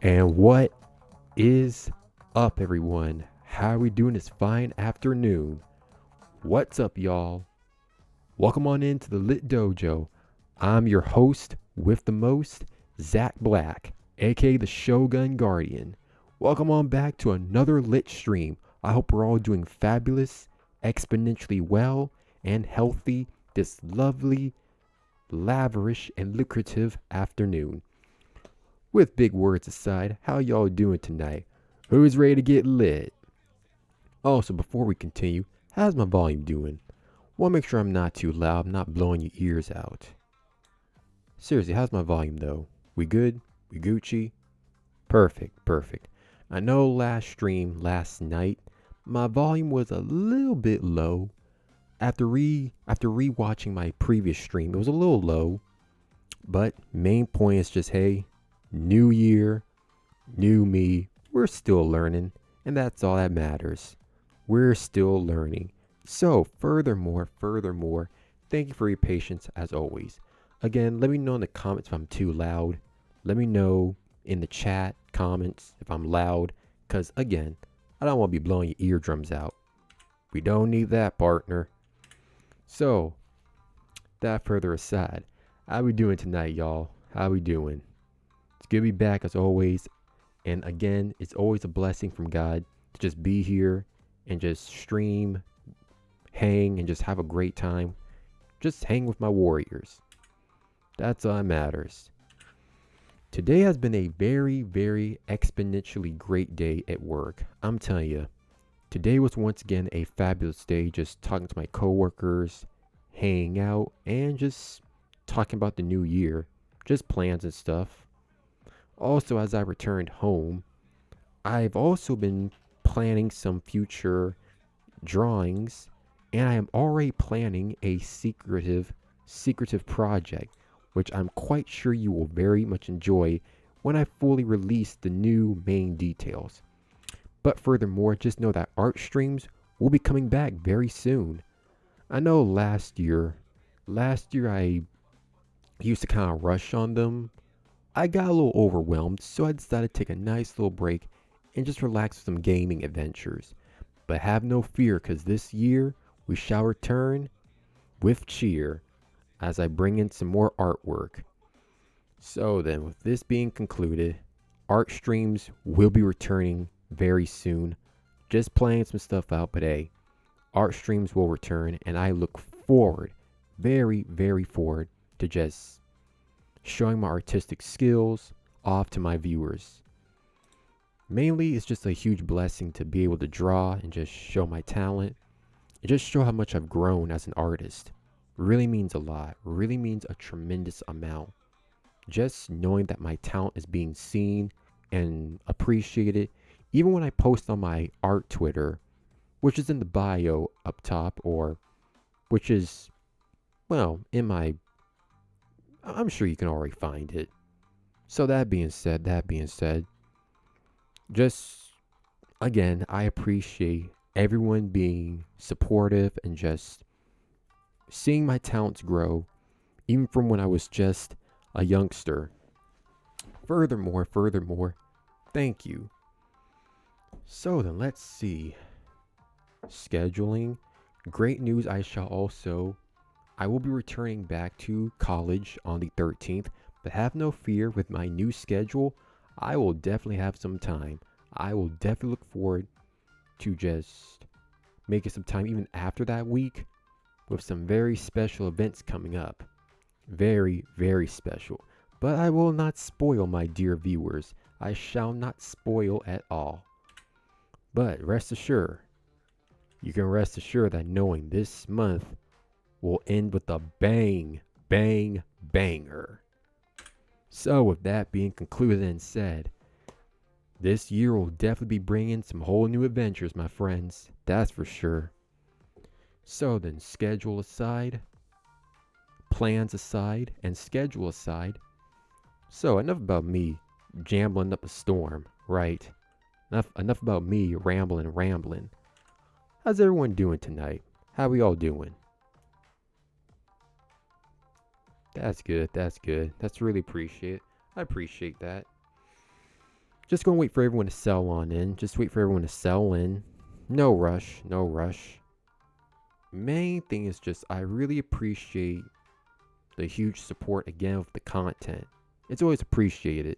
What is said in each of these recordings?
And what is up, everyone? How are we doing this fine afternoon? What's up, y'all? Welcome on into the Lit Dojo. I'm your host with the most, Zach Black, aka the Shogun Guardian. Welcome on back to another lit stream. I hope we're all doing fabulous, exponentially well, and healthy this lovely, lavish, and lucrative afternoon. With big words aside, how y'all doing tonight? Who's ready to get lit? Also, before we continue, how's my volume doing? Want to make sure I'm not too loud, I'm not blowing your ears out. Seriously, how's my volume though? We good? We Gucci? Perfect. I know last stream, last night, my volume was a little bit low. After rewatching my previous stream, it was a little low. But main point is just, hey, new year, new me. We're still learning, and that's all that matters. We're still learning. So, furthermore, thank you for your patience as always. Again, let me know in the comments if I'm too loud. Let me know in the chat comments if I'm loud, because again, I don't want to be blowing your eardrums out. We don't need that, partner. So, that further aside, how we doing tonight, y'all? How we doing? It's good to be back as always. And again, it's always a blessing from God to just be here and just stream, hang, and just have a great time. Just hang with my warriors. That's all that matters. Today has been a very, very exponentially great day at work. I'm telling you, today was once again a fabulous day, just talking to my coworkers, hanging out, and just talking about the new year, just plans and stuff. Also, as I returned home, I've also been planning some future drawings, and I am already planning a secretive project, which I'm quite sure you will very much enjoy when I fully release the new main details. But furthermore, just know that art streams will be coming back very soon. I know last year I used to kind of rush on them. I got a little overwhelmed, so I decided to take a nice little break and just relax with some gaming adventures. But have no fear, because this year we shall return with cheer as I bring in some more artwork. So then, with this being concluded, art streams will be returning very soon. Just playing some stuff out, but hey, art streams will return, and I look forward, very, very forward to just showing my artistic skills off to my viewers. Mainly, it's just a huge blessing to be able to draw and just show my talent and just show how much I've grown as an artist. Really means a lot, really means a tremendous amount. Just knowing that my talent is being seen and appreciated, even when I post on my art Twitter, which is in the bio up top, or which is, well, I'm sure you can already find it. So that being said, just again, I appreciate everyone being supportive and just seeing my talents grow, even from when I was just a youngster. Furthermore, thank you. So then, let's see. Scheduling. Great news, I will be returning back to college on the 13th, but have no fear, with my new schedule, I will definitely have some time. I will definitely look forward to just making some time even after that week, with some very special events coming up. Very, very special. But I will not spoil, my dear viewers. I shall not spoil at all. But you can rest assured that knowing this month will end with a bang, banger. So with that being concluded and said, this year will definitely be bringing some whole new adventures, my friends. That's for sure. So then, schedule aside, plans aside, and schedule aside. So enough about me jambling up a storm, right? Enough about me rambling. How's everyone doing tonight? How we all doing? That's good. That's really appreciate. I appreciate that. Just gonna wait for everyone to sell on in. Just wait for everyone to sell in. No rush, no rush. Main thing is just I really appreciate the huge support again with the content. It's always appreciated.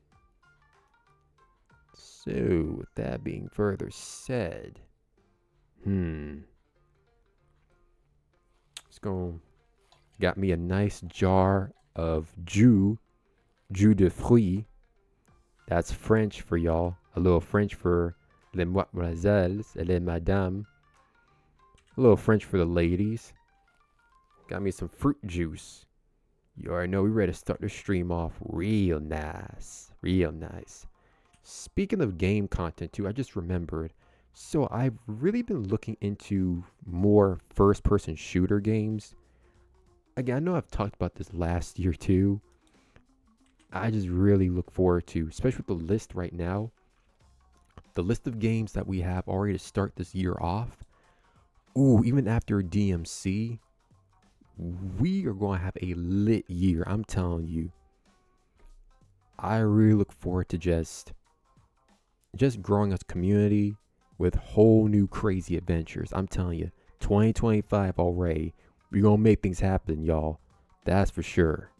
So with that being further said, let's go. Got me a nice jar of jus de fruits. That's French for y'all. A little French for les mademoiselles et les madames. A little French for the ladies. Got me some fruit juice. You already know we ready to start the stream off real nice. Real nice. Speaking of game content too, I just remembered. So I've really been looking into more first-person shooter games. Again, I know I've talked about this last year too. I just really look forward to, especially with the list right now, the list of games that we have already to start this year off. Ooh, even after DMC, we are going to have a lit year. I'm telling you. I really look forward to just growing as a community with whole new crazy adventures. I'm telling you, 2025 already. We're going to make things happen, y'all. That's for sure.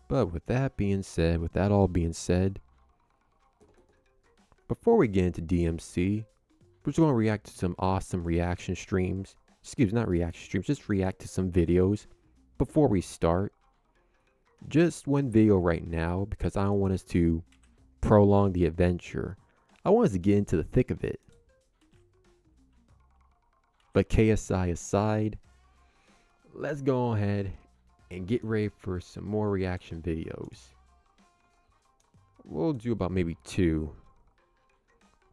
But with that being said, with that all being said, before we get into DMC, we're just going to react to some awesome reaction streams. Excuse me, not reaction streams, just react to some videos before we start. Just one video right now because I don't want us to prolong the adventure. I want us to get into the thick of it. But KSI aside, let's go ahead and get ready for some more reaction videos. We'll do about maybe 2.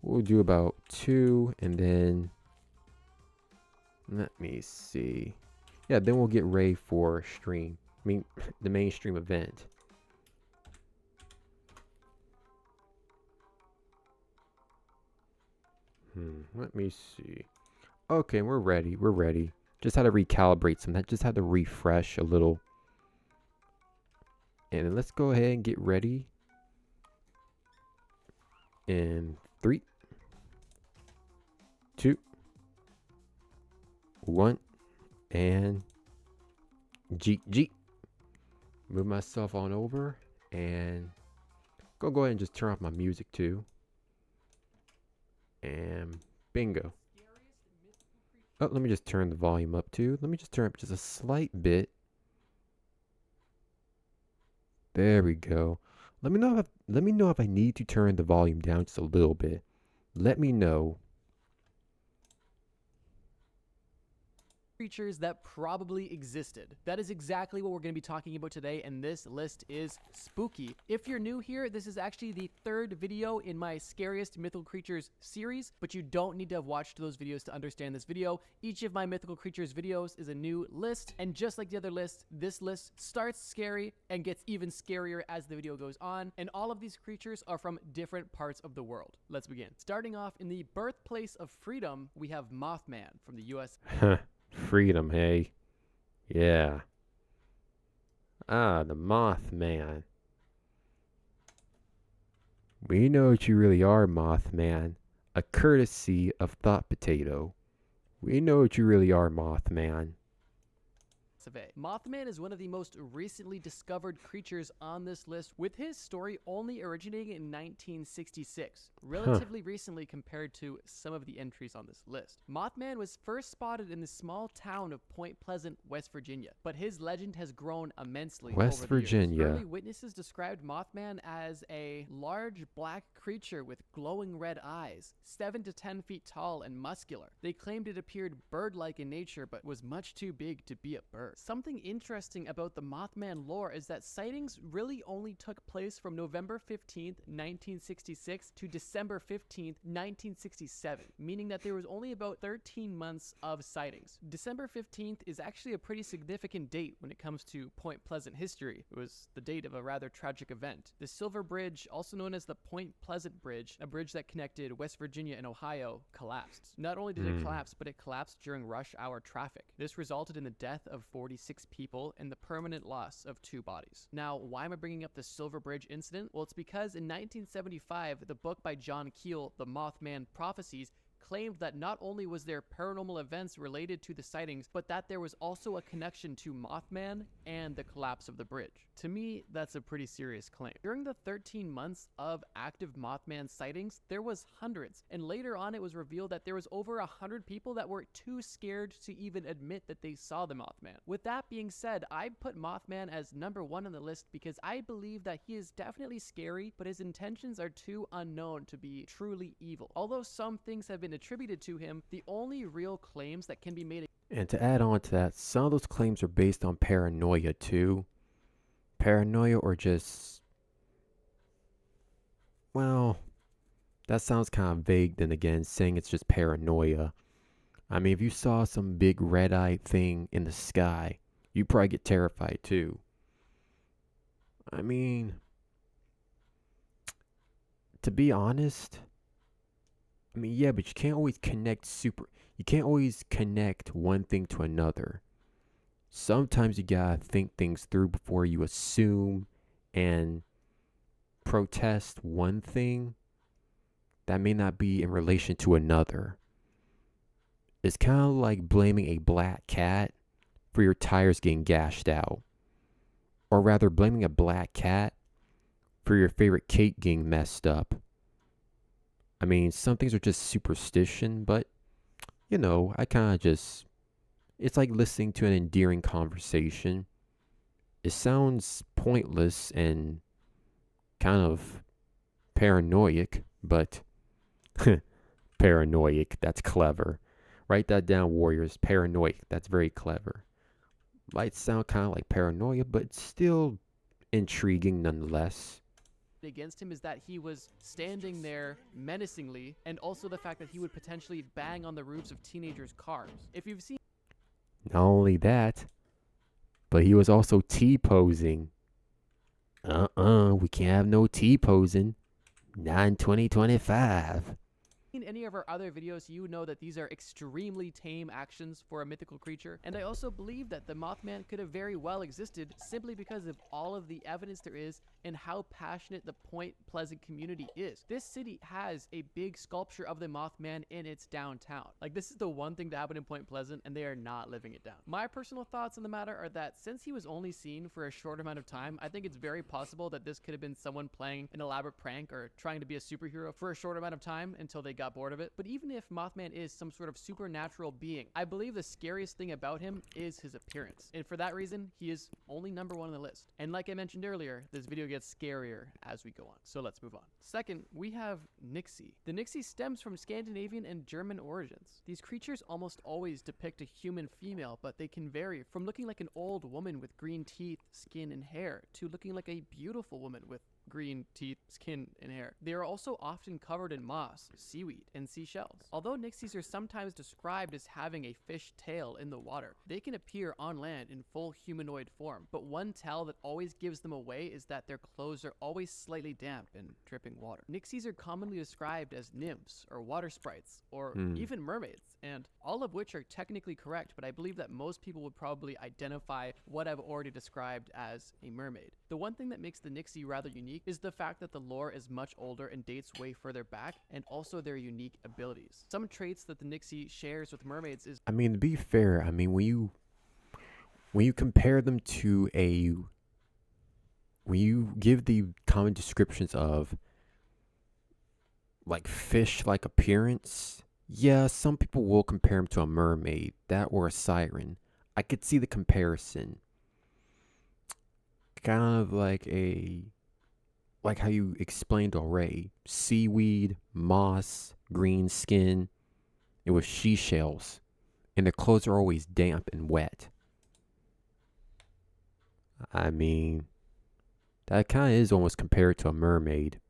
We'll do about 2 and then let me see. Yeah, then we'll get ready for stream. I mean, the mainstream event. Let me see. Okay, we're ready. We're ready. Just had to recalibrate some. That just had to refresh a little. And then let's go ahead and get ready. In 3, 2, 1, and G. Move myself on over and go ahead and just turn off my music too. And bingo. Oh, let me just turn the volume up too. Let me just turn up just a slight bit. There we go. Let me know if I need to turn the volume down just a little bit. Let me know. Creatures that probably existed. That is exactly what we're going to be talking about today, and this list is spooky. If you're new here, this is actually the 3rd video in my Scariest Mythical Creatures series, but you don't need to have watched those videos to understand this video. Each of my Mythical Creatures videos is a new list, and just like the other list, this list starts scary and gets even scarier as the video goes on, and all of these creatures are from different parts of the world. Let's begin. Starting off in the birthplace of freedom, we have Mothman from the US. Freedom, hey. Yeah. Ah, the Mothman. We know what you really are, Mothman. A courtesy of Thought Potato. We know what you really are, Mothman. Mothman is one of the most recently discovered creatures on this list, with his story only originating in 1966, relatively recently compared to some of the entries on this list. Mothman was first spotted in the small town of Point Pleasant, West Virginia, but his legend has grown immensely over the years. Early witnesses described Mothman as a large black creature with glowing red eyes, 7 to 10 feet tall and muscular. They claimed it appeared bird-like in nature, but was much too big to be a bird. Something interesting about the Mothman lore is that sightings really only took place from November 15th, 1966 to December 15th, 1967, meaning that there was only about 13 months of sightings. December 15th is actually a pretty significant date when it comes to Point Pleasant history. It was the date of a rather tragic event. The Silver Bridge, also known as the Point Pleasant Bridge, a bridge that connected West Virginia and Ohio, collapsed. Not only did it collapse, but it collapsed during rush hour traffic. This resulted in the death of 40 46 people and the permanent loss of 2 bodies. Now, why am I bringing up the Silver Bridge incident? Well, it's because in 1975, the book by John Keel, The Mothman Prophecies, claimed that not only was there paranormal events related to the sightings, but that there was also a connection to Mothman and the collapse of the bridge. To me, that's a pretty serious claim. During the 13 months of active Mothman sightings, there was hundreds, and later on it was revealed that there was over 100 people that were too scared to even admit that they saw the Mothman. With that being said, I put Mothman as number 1 on the list because I believe that he is definitely scary, but his intentions are too unknown to be truly evil. Although some things have been attributed to him, the only real claims that can be made. And to add on to that, some of those claims are based on paranoia too. Paranoia or just, well, that sounds kind of vague then again, saying it's just paranoia. I mean, if you saw some big red-eyed thing in the sky, you'd probably get terrified too. I mean, to be honest, yeah, but you can't always connect one thing to another. Sometimes you gotta think things through before you assume and protest one thing that may not be in relation to another. It's kind of like blaming a black cat for your tires getting gashed out. Or rather, blaming a black cat for your favorite cake getting messed up. I mean, some things are just superstition, but, I kind of just, it's like listening to an endearing conversation. It sounds pointless and kind of paranoid, but paranoid, that's clever. Write that down, warriors. Paranoid, that's very clever. Might sound kind of like paranoia, but still intriguing nonetheless. Against him is that he was standing there menacingly, and also the fact that he would potentially bang on the roofs of teenagers' cars. If you've seen, not only that, but he was also T-posing. We can't have no T-posing. Not in 2025. any of our other videos, you know that these are extremely tame actions for a mythical creature, and I also believe that the Mothman could have very well existed simply because of all of the evidence there is and how passionate the Point Pleasant community is. This city has a big sculpture of the Mothman in its downtown. Like, this is the one thing that happened in Point Pleasant, and they are not living it down. My personal thoughts on the matter are that since he was only seen for a short amount of time, I think it's very possible that this could have been someone playing an elaborate prank or trying to be a superhero for a short amount of time until they got bored of it. But even if Mothman is some sort of supernatural being, I believe the scariest thing about him is his appearance. And for that reason, he is only number 1 on the list. And like I mentioned earlier, this video gets scarier as we go on. So let's move on. Second, we have Nixie. The Nixie stems from Scandinavian and German origins. These creatures almost always depict a human female, but they can vary from looking like an old woman with green teeth, skin, and hair to looking like a beautiful woman with green teeth, skin, and hair. They are also often covered in moss, seaweed, and seashells. Although Nixies are sometimes described as having a fish tail in the water, they can appear on land in full humanoid form. But one tell that always gives them away is that their clothes are always slightly damp and dripping water. Nixies are commonly described as nymphs or water sprites or even mermaids, and all of which are technically correct, but I believe that most people would probably identify what I've already described as a mermaid. The one thing that makes the Nixie rather unique is the fact that the lore is much older and dates way further back, and also their unique abilities. Some traits that the Nixie shares with mermaids is, I mean, to be fair, I mean, when you compare them to when you give the common descriptions of like fish-like appearance, yeah, some people will compare them to a mermaid, that or a siren. I could see the comparison. Kind of like how you explained already. Seaweed, moss, green skin. It was seashells. And their clothes are always damp and wet. I mean, that kind of is almost compared to a mermaid.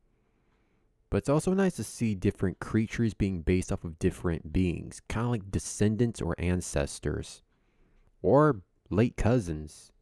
But it's also nice to see different creatures being based off of different beings. Kind of like descendants or ancestors. Or late cousins.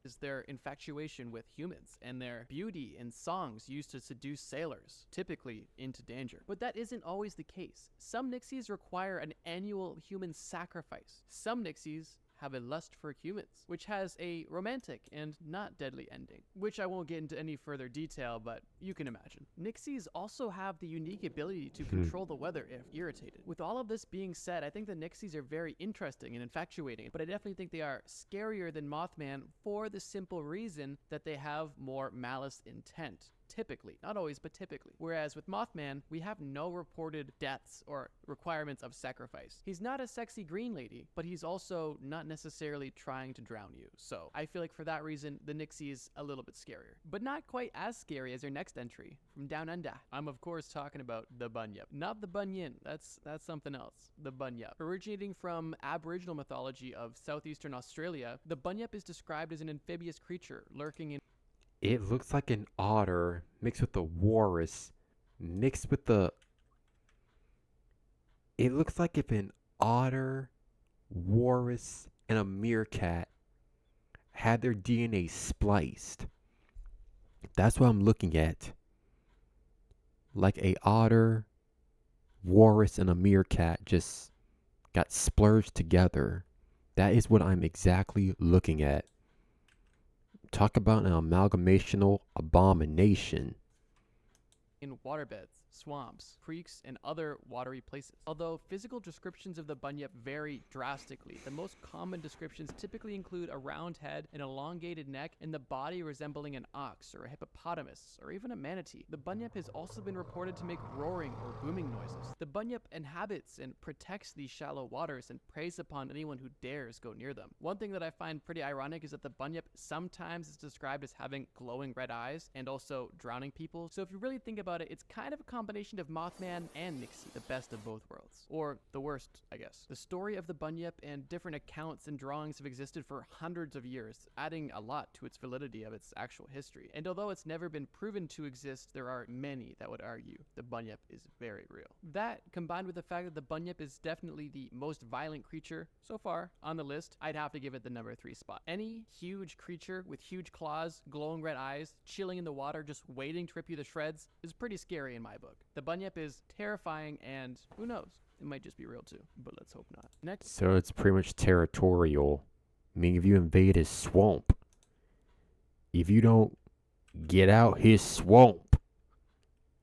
is their infatuation with humans and their beauty and songs used to seduce sailors, typically into danger. But that isn't always the case. Some Nixies require an annual human sacrifice. Some Nixies have a lust for humans, which has a romantic and not deadly ending, which I won't get into any further detail, but you can imagine. Nixies also have the unique ability to control the weather if irritated. With all of this being said, I think the Nixies are very interesting and infatuating, but I definitely think they are scarier than Mothman for the simple reason that they have more malice intent. Typically, not always, but typically. Whereas with Mothman, we have no reported deaths or requirements of sacrifice. He's not a sexy green lady, but he's also not necessarily trying to drown you. So I feel like for that reason, the Nixie is a little bit scarier, but not quite as scary as their next entry from Down Under. I'm of course talking about the Bunyip, not the Bunyin. That's something else. The Bunyip, originating from Aboriginal mythology of southeastern Australia, the Bunyip is described as an amphibious creature lurking in. It looks like an otter mixed with a walrus, mixed with the... It looks like if an otter, walrus, and a meerkat had their DNA spliced. That's what I'm looking at. Like a otter, walrus, and a meerkat just got splurged together. That is what I'm exactly looking at. Talk about an amalgamational abomination. In waterbeds, swamps, creeks, and other watery places. Although physical descriptions of the Bunyip vary drastically, the most common descriptions typically include a round head, an elongated neck, and the body resembling an ox or a hippopotamus or even a manatee. The Bunyip has also been reported to make roaring or booming noises. The Bunyip inhabits and protects these shallow waters and preys upon anyone who dares go near them. One thing that I find pretty ironic is that the Bunyip sometimes is described as having glowing red eyes and also drowning people. So if you really think about it, it's kind of a combination of Mothman and Nixie, the best of both worlds. Or the worst, I guess. The story of the Bunyip and different accounts and drawings have existed for hundreds of years, adding a lot to its validity of its actual history. And although it's never been proven to exist, there are many that would argue the Bunyip is very real. That, combined with the fact that the Bunyip is definitely the most violent creature so far on the list, I'd have to give it the number 3 spot. Any huge creature with huge claws, glowing red eyes, chilling in the water, just waiting to rip you to shreds is pretty scary in my book. The Bunyip is terrifying, and who knows, it might just be real too, but let's hope not. Next. So it's pretty much territorial. I mean, if you invade his swamp, if you don't get out his swamp,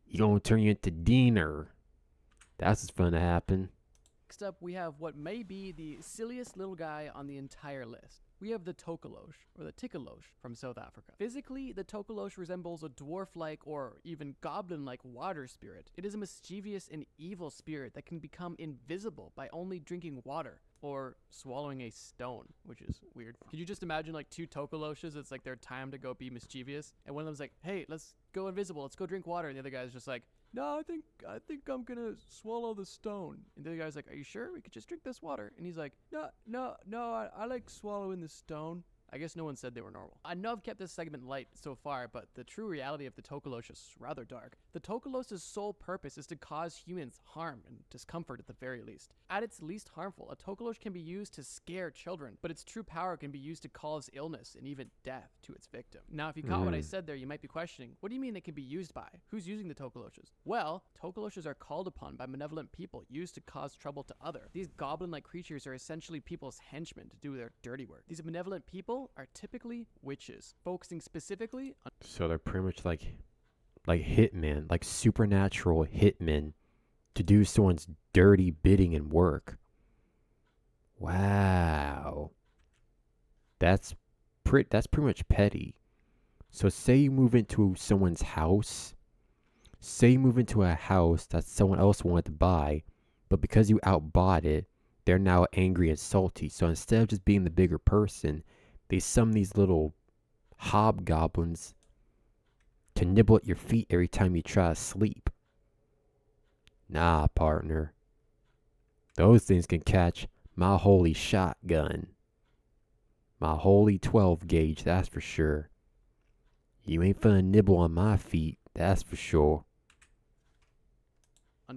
he gonna turn you into dinner. That's what's gonna happen. Next up, we have what may be the silliest little guy on the entire list. We have the Tokolosh, or the Tikalosh, from South Africa. Physically, the Tokolosh resembles a dwarf-like or even goblin-like water spirit. It is a mischievous and evil spirit that can become invisible by only drinking water or swallowing a stone, which is weird. Could you just imagine like 2 Tokoloshes? It's like their time to go be mischievous, and one of them's like, "Hey, let's go invisible. Let's go drink water," and the other guy's just like, "No, I think I'm gonna swallow the stone." And the other guy's like, "Are you sure? We could just drink this water." And he's like, No, I like swallowing the stone." I guess no one said they were normal. I know I've kept this segment light so far, but the true reality of the Tokolosh is rather dark. The Tokolosh's sole purpose is to cause humans harm and discomfort at the very least. At its least harmful, a Tokolosh can be used to scare children, but its true power can be used to cause illness and even death to its victim. Now, if you caught what I said there, you might be questioning, what do you mean they can be used by? Who's using the Tokoloshes? Well, Tokoloshes are called upon by malevolent people used to cause trouble to others. These goblin-like creatures are essentially people's henchmen to do their dirty work. These malevolent people are typically witches, focusing specifically on... So they're pretty much like hitmen, like supernatural hitmen to do someone's dirty bidding and work. Wow. That's pretty much petty. So say you move into someone's house. Say you move into a house that someone else wanted to buy, but because you outbought it, they're now angry and salty. So instead of just being the bigger person, they summon these little hobgoblins to nibble at your feet every time you try to sleep. Nah, partner. Those things can catch my holy shotgun. My holy 12 gauge, that's for sure. You ain't finna nibble on my feet, that's for sure.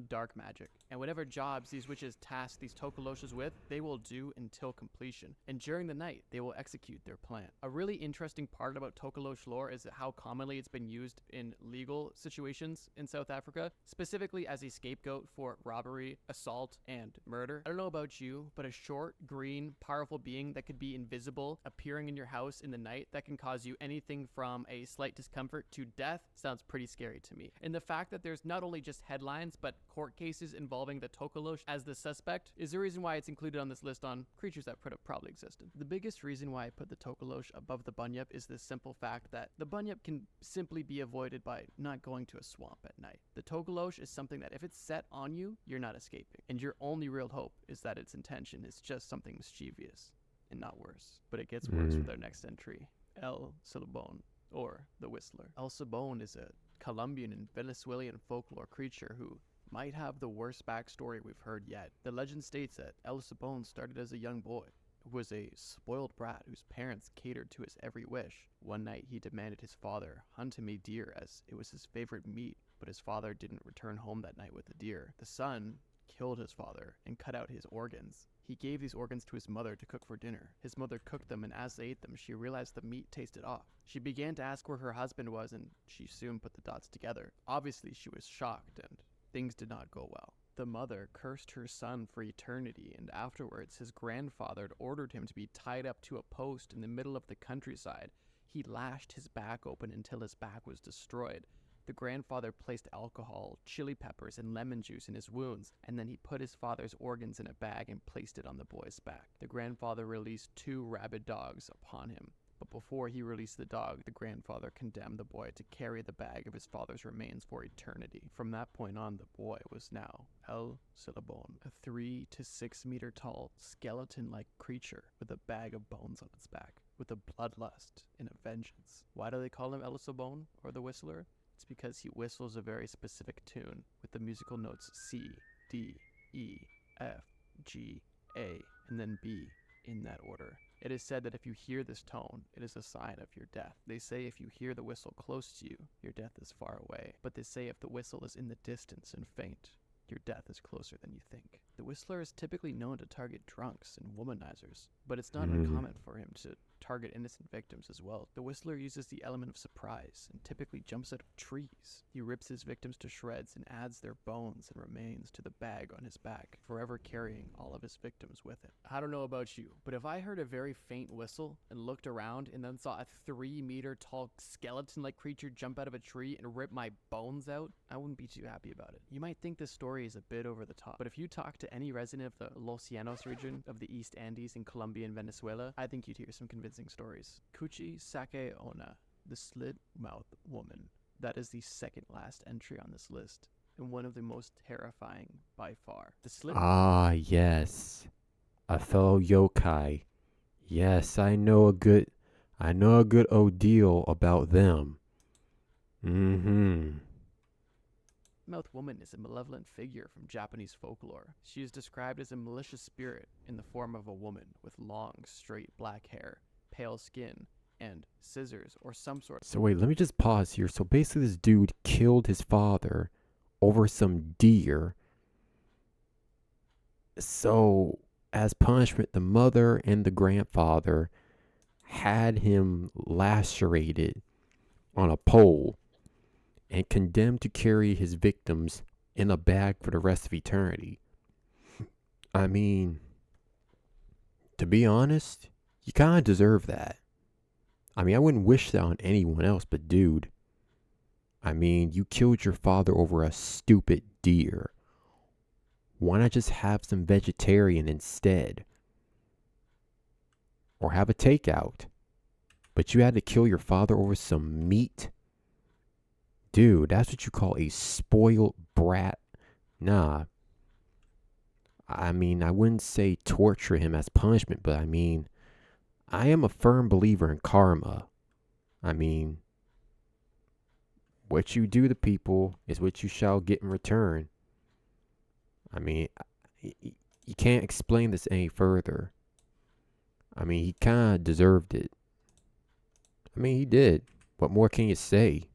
dark magic. and whatever jobs these witches task these Tokoloshes with, they will do until completion, and during the night, they will execute their plan. A really interesting part about Tokolosh lore is how commonly it's been used in legal situations in South Africa, specifically as a scapegoat for robbery, assault, and murder. I don't know about you, but a short, green, powerful being that could be invisible, appearing in your house in the night, that can cause you anything from a slight discomfort to death sounds pretty scary to me. And the fact that there's not only just headlines, but court cases involving the Tokolosh as the suspect is the reason why it's included on this list on creatures that probably existed. The biggest reason why I put the Tokolosh above the Bunyip is the simple fact that the Bunyip can simply be avoided by not going to a swamp at night. The Tokolosh is something that if it's set on you, you're not escaping, and your only real hope is that its intention is just something mischievous and not worse. But it gets worse with our next entry, El Silabon, or the Whistler. El Silabon is a Colombian and Venezuelan folklore creature who might have the worst backstory we've heard yet. The legend states that El Silabon started as a young boy who was a spoiled brat whose parents catered to his every wish. One night he demanded his father hunt him a deer as it was his favorite meat, but his father didn't return home that night with the deer. The son killed his father and cut out his organs. He gave these organs to his mother to cook for dinner. His mother cooked them, and as they ate them, she realized the meat tasted off. She began to ask where her husband was, and she soon put the dots together. Obviously, she was shocked, and things did not go well. The mother cursed her son for eternity, and afterwards his grandfather had ordered him to be tied up to a post in the middle of the countryside. He lashed his back open until his back was destroyed. The grandfather placed alcohol, chili peppers, and lemon juice in his wounds, and then he put his father's organs in a bag and placed it on the boy's back. The grandfather released 2 rabid dogs upon him, but before he released the dog, the grandfather condemned the boy to carry the bag of his father's remains for eternity. From that point on, the boy was now El Silabon, a 3 to 6 meter tall, skeleton-like creature with a bag of bones on its back, with a bloodlust and a vengeance. Why do they call him El Silabon, or the Whistler? It's because he whistles a very specific tune with the musical notes C, D, E, F, G, A, and then B in that order. It is said that if you hear this tone, it is a sign of your death. They say if you hear the whistle close to you, your death is far away. But they say if the whistle is in the distance and faint, your death is closer than you think. The Whistler is typically known to target drunks and womanizers, but it's not uncommon for him to target innocent victims as well. The Whistler uses the element of surprise and typically jumps out of trees. He rips his victims to shreds and adds their bones and remains to the bag on his back, forever carrying all of his victims with him. I don't know about you, but if I heard a very faint whistle and looked around and then saw a 3 meter tall skeleton-like creature jump out of a tree and rip my bones out, I wouldn't be too happy about it. You might think this story is a bit over the top, but if you talk to any resident of the Los Llanos region of the East Andes in Colombia and Venezuela, I think you'd hear some convincing stories. Kuchi Sake Ona, the slit-mouthed woman. That is the second last entry on this list, and one of the most terrifying by far. The slit. Ah, yes. A fellow yokai. Yes, I know a good ordeal about them. Mouth woman is a malevolent figure from Japanese folklore. She is described as a malicious spirit in the form of a woman with long, straight black hair, pale skin, and scissors or some sort. So wait, let me just pause here. So basically this dude killed his father over some deer. So as punishment, the mother and the grandfather had him lacerated on a pole and condemned to carry his victims in a bag for the rest of eternity. I mean, to be honest, you kind of deserve that. I mean, I wouldn't wish that on anyone else, but dude, I mean, you killed your father over a stupid deer. Why not just have some vegetarian instead? Or have a takeout? But you had to kill your father over some meat? Dude, that's what you call a spoiled brat. Nah. I mean, I wouldn't say torture him as punishment, but I mean, I am a firm believer in karma. I mean, what you do to people is what you shall get in return. I mean, you can't explain this any further. I mean, he kind of deserved it. I mean, he did. What more can you say?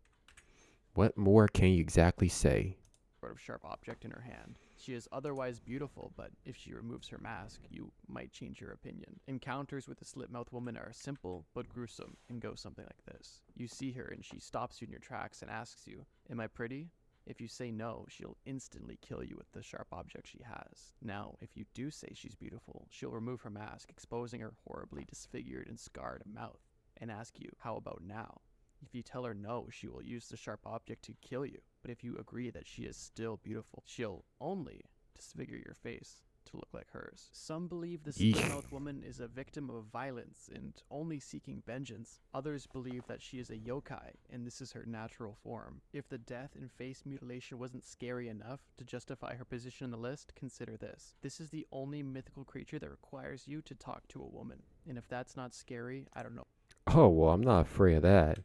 What more can you exactly say? Sort of sharp object in her hand. She is otherwise beautiful, but if she removes her mask, you might change your opinion. Encounters with the slit-mouthed woman are simple but gruesome and go something like this. You see her and she stops you in your tracks and asks you, "Am I pretty?" If you say no, she'll instantly kill you with the sharp object she has. Now, if you do say she's beautiful, she'll remove her mask, exposing her horribly disfigured and scarred mouth, and ask you, "How about now?" If you tell her no, she will use the sharp object to kill you. But if you agree that she is still beautiful, she'll only disfigure your face to look like hers. Some believe the slit-mouthed woman is a victim of violence and only seeking vengeance. Others believe that she is a yokai and this is her natural form. If the death and face mutilation wasn't scary enough to justify her position in the list, consider this. This is the only mythical creature that requires you to talk to a woman. And if that's not scary, I don't know. Oh, well, I'm not afraid of that.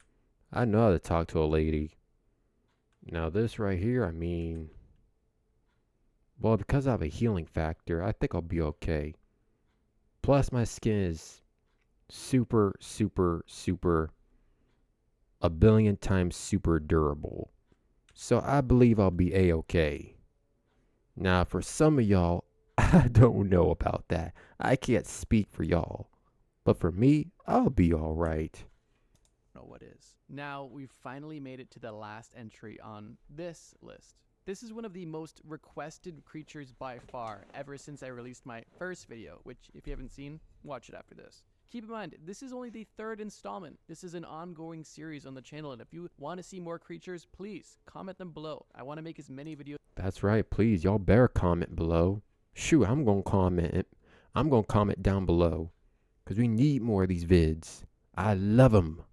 I know how to talk to a lady. Now, this right here, I mean, well, because I have a healing factor, I think I'll be okay. Plus, my skin is super, super, super, a billion times super durable. So I believe I'll be a-okay. Now, for some of y'all, I don't know about that. I can't speak for y'all. But for me, I'll be alright. Know what is. Now we've finally made it to the last entry on this list. This is one of the most requested creatures by far ever since I released my first video, which if you haven't seen, watch it after this. Keep in mind, this is only the third installment. This is an ongoing series on the channel, and if you want to see more creatures, please comment them below. I want to make as many videos. That's right, please, y'all better comment below. Shoot, I'm gonna comment. I'm gonna comment down below. Because we need more of these vids. I love them.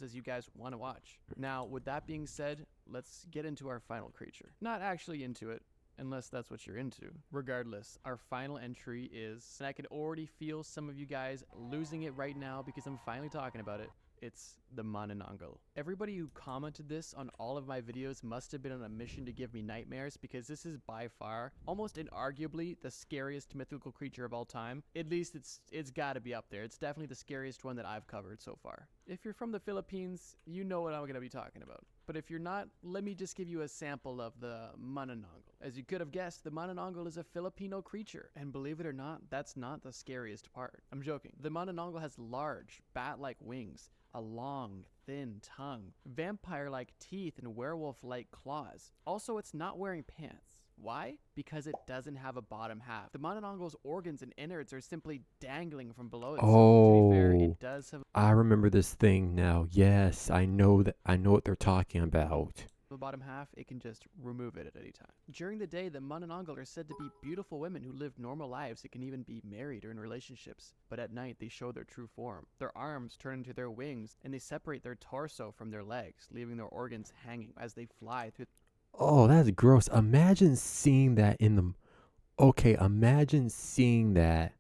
As you guys want to watch. Now, with that being said, let's get into our final creature. Not actually into it, unless that's what you're into. Regardless, our final entry is, and I can already feel some of you guys losing it right now because I'm finally talking about it. It's the Manananggal. Everybody who commented this on all of my videos must have been on a mission to give me nightmares because this is by far, almost inarguably, the scariest mythical creature of all time. At least it's gotta be up there. It's definitely the scariest one that I've covered so far. If you're from the Philippines, you know what I'm gonna be talking about. But if you're not, let me just give you a sample of the Manananggal. As you could have guessed, the Manananggal is a Filipino creature. And believe it or not, that's not the scariest part. I'm joking. The Manananggal has large, bat-like wings, a long, thin tongue, vampire-like teeth, and werewolf-like claws. Also, it's not wearing pants. Why? Because it doesn't have a bottom half. The Manananggal's organs and innards are simply dangling from below it. Oh, to be fair, it does have I remember this thing now. Yes, I know what they're talking about. the bottom half. It can just remove it at any time. During the day, the Manananggal are said to be beautiful women who live normal lives. It can even be married or in relationships. But at night, they show their true form. Their arms turn into their wings, and they separate their torso from their legs, leaving their organs hanging as they fly through. Oh, that's gross. Imagine seeing that in the... Okay, imagine seeing that.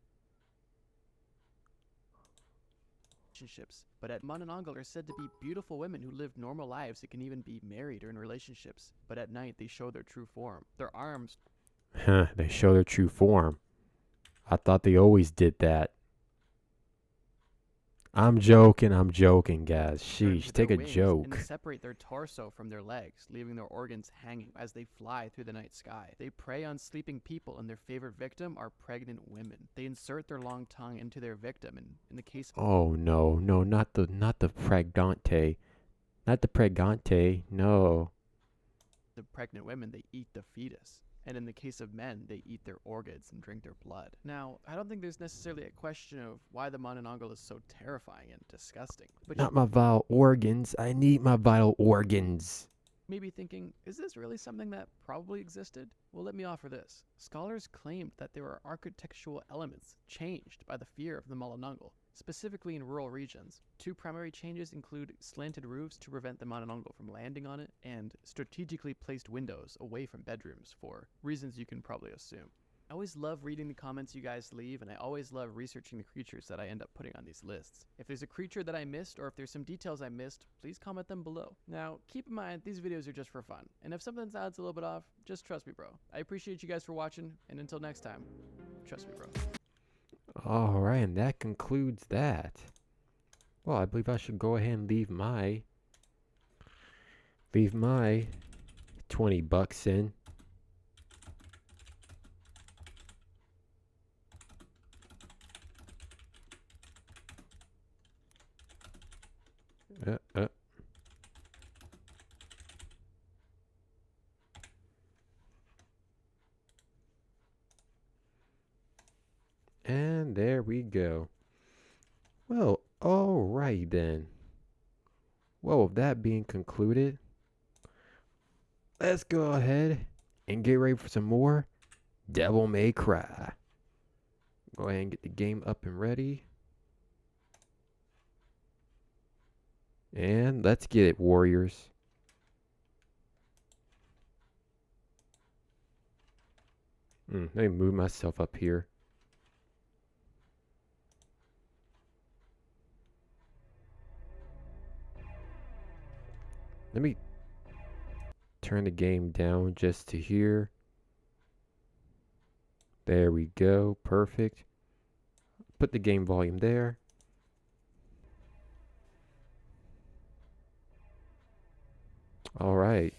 Relationships. But at Manananggal are said to be beautiful women who live normal lives. It can even be married or in relationships. But at night, they show their true form. Their arms... Huh, they show their true form. I thought they always did that. I'm joking, guys. Sheesh, take a joke. And they separate their torso from their legs, leaving their organs hanging as they fly through the night sky. They prey on sleeping people, and their favorite victim are pregnant women. They insert their long tongue into their victim, and in the case of... Oh no, not the pregnante. Not the pregnante, no. The pregnant women, they eat the fetus. And in the case of men, they eat their organs and drink their blood. Now, I don't think there's necessarily a question of why the Manananggal is so terrifying and disgusting. But Not my vital organs. I need my vital organs. may be thinking, is this really something that probably existed? Well, let me offer this. Scholars claimed that there are architectural elements changed by the fear of the Manananggal, specifically in rural regions. Two primary changes include slanted roofs to prevent the Manananggal from landing on it, and strategically placed windows away from bedrooms for reasons you can probably assume. I always love reading the comments you guys leave, and I always love researching the creatures that I end up putting on these lists. If there's a creature that I missed, or if there's some details I missed, please comment them below. Now, keep in mind, these videos are just for fun, and if something sounds a little bit off, just trust me, bro. I appreciate you guys for watching, and until next time, trust me, bro. Alright, and that concludes that. Well, I believe I should go ahead and leave my $20 in. there we go. Well, alright then. Well, with that being concluded, let's go ahead and get ready for some more Devil May Cry. Go ahead and get the game up and ready. And let's get it, warriors. Let me move myself up here. Let me turn the game down just to here. There we go. Perfect. Put the game volume there. All right.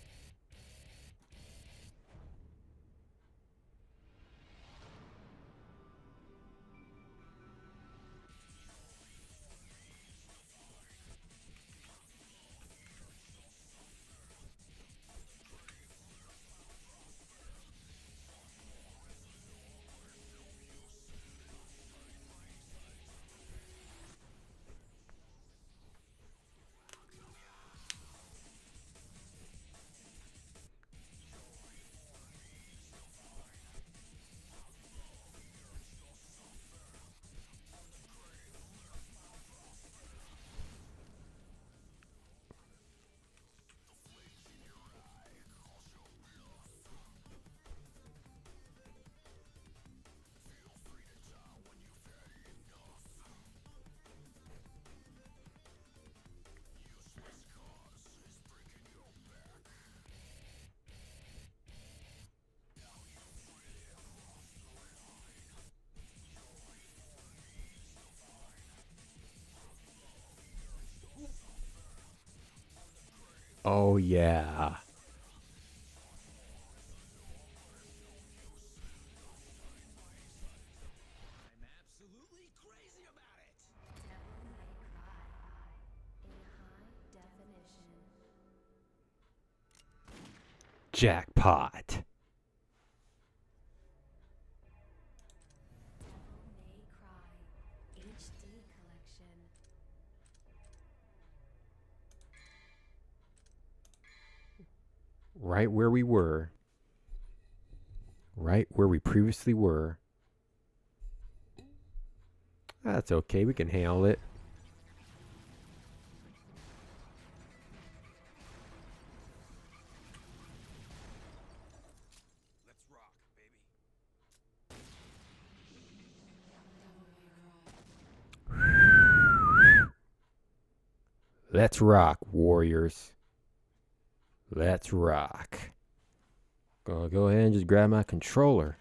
Oh yeah. Jackpot. Right where we were. Right where we previously were. That's okay, we can handle it. Let's rock, warriors. Let's rock. Gonna go ahead and just grab my controller.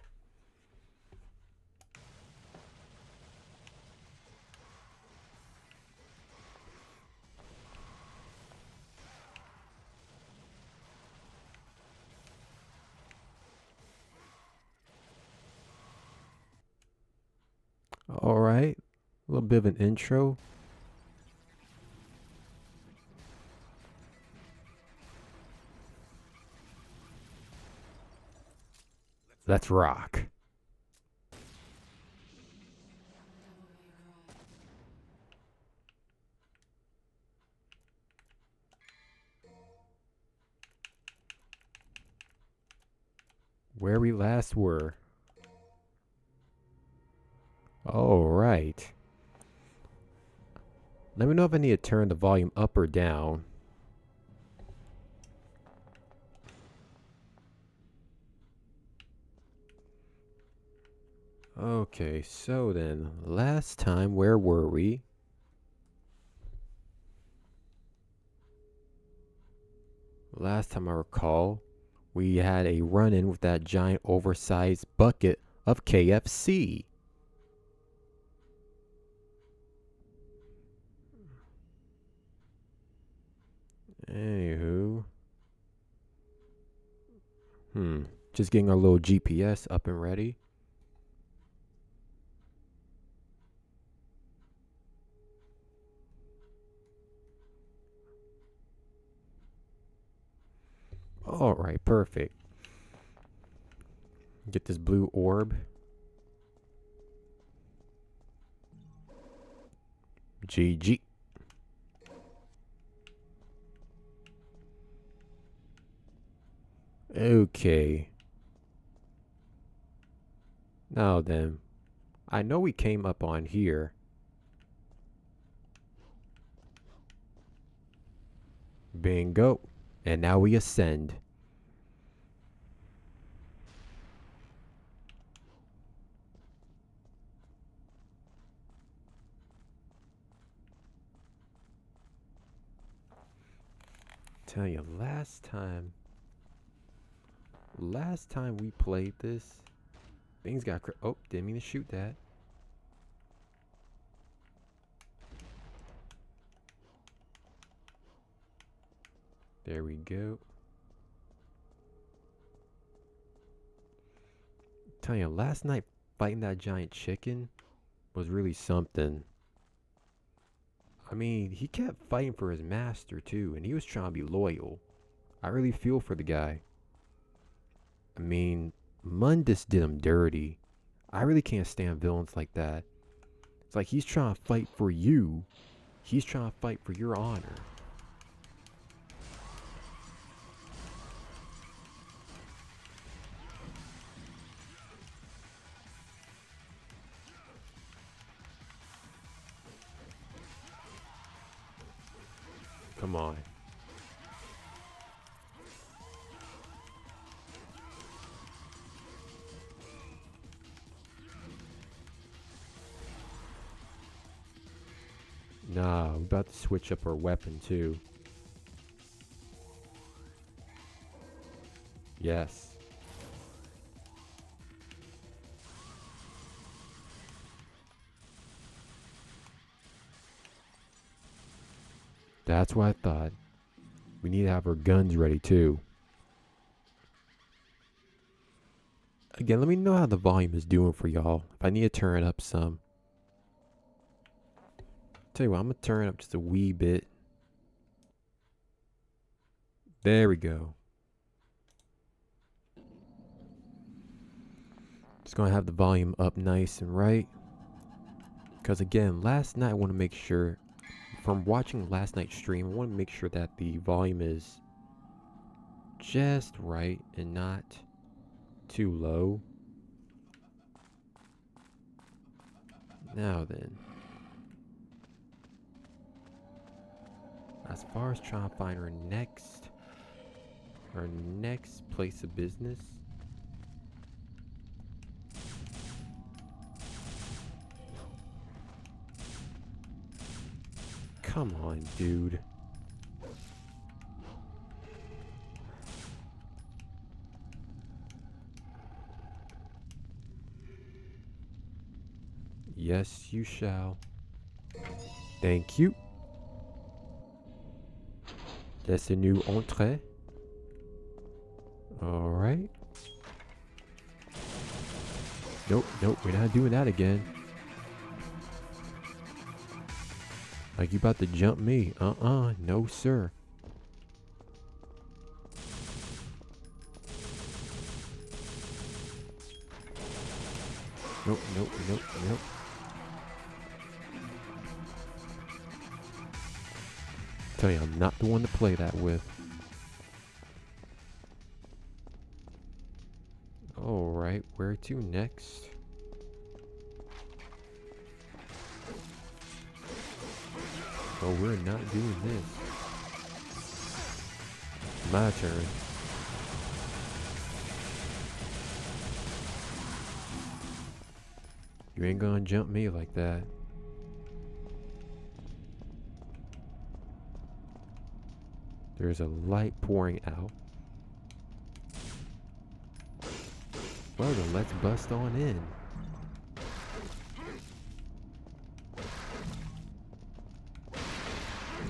All right, a little bit of an intro. Let's rock. Where we last were. All right. Let me know if I need to turn the volume up or down. Okay, so then, last time, where were we? Last time I recall, we had a run-in with that giant oversized bucket of KFC. Anywho. Just getting our little GPS up and ready. All right, perfect. Get this blue orb. GG. Okay. Now then, I know we came up on here. Bingo. And now we ascend. Tell you, last time we played this, things got oh, didn't mean to shoot that. There we go. Tell you, last night fighting that giant chicken was really something. I mean, he kept fighting for his master too, and he was trying to be loyal. I really feel for the guy. I mean, Mundus did him dirty. I really can't stand villains like that. It's like he's trying to fight for you. He's trying to fight for your honor. Come on. Nah, we're about to switch up our weapon too. Yes. That's what I thought. We need to have our guns ready too. Again, let me know how the volume is doing for y'all. If I need to turn it up some. Tell you what, I'm going to turn it up just a wee bit. There we go. Just going to have the volume up nice and right. Because again, last night I want to make sure, from watching last night's stream, I want to make sure that the volume is just right and not too low. Now then. As far as trying to find our next place of business. Come on, dude. Yes, you shall. Thank you. That's a new entrée. Alright. Nope, nope, we're not doing that again. Like you about to jump me. No sir. Nope, nope, nope, nope. Tell you, I'm not the one to play that with. Alright, where to next? Oh, we're not doing this. My turn. You ain't gonna jump me like that. There's a light pouring out. Well then, let's bust on in.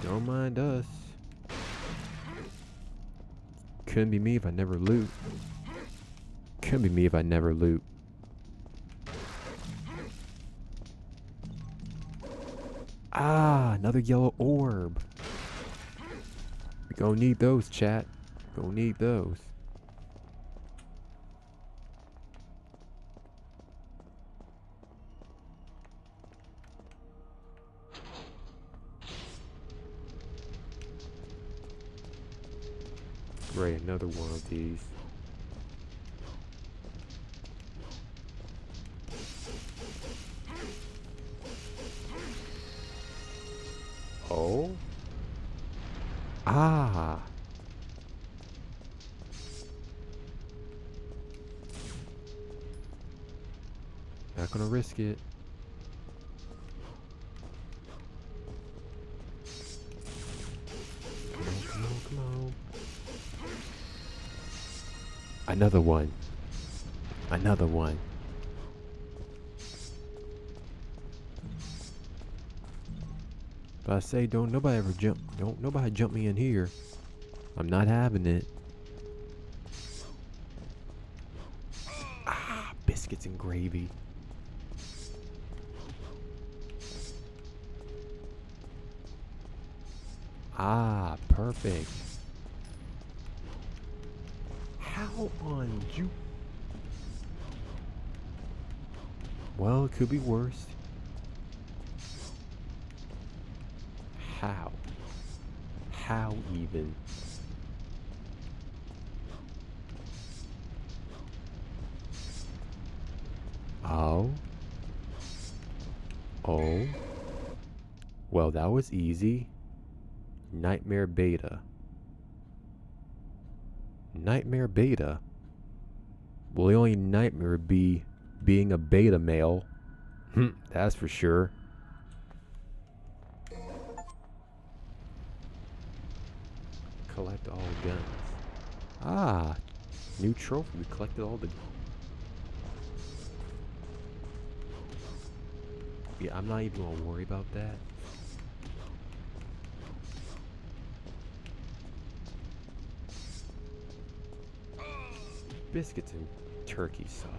Don't mind us. Couldn't be me if I never loot. Couldn't be me if I never loot. Ah, another yellow orb. We gonna need those, chat. Gonna need those. Great, another one of these. Oh? Ah! Not gonna risk it. Come on, come on, come on. Another one. Another one. But I say, don't nobody jump me in here. I'm not having it. Ah, biscuits and gravy. Ah, perfect. How on you? Well, it could be worse. How? How even? Oh. Oh. Well, that was easy. Nightmare Beta. Nightmare Beta? Well, the only nightmare would be being a beta male. That's for sure. Collect all guns. Ah, new trophy. We collected all the... Yeah, I'm not even gonna worry about that. Biscuits and turkey sauce.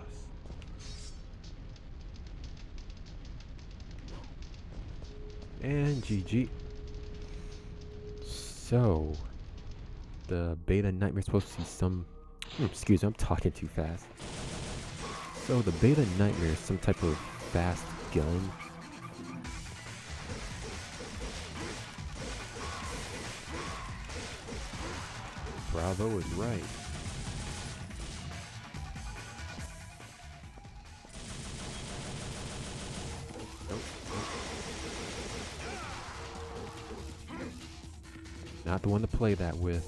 And GG. So, the beta nightmare is supposed to see some... excuse me, I'm talking too fast. So, the beta nightmare is some type of fast gun. Bravo is right. Not the one to play that with.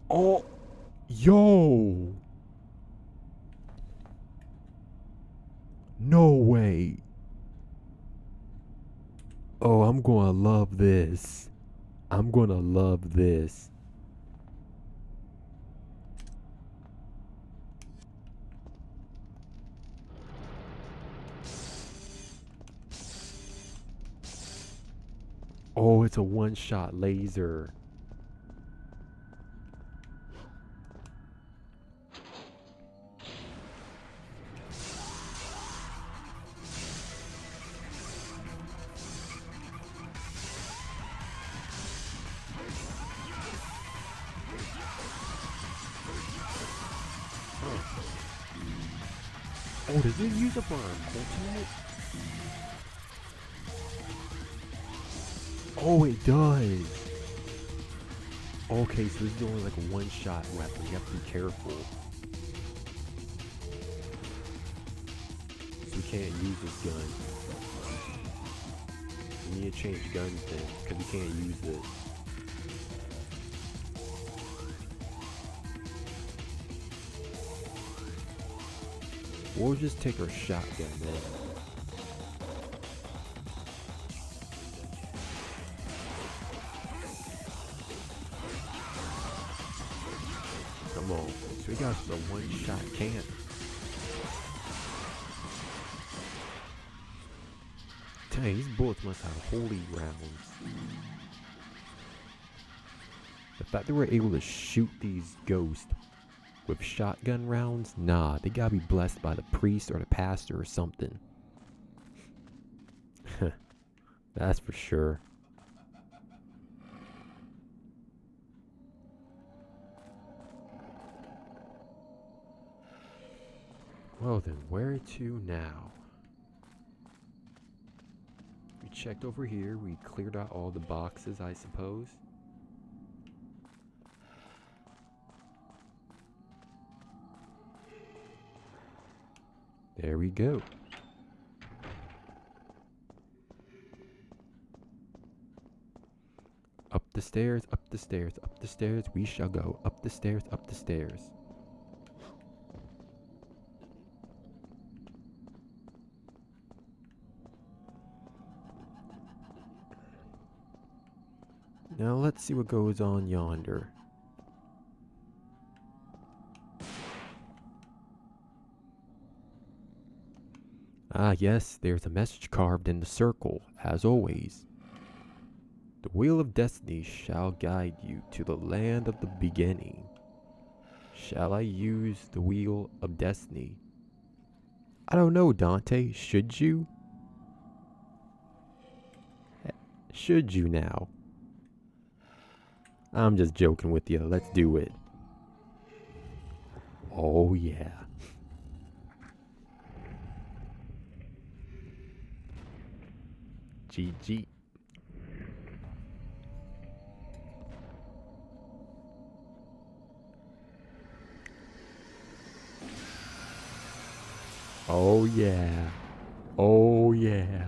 Oh, yo. No way. Oh, I'm gonna love this. I'm gonna love this. Oh, it's a one-shot laser. Oh, does it use up our ultimate? Oh, it does. Okay, so this is only like a one-shot weapon. You have to be careful. So we can't use this gun. We need to change guns then, because we can't use this. We'll just take our shotgun then. Come on. So we got a one-shot cannon. Dang, these bullets must have holy rounds. The fact that we're able to shoot these ghosts with shotgun rounds, nah, they gotta be blessed by the priest or the pastor or something. That's for sure. Well then, where to now? We checked over here. We cleared out all the boxes, I suppose. There we go. Up the stairs, up the stairs, up the stairs we shall go. Up the stairs, up the stairs. Now let's see what goes on yonder. Ah yes, there's a message carved in the circle, as always. The wheel of destiny shall guide you to the land of the beginning. Shall I use the wheel of destiny? I don't know, Dante. Should you? Should you now? I'm just joking with you. Let's do it. Oh yeah. GG. Oh yeah. Oh yeah.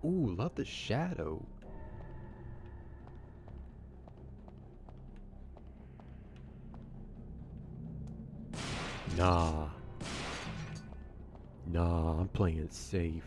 Ooh, love the shadow. Nah. Nah, I'm playing it safe.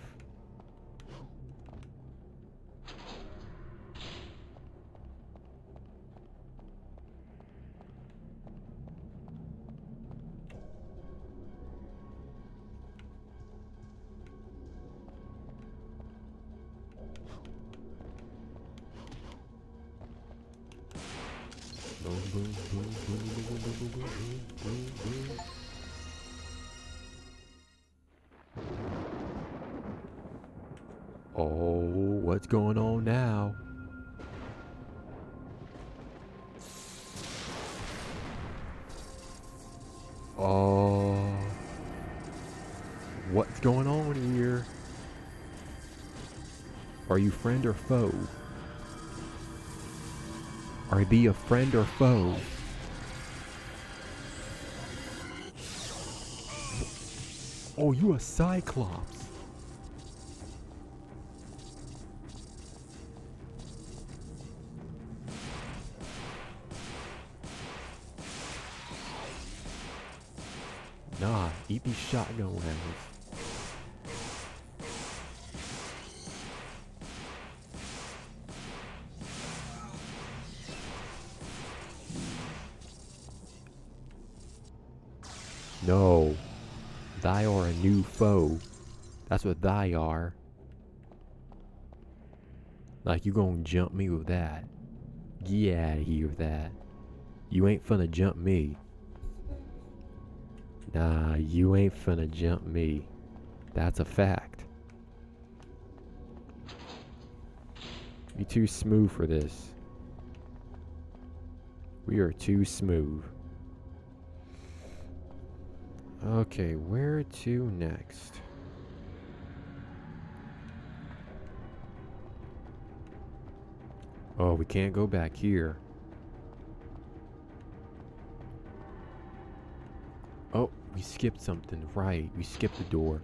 Boom, boom, boom, boom, boom, boom, boom, boom, boom, boom, boom. Oh, what's going on now? Oh, what's going on here? Are you friend or foe? Are thee a friend or foe? Oh, you a Cyclops. Nah, eat these shotgun rounds. No, thy are a new foe. That's what thy are. Like, you gonna jump me with that. Get out of here with that. You ain't finna jump me. Nah, you ain't finna jump me. That's a fact. You too smooth for this. We are too smooth. Okay, where to next? Oh, we can't go back here. Oh, we skipped something. Right, we skipped the door.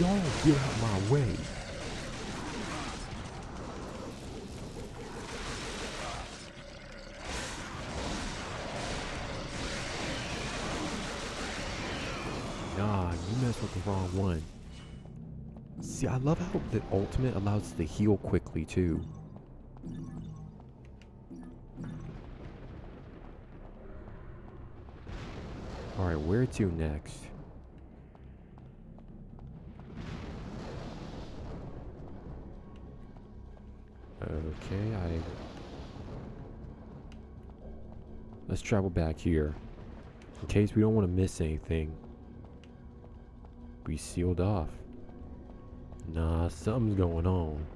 Y'all get out my way. Nah, you messed with the wrong one. See, I love how the ultimate allows us to heal quickly too. Alright, where to next? Okay, let's travel back here. In case we don't want to miss anything. We sealed off. Nah, something's going on.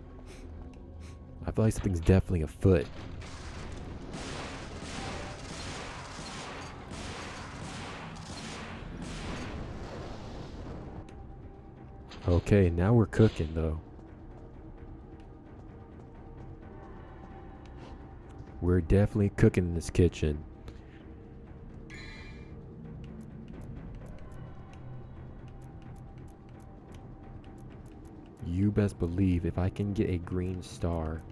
I feel like something's definitely afoot. Okay, now we're cooking though. We're definitely cooking in this kitchen. You best believe if I can get a green star.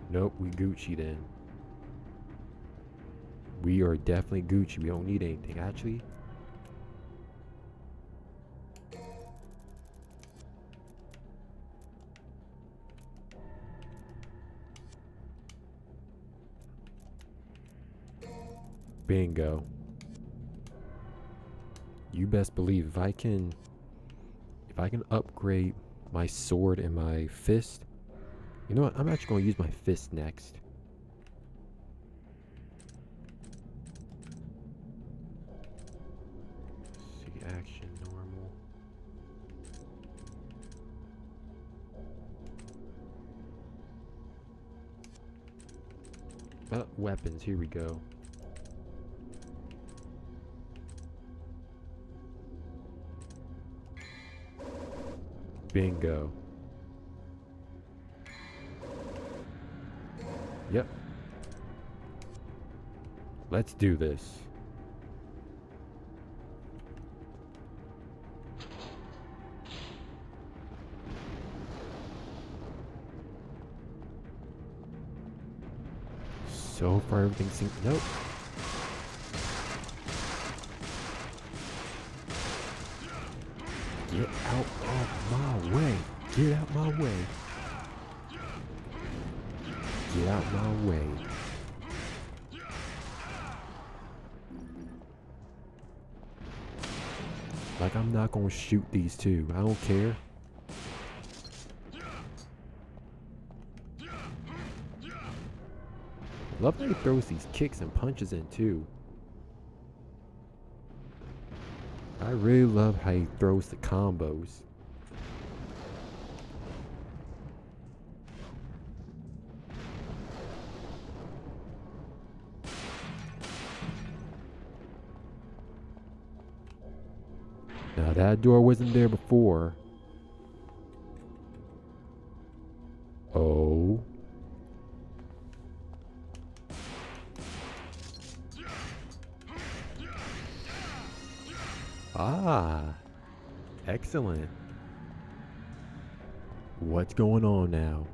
Nope, we Gucci then. We are definitely Gucci. We don't need anything. Actually, bingo. You best believe if I can upgrade my sword and my fist. You know what? I'm actually going to use my fist next. See, action, normal. Weapons, here we go. Bingo. Yep. Let's do this. So far everything seems... Nope. Get out of my way. Get out my way. Get out my way. Like, I'm not gonna shoot these two. I don't care. Love that he throws these kicks and punches in too. I really love how he throws the combos. Now that door wasn't there before. Oh. Ah. Excellent. What's going on now?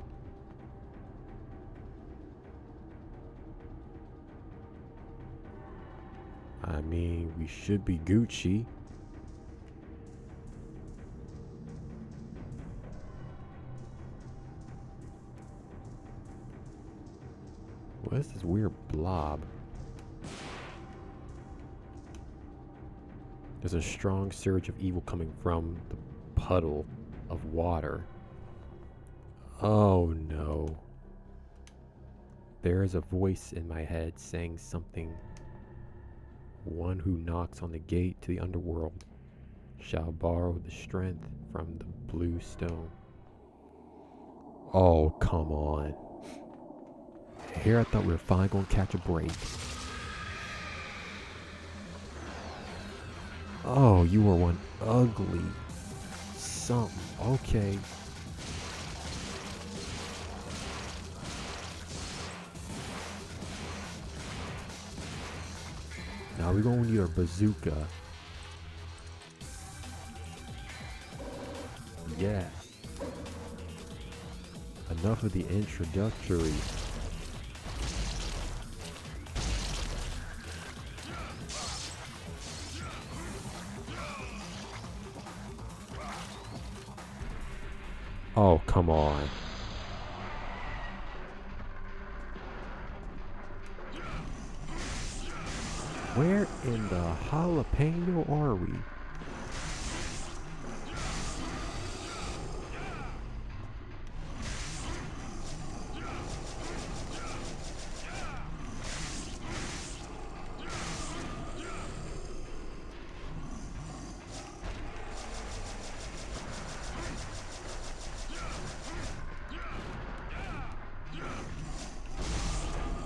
I mean, we should be Gucci. What is this weird blob? There's a strong surge of evil coming from the puddle of water. Oh no. There is a voice in my head saying something. One who knocks on the gate to the underworld shall borrow the strength from the blue stone. Oh, come on. Here I thought we were finally going to catch a break. Oh, you are one ugly something. Okay. Now we're going to need our bazooka. Yeah. Enough of the introductory. Oh, come on. Where in the jalapeno are we?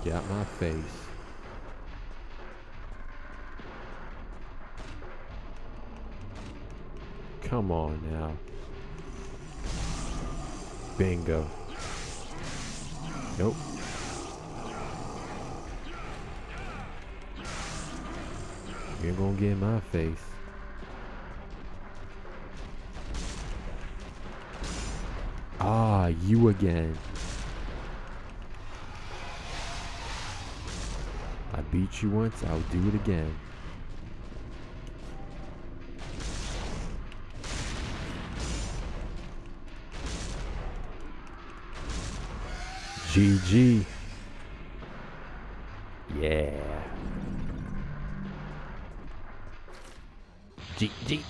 Get out my face. Come on now. Bingo. Nope. You're gonna get in my face. Ah, you again. I beat you once, I'll do it again. GG. Yeah. GG.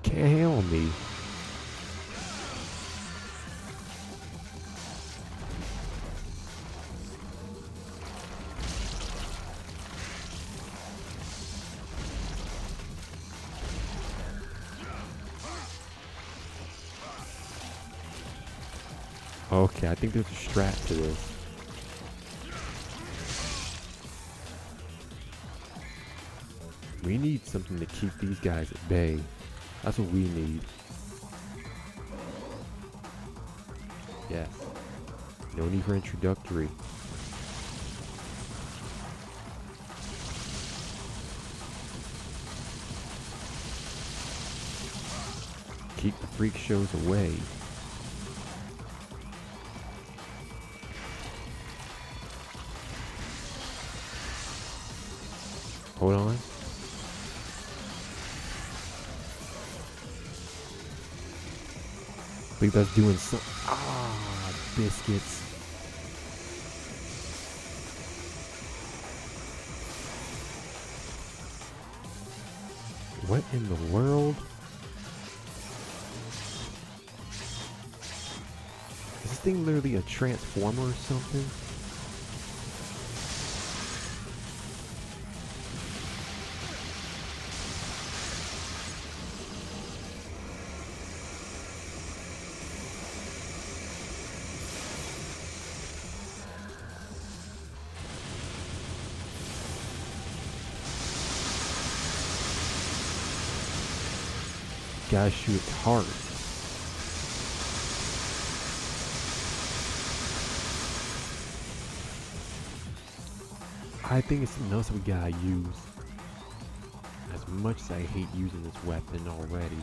Can't handle me. Okay, I think there's a strat to this. We need something to keep these guys at bay. That's what we need. Yes. No need for introductory. Keep the freak shows away. Hold on. I think that's doing some. Ah, biscuits. What in the world? Is this thing literally a transformer or something? Gotta shoot it hard. I think it's something else we gotta use. As much as I hate using this weapon already.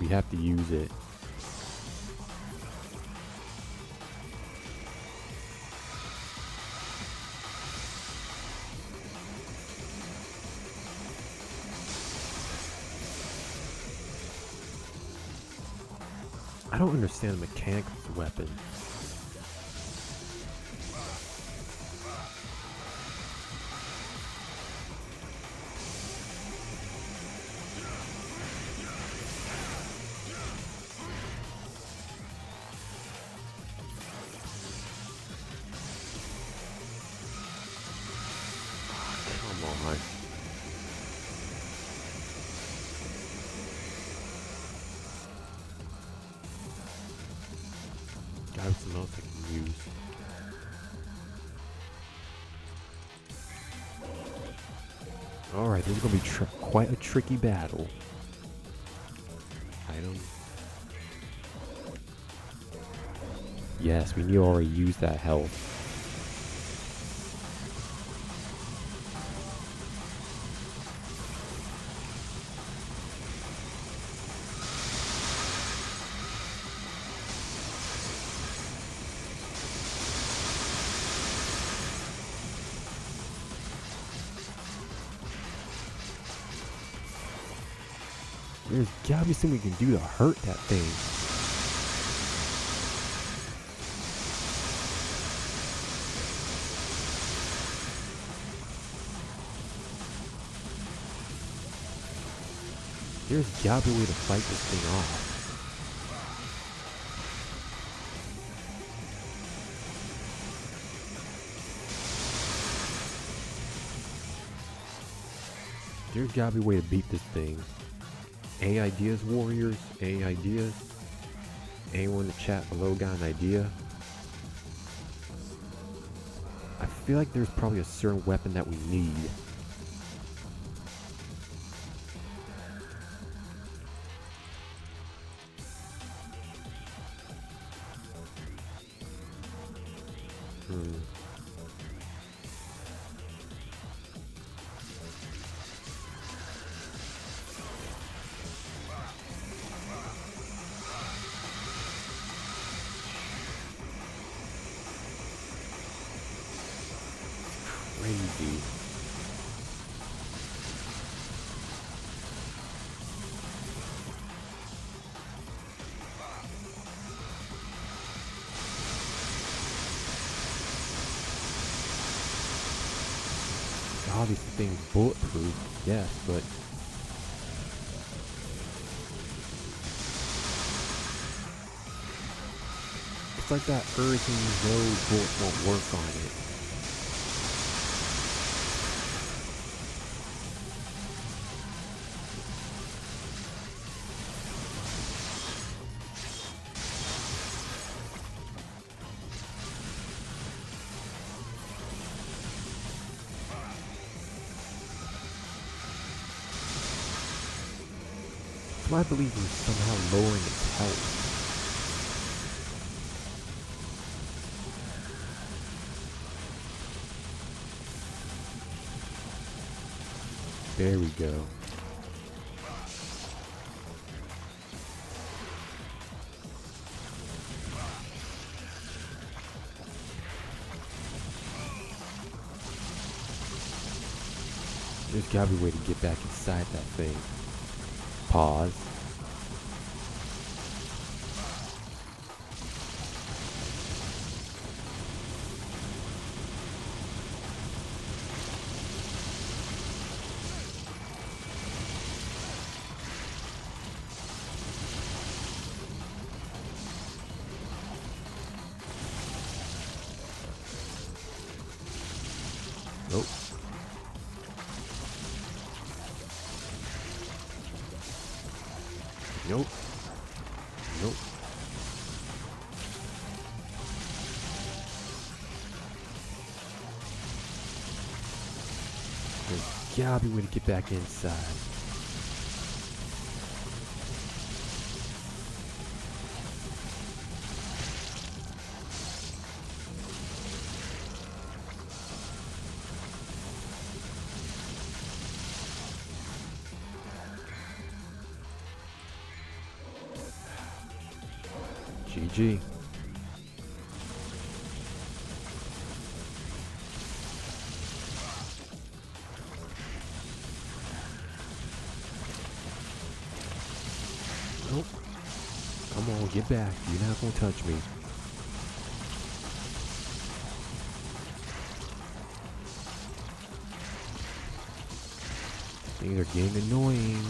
We have to use it. I don't understand the mechanics of this weapon. Come on. Got something else I can use. Alright, this is going to be quite a tricky battle. Item. Yes, we need to already use that health. There's gotta be something we can do to hurt that thing. There's gotta be a way to fight this thing off. There's gotta be a way to beat this thing. Any ideas, warriors? Any ideas? Anyone in the chat below got an idea? I feel like there's probably a certain weapon that we need. Crazy. Obviously thing's bulletproof, yes, but it's like that everything bullet won't work on it. So I believe we're somehow lowering its health. There we go. There's gotta be a way to get back inside that thing. Pause. Nope. Nope. Nope. There's gotta be a way to get back inside. GG. Nope. Come on, get back. You're not gonna touch me. Things are getting annoying.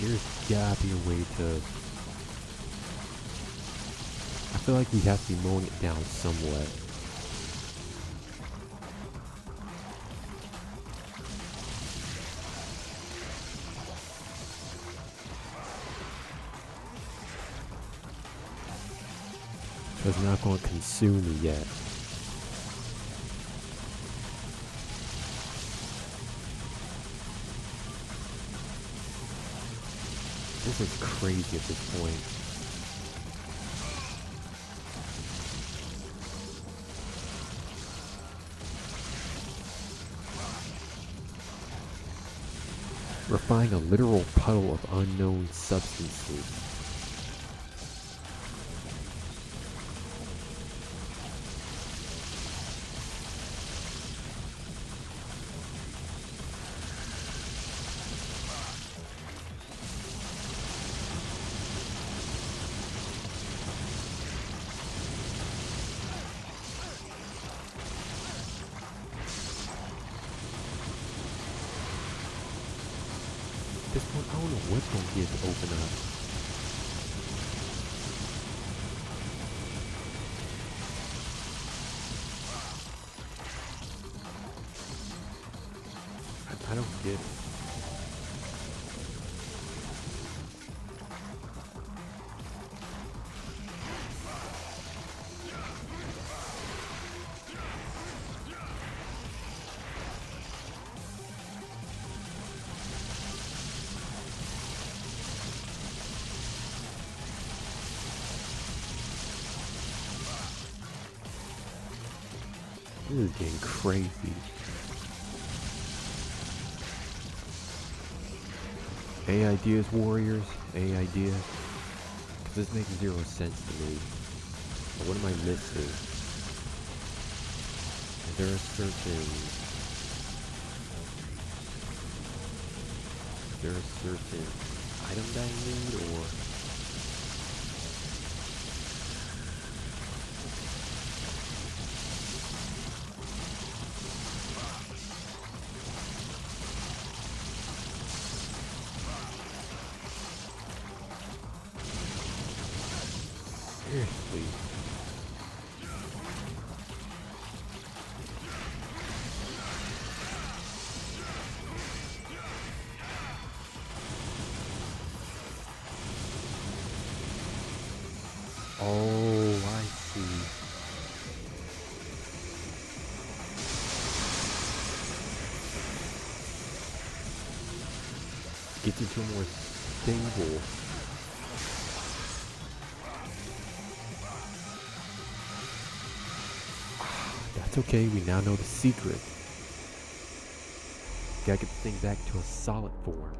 There's gotta be a way to... I feel like we have to be mowing it down somewhat. So it's not going to consume me yet. This is crazy at this point. We're finding a literal puddle of unknown substances. don't know what's gonna get to open up. I don't get it. This is getting crazy. Any ideas, warriors? Any ideas? Because this makes zero sense to me. What am I missing? Is there a certain item that I need, or? Seriously. Oh, I see. Gets into a more stable. That's okay, we now know the secret. Gotta get the thing back to a solid form.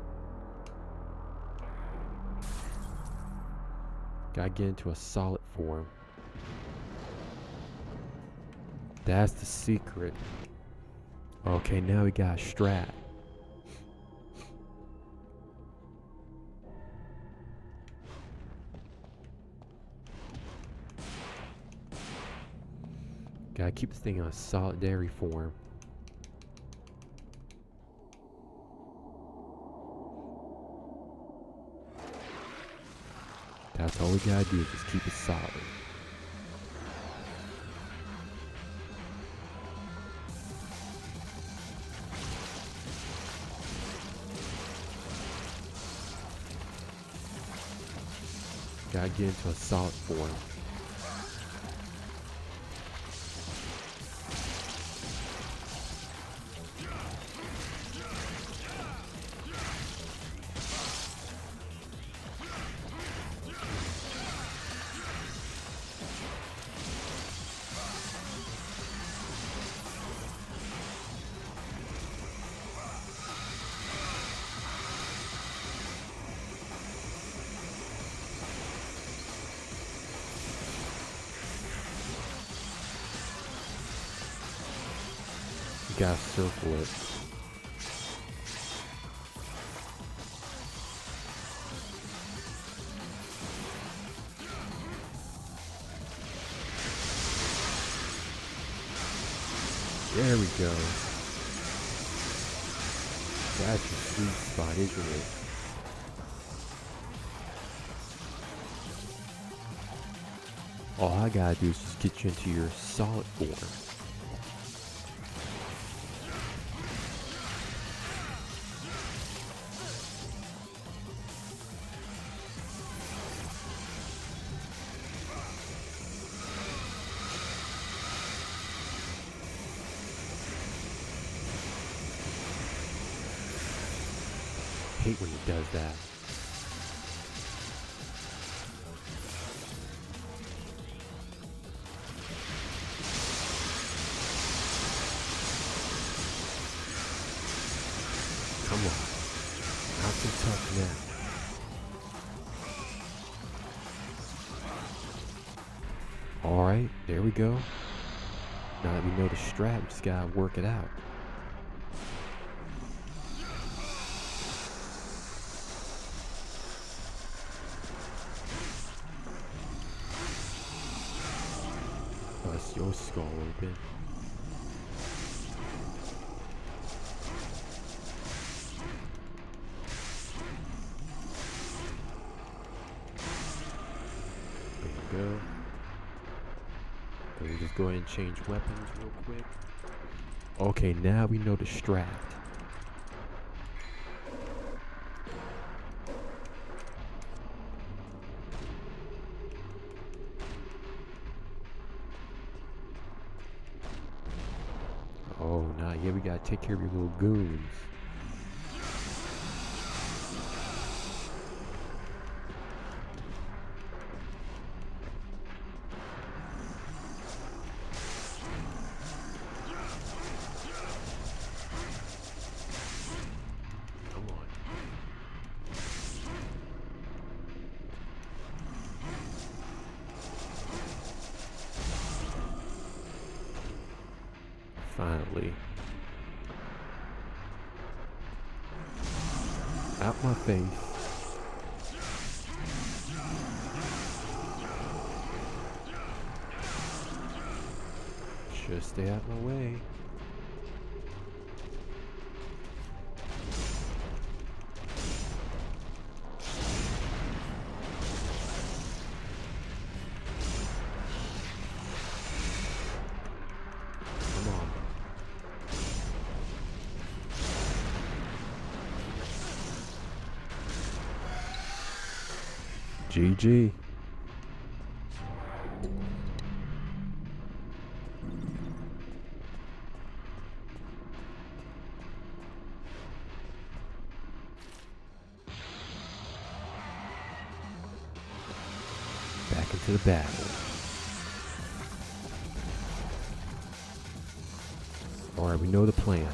Gotta get into a solid form. That's the secret. Okay, now we got a strat. Gotta keep this thing in a solidary form. That's all we gotta do, just keep it solid. Gotta get into a solid form. You gotta circle it. There we go. That's your sweet spot, isn't it? All I gotta do is just get you into your solid form. Hate when he does that. Come on. Not so tough now. Alright, there we go. Now that we know the strat, we just gotta work it out. Bust your skull open. go. Let me just go ahead and change weapons real quick. Okay, now we know the strat. Oh, nah, yeah, we gotta take care of your little goons. Come on. Finally. Out my face. Just stay out my way. Come on. GG. Back into the battle. Alright, we know the plan.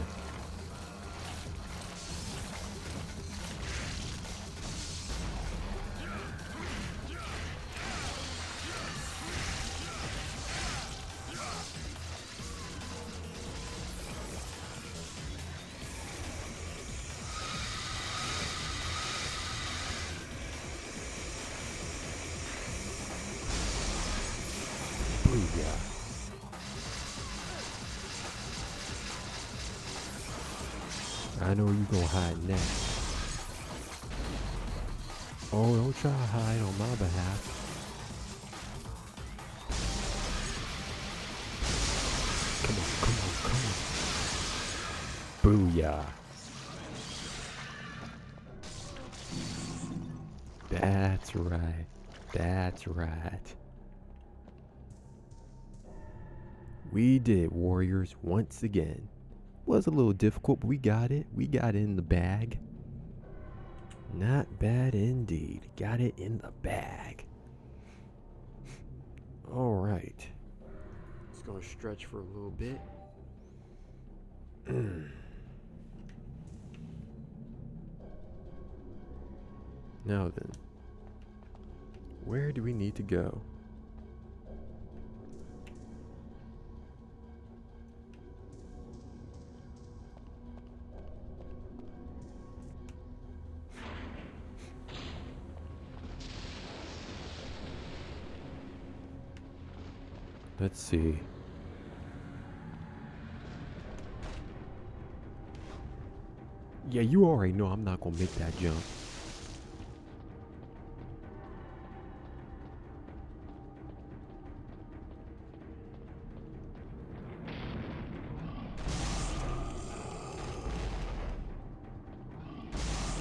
Booyah. I know where you gonna hide next. Oh, don't try to hide on my behalf. Come on, come on, come on. Booyah. That's right. That's right. We did, warriors, once again. Was a little difficult, but we got it. We got it in the bag. Not bad indeed. Got it in the bag. All right. It's going to stretch for a little bit. Now then, where do we need to go? Let's see. Yeah, you already know I'm not gonna make that jump.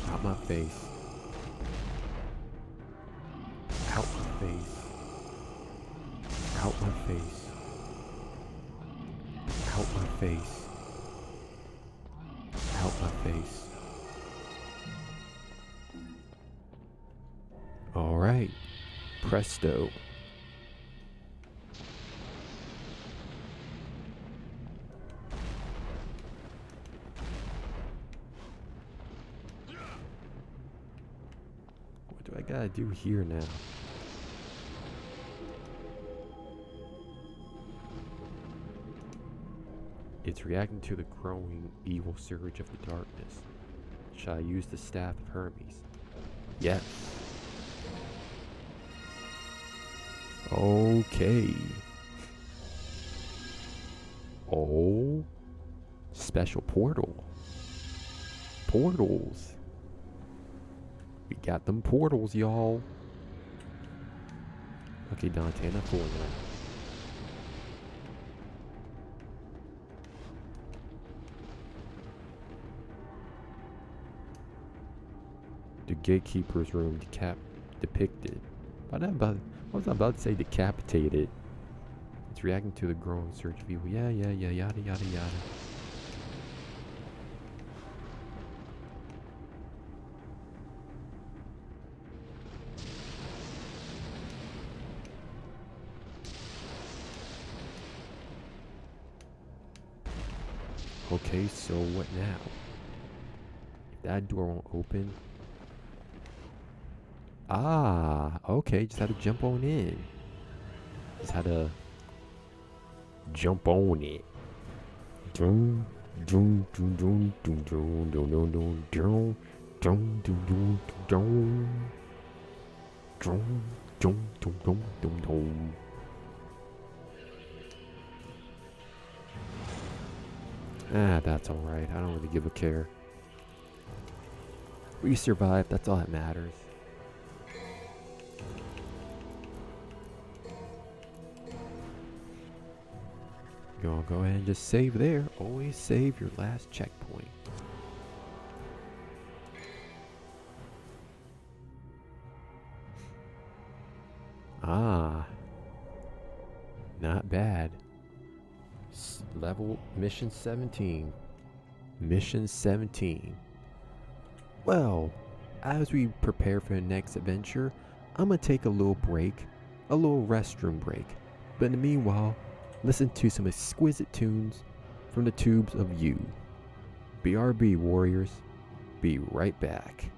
Out my face. Out my face. Out my face. Out my face. Out my face. All right. Presto. What do I gotta do here now? It's reacting to the growing evil surge of the darkness. Shall I use the staff of Hermes? Yes. Okay. Oh. Special portal. Portals. We got them portals, y'all. Okay, Dante, enough fooling around. The gatekeeper's room depicted. What was I about to say? Decapitated. It's reacting to the growing surge of evil. Yeah, yada, yada, yada. Okay, so what now? If that door won't open. Ah, okay, just had to jump on in. Just had to jump on it. Doom, doom, doom, doom, doom, doom, doom, doom, doom, doom, doom, doom, doom, doom, doom, doom, doom, doom, doom. Ah, that's alright. I don't really give a care. We survived, that's all that matters. Go ahead and just save there. Always save your last checkpoint. Ah, not bad. Level mission 17. Mission 17. Well, as we prepare for the next adventure, I'm gonna take a little break, a little restroom break. But in the meanwhile, listen to some exquisite tunes from the tubes of you. BRB warriors, be right back.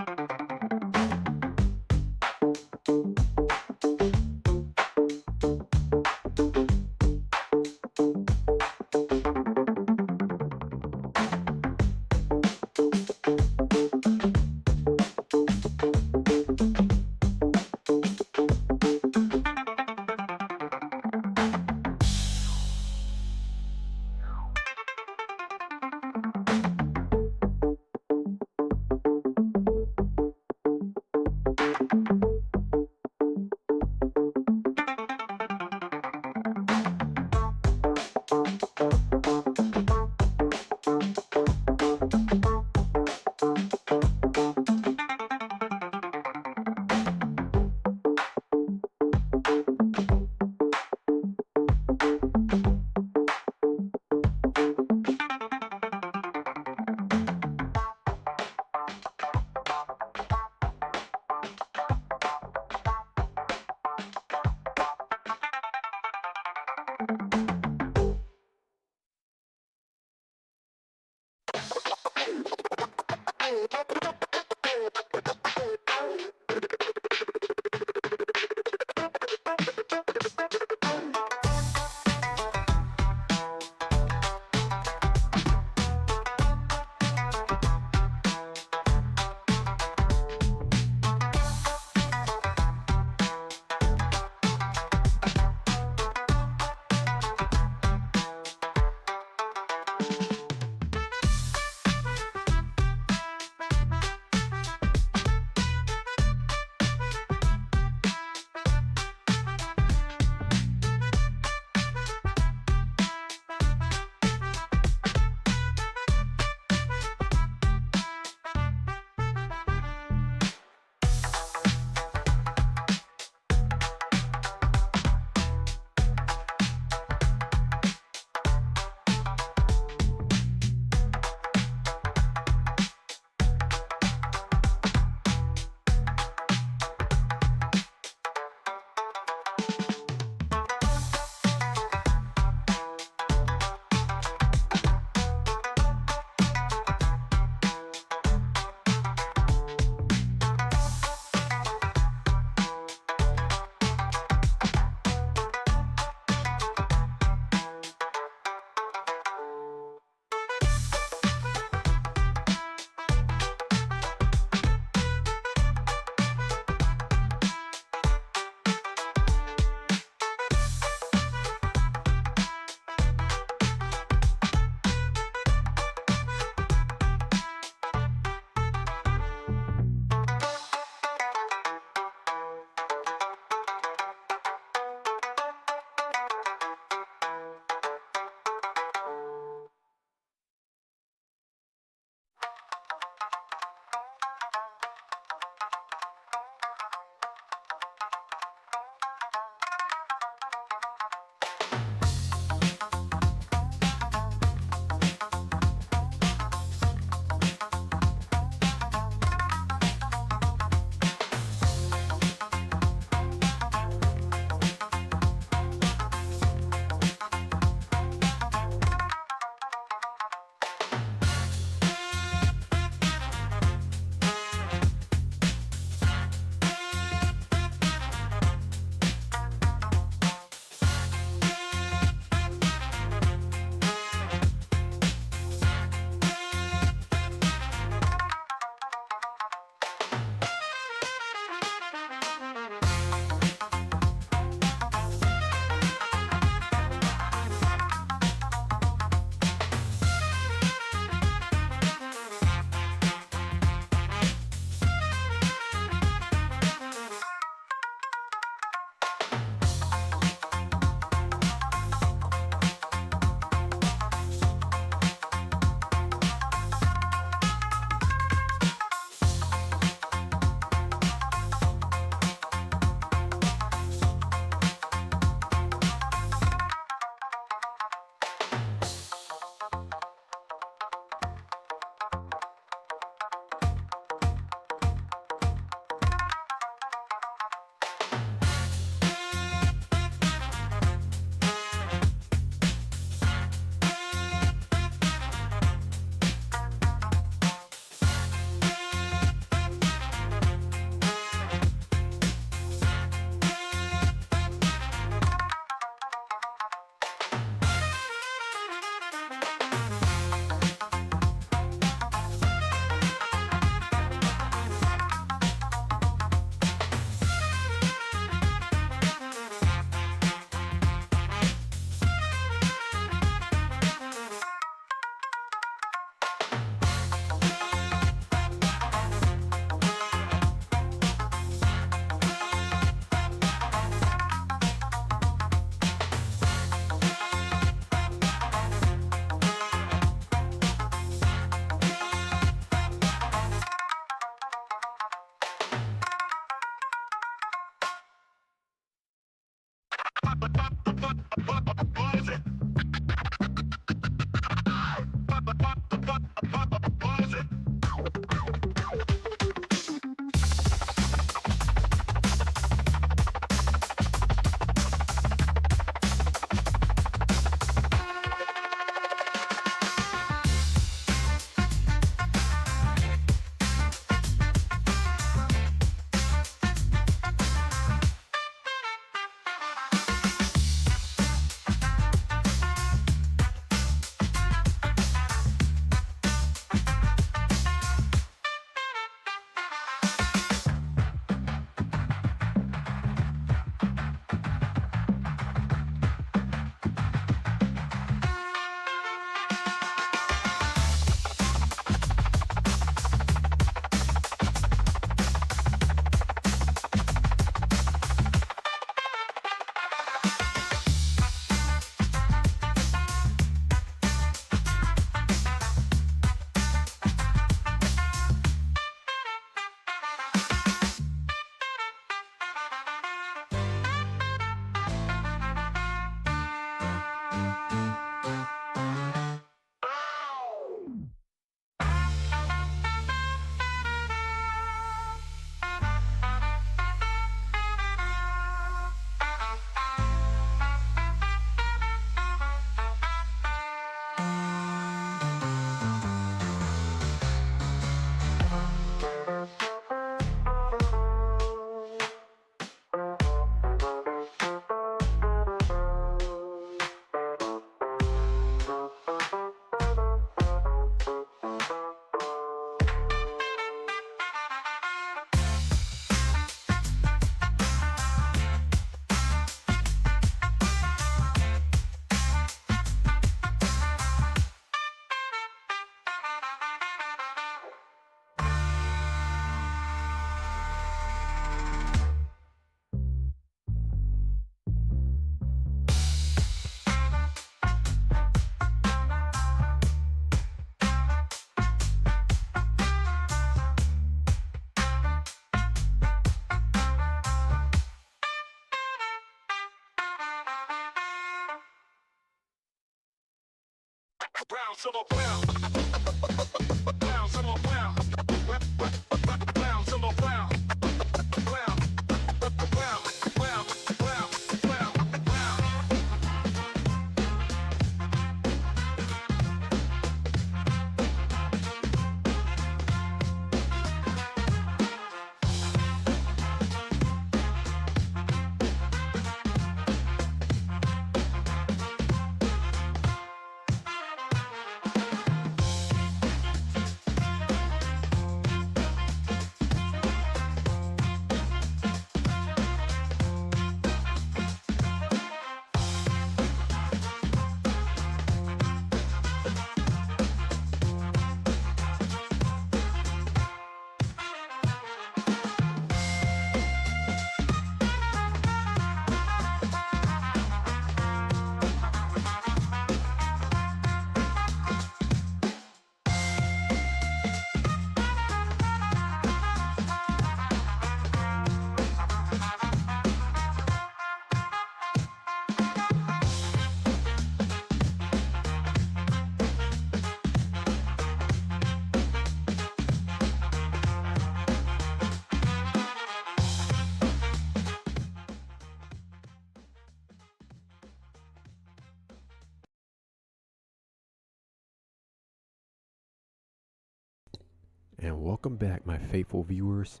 And welcome back, my faithful viewers.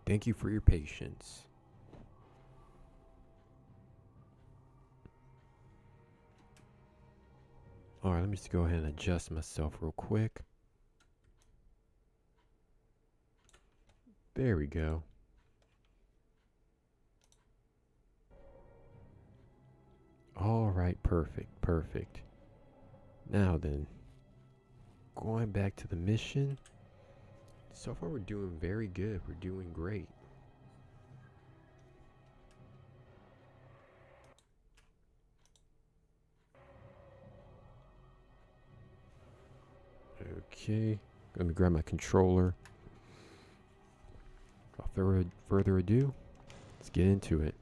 Thank you for your patience. Alright, let me just go ahead and adjust myself real quick. There we go. Alright, perfect, perfect. Now then, going back to the mission. So far we're doing very good. We're doing great. Okay, let me grab my controller. Without further ado, let's get into it.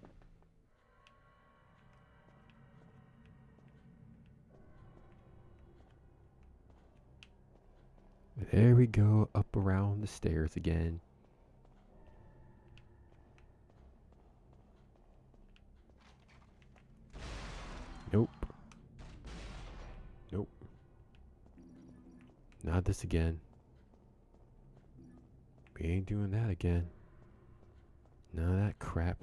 There we go, up around the stairs again. Nope. Nope. Not this again. We ain't doing that again. None of that crap.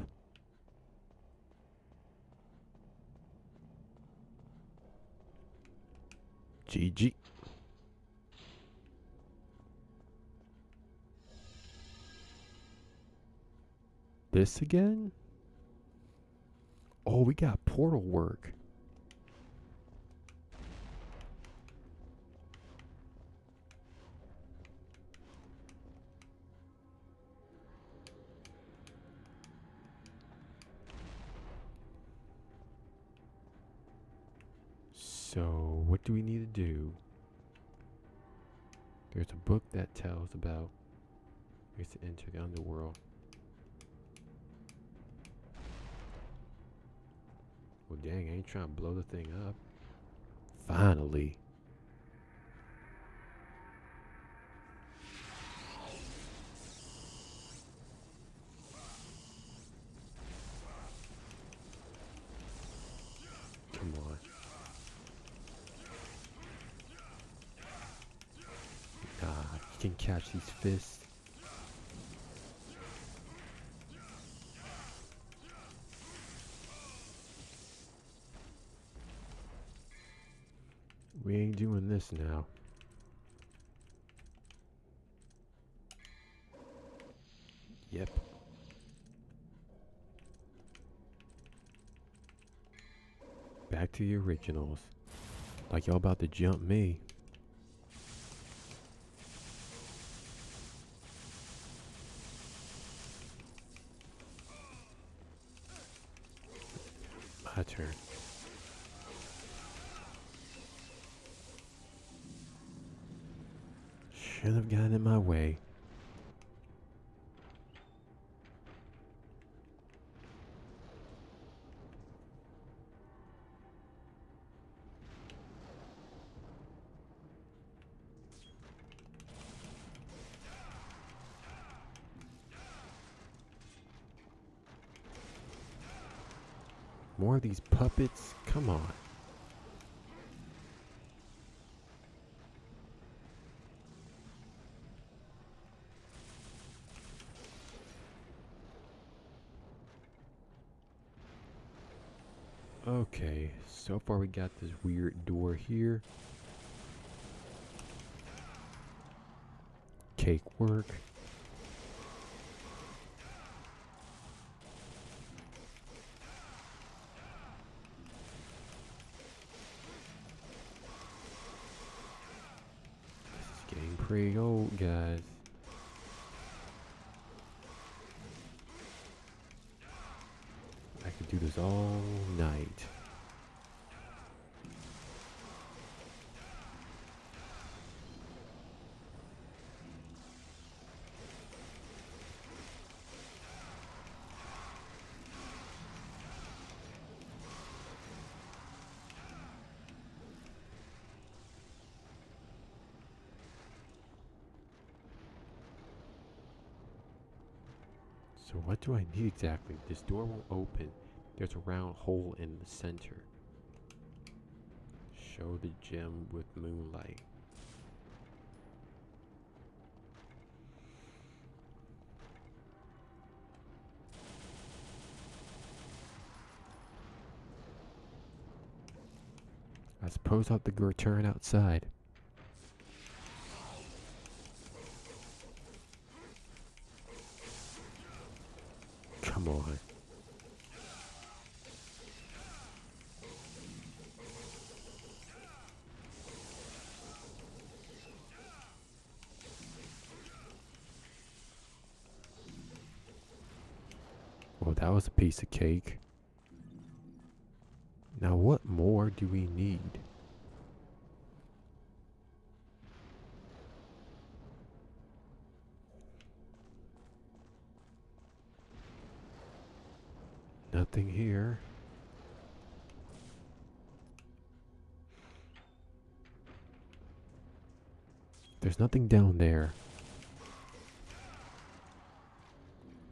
GG. This again? Oh, we got portal work. So, what do we need to do? There's a book that tells about ways to enter the underworld. Well, dang, I ain't trying to blow the thing up. Finally. Come on. Nah, you can catch these fists. We ain't doing this now. Yep. Back to the originals. Like y'all about to jump me. My turn. Shouldn't have gotten in my way. More of these puppets? Come on. Okay, so far we got this weird door here. Cake work. This is getting pretty old, guys. I could do this all night. So what do I need exactly? This door won't open. There's a round hole in the center. Show the gem with moonlight. I suppose I'll have to go return outside. Come on. Well, that was a piece of cake. Now, what more do we need? Nothing here. There's nothing down there.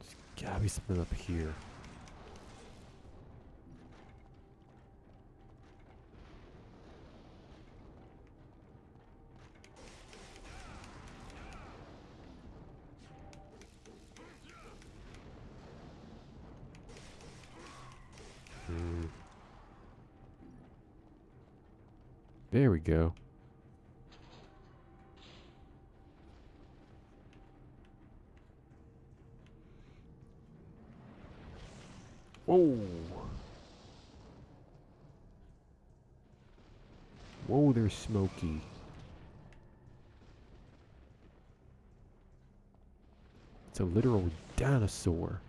There's gotta be something up here. There we go. Whoa. Whoa, there's Smokey. It's a literal dinosaur.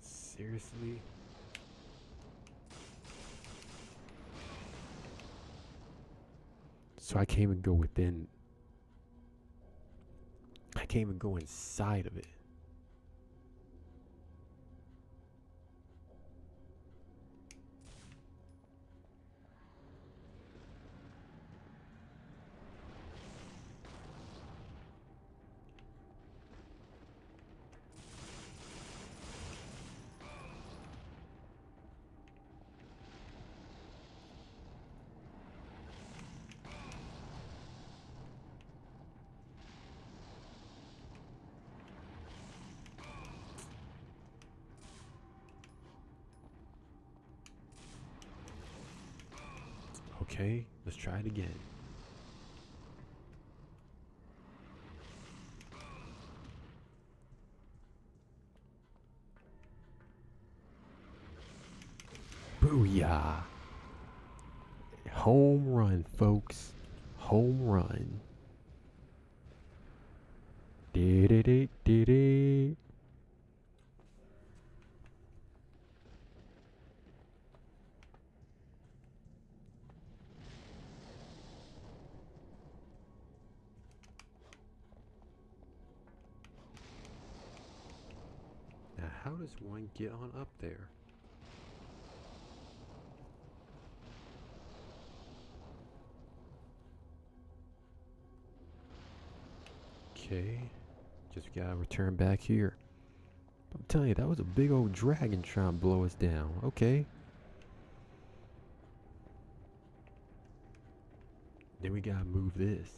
Seriously? So I can't even go within. I can't even go inside of it. Okay, let's try it again. Booyah! Home run, folks. Home run. Did. how does one get on up there? Okay, just gotta return back here. I'm telling you, that was a big old dragon trying to blow us down. Okay. Then we gotta move this.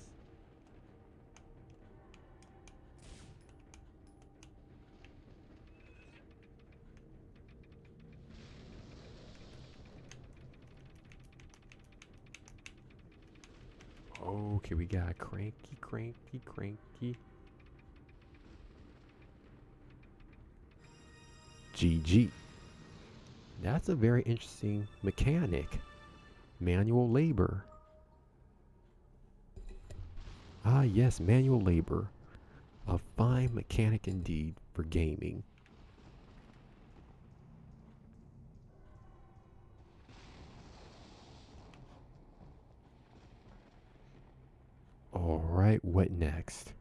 Okay, we got cranky. GG. That's a very interesting mechanic. Manual labor. Ah, yes, manual labor. A fine mechanic indeed for gaming. Alright, what next?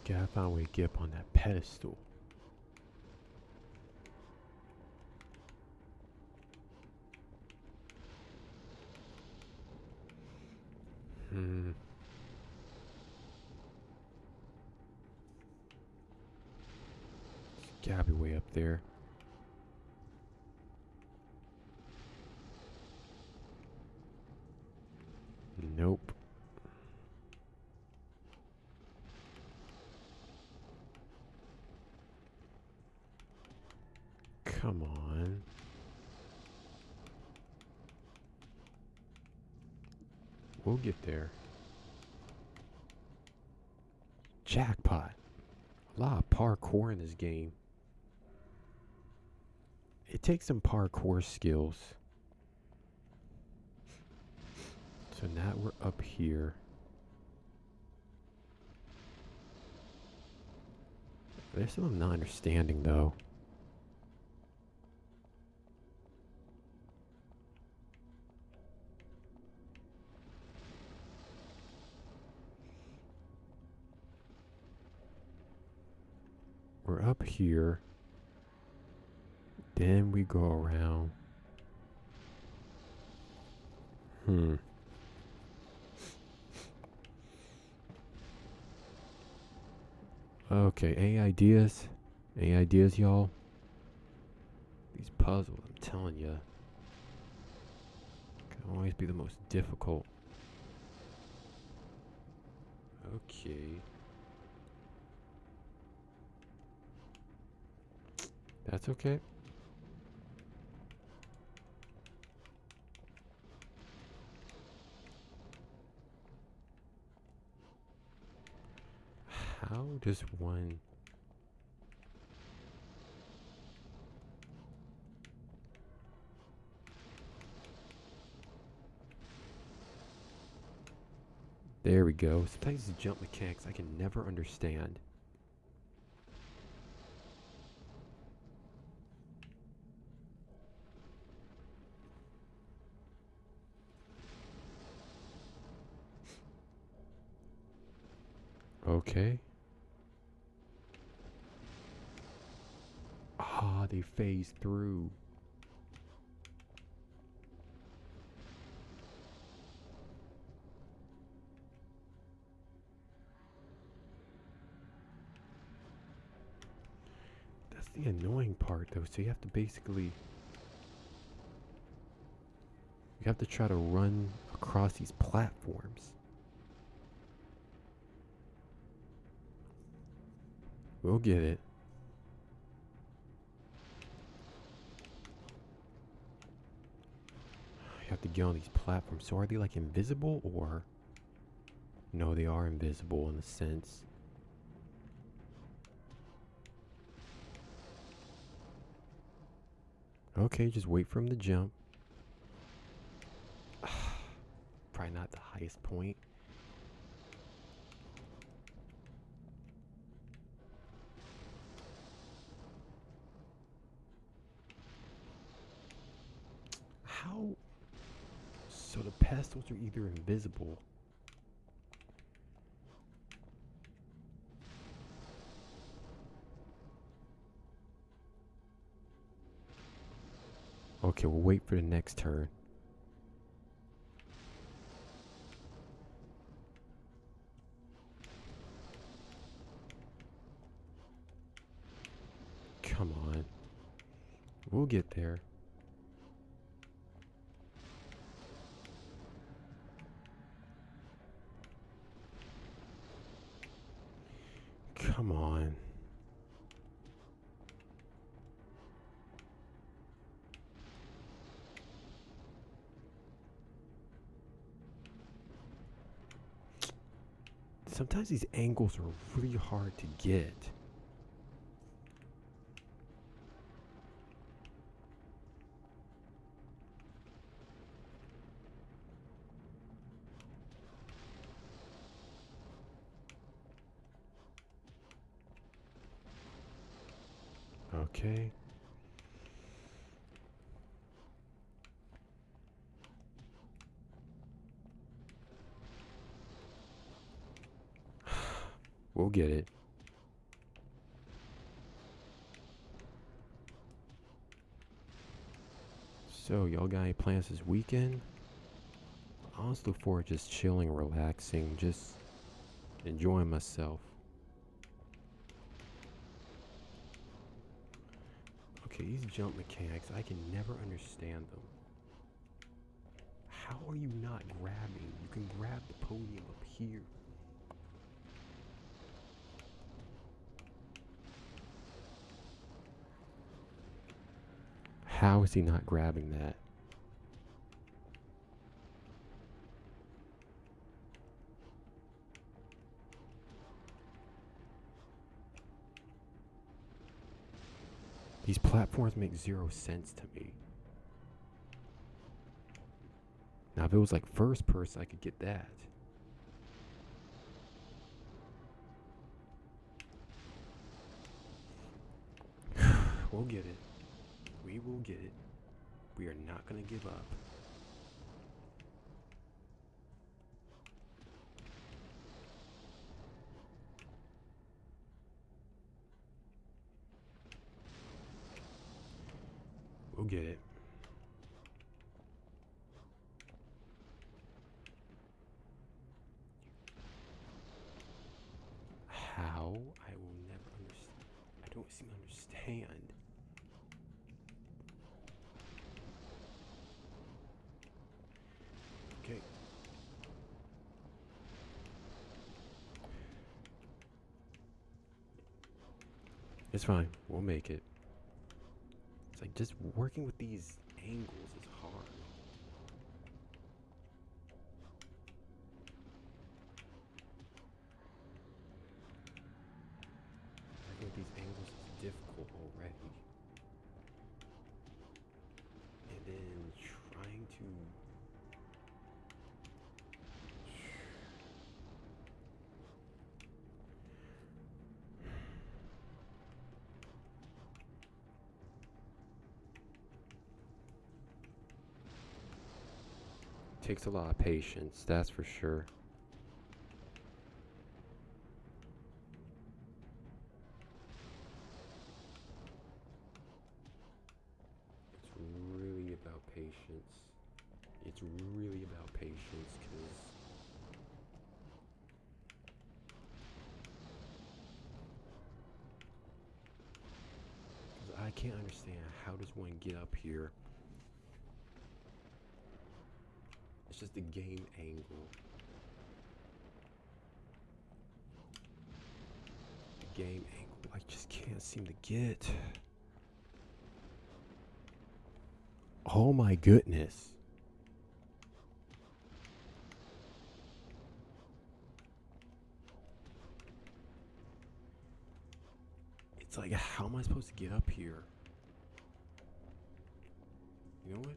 Gotta find a way to get up on that pedestal. Gotta be way up there. Nope. Come on. We'll get there. Jackpot. A lot of parkour in this game. It takes some parkour skills. So now we're up here. There's some I'm not understanding though. We're up here. Then we go around. Okay, any ideas? Any ideas, y'all? These puzzles, I'm telling you, can always be the most difficult. Okay. That's okay. How does one... There we go. Sometimes the jump mechanics I can never understand. Okay. Ah, they phase through. That's the annoying part though. So you have to basically... You have to try to run across these platforms. We'll get it. You have to get on these platforms. So are they like invisible or... No, they are invisible in a sense. Okay, just wait for him to jump. Probably not the highest point. How? So the pestles are either invisible. Okay, we'll wait for the next turn. Come on. We'll get there. Come on. Sometimes these angles are really hard to get. Okay. We'll get it. So, y'all got any plans this weekend? I just look forward to just chilling, relaxing, just enjoying myself. Okay, these jump mechanics, I can never understand them. How are you not grabbing? You can grab the podium up here. How is he not grabbing that? These platforms make zero sense to me. Now, if it was like first person, I could get that. We'll get it. We will get it. We are not going to give up. We'll get it. How? I will never understand. I don't seem to understand. Okay. It's fine. We'll make it. It's like just working with these angles is hard. Working with these angles is difficult already. And then trying to takes a lot of patience, that's for sure. It's really about patience. It's really about patience because I can't understand how does one get up here. It's just a game angle. Game angle I just can't seem to get. Oh my goodness. It's like, how am I supposed to get up here? You know what?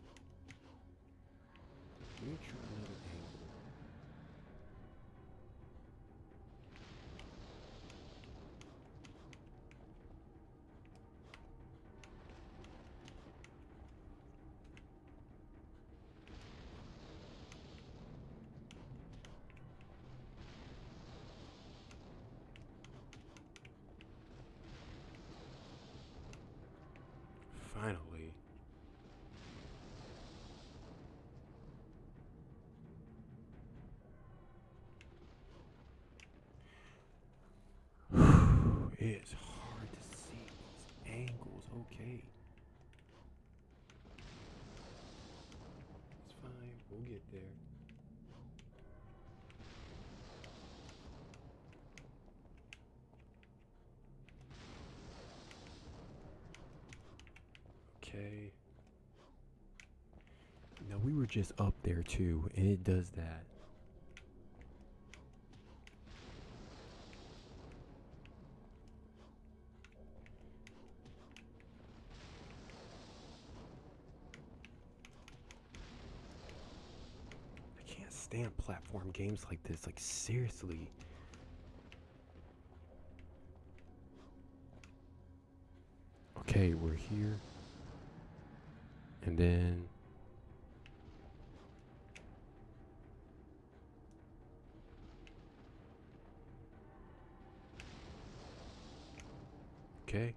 Let me try another angle. Finally. It's hard to see these angles, okay. It's fine, we'll get there. Okay. Now we were just up there too, and it does that. I can't stand platform games like this, like seriously. Okay, we're here. And then okay.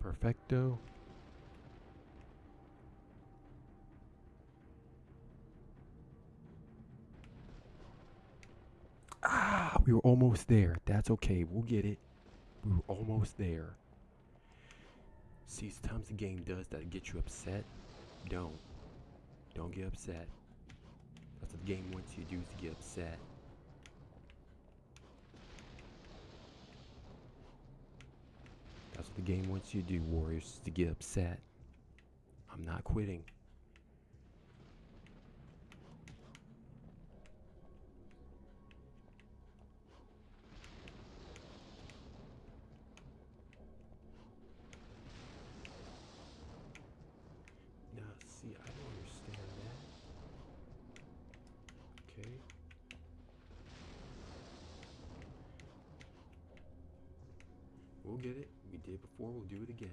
Perfecto. Ah, we were almost there. That's okay. We'll get it. We were almost there. See, sometimes the game does that to get you upset. Don't get upset. That's what the game wants you to do, is to get upset. That's what the game wants you to do, Warriors, to get upset. I'm not quitting. Now, see, I don't understand that. Okay. We'll get it. We did before, we'll do it again.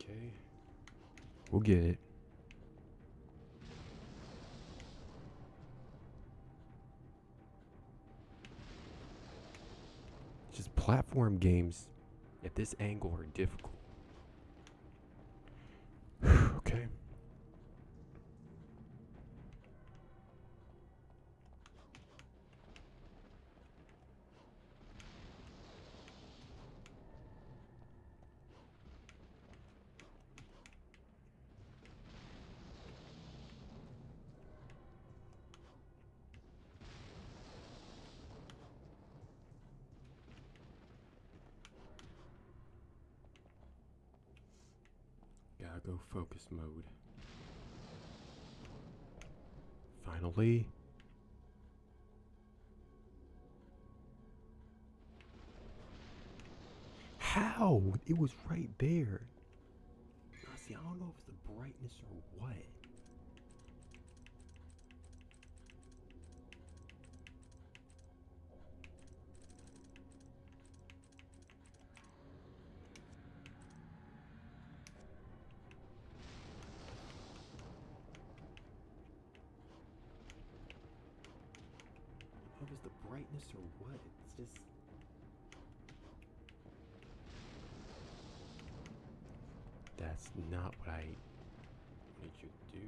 Okay. We'll get it. Just platform games at this angle are difficult. Okay. Gotta go focus mode. Finally. How? It was right there. Now, see, I don't know if it's the brightness or what. It was the brightness or what? It's just. That's not what I wanted you to do.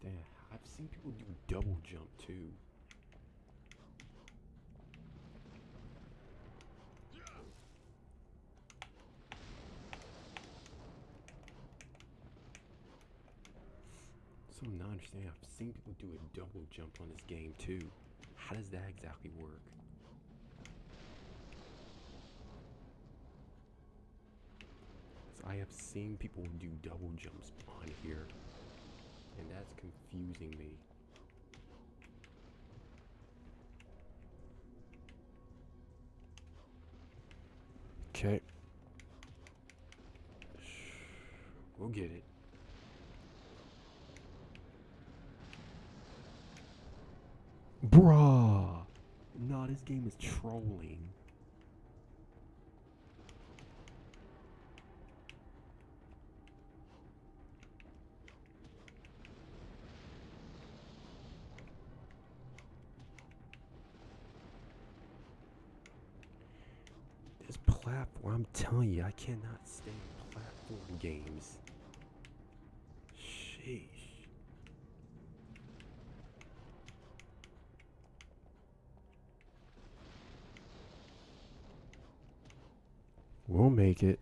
understand. I've seen people do double jump too. So I'm not understanding. I've seen people do a double jump on this game too. How does that exactly work? So I have seen people do double jumps on here, and that's confusing me. Okay. We'll get it. Bruh! No, this game is trolling. This platform, I'm telling you, I cannot stand platform games. Sheesh. We'll make it.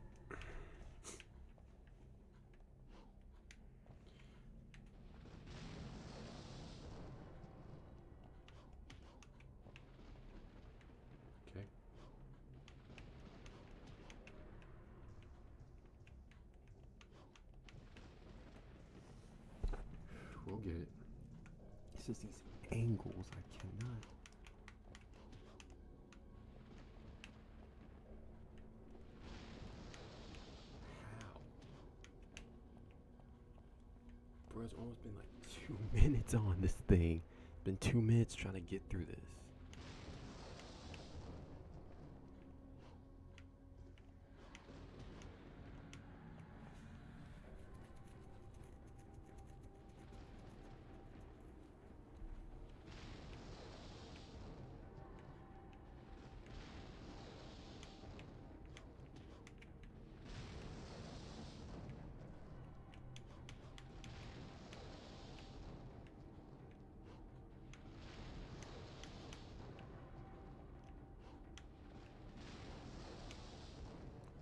Okay. We'll get it. It's just these angles I cannot. How? Bro, it's almost been like 2 minutes on this thing. It's been 2 minutes trying to get through this.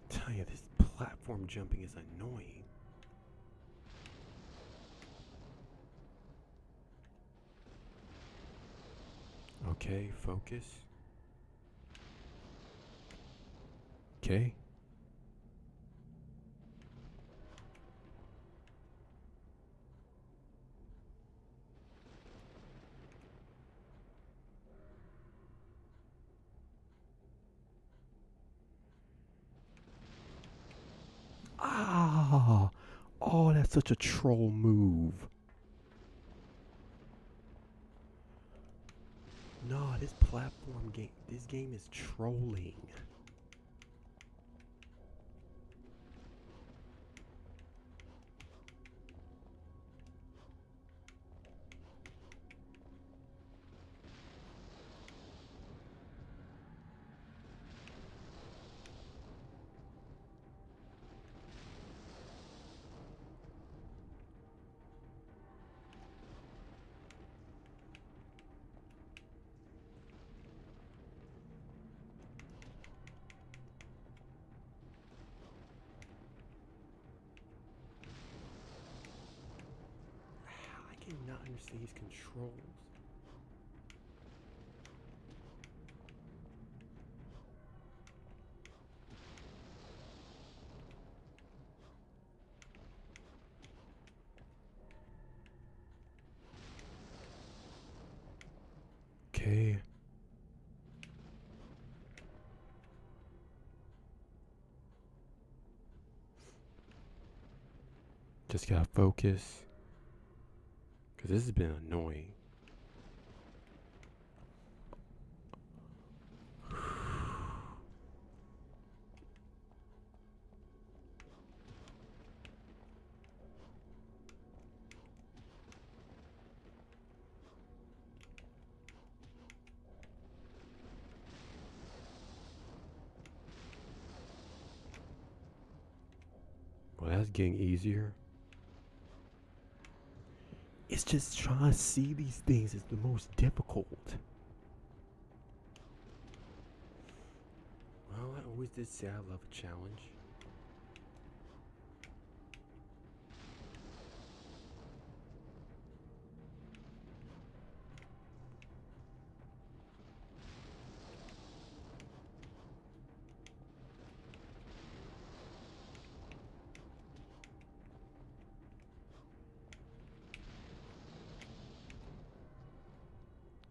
Tell you, this platform jumping is annoying. Okay, focus. Okay. Ah! Oh, that's such a troll move. No, this platform game, this game is trolling. I cannot understand these controls. Okay. Just gotta focus. Because this has been annoying. Well, that's getting easier. It's just trying to see these things is the most difficult. Well, I always did say I love a challenge.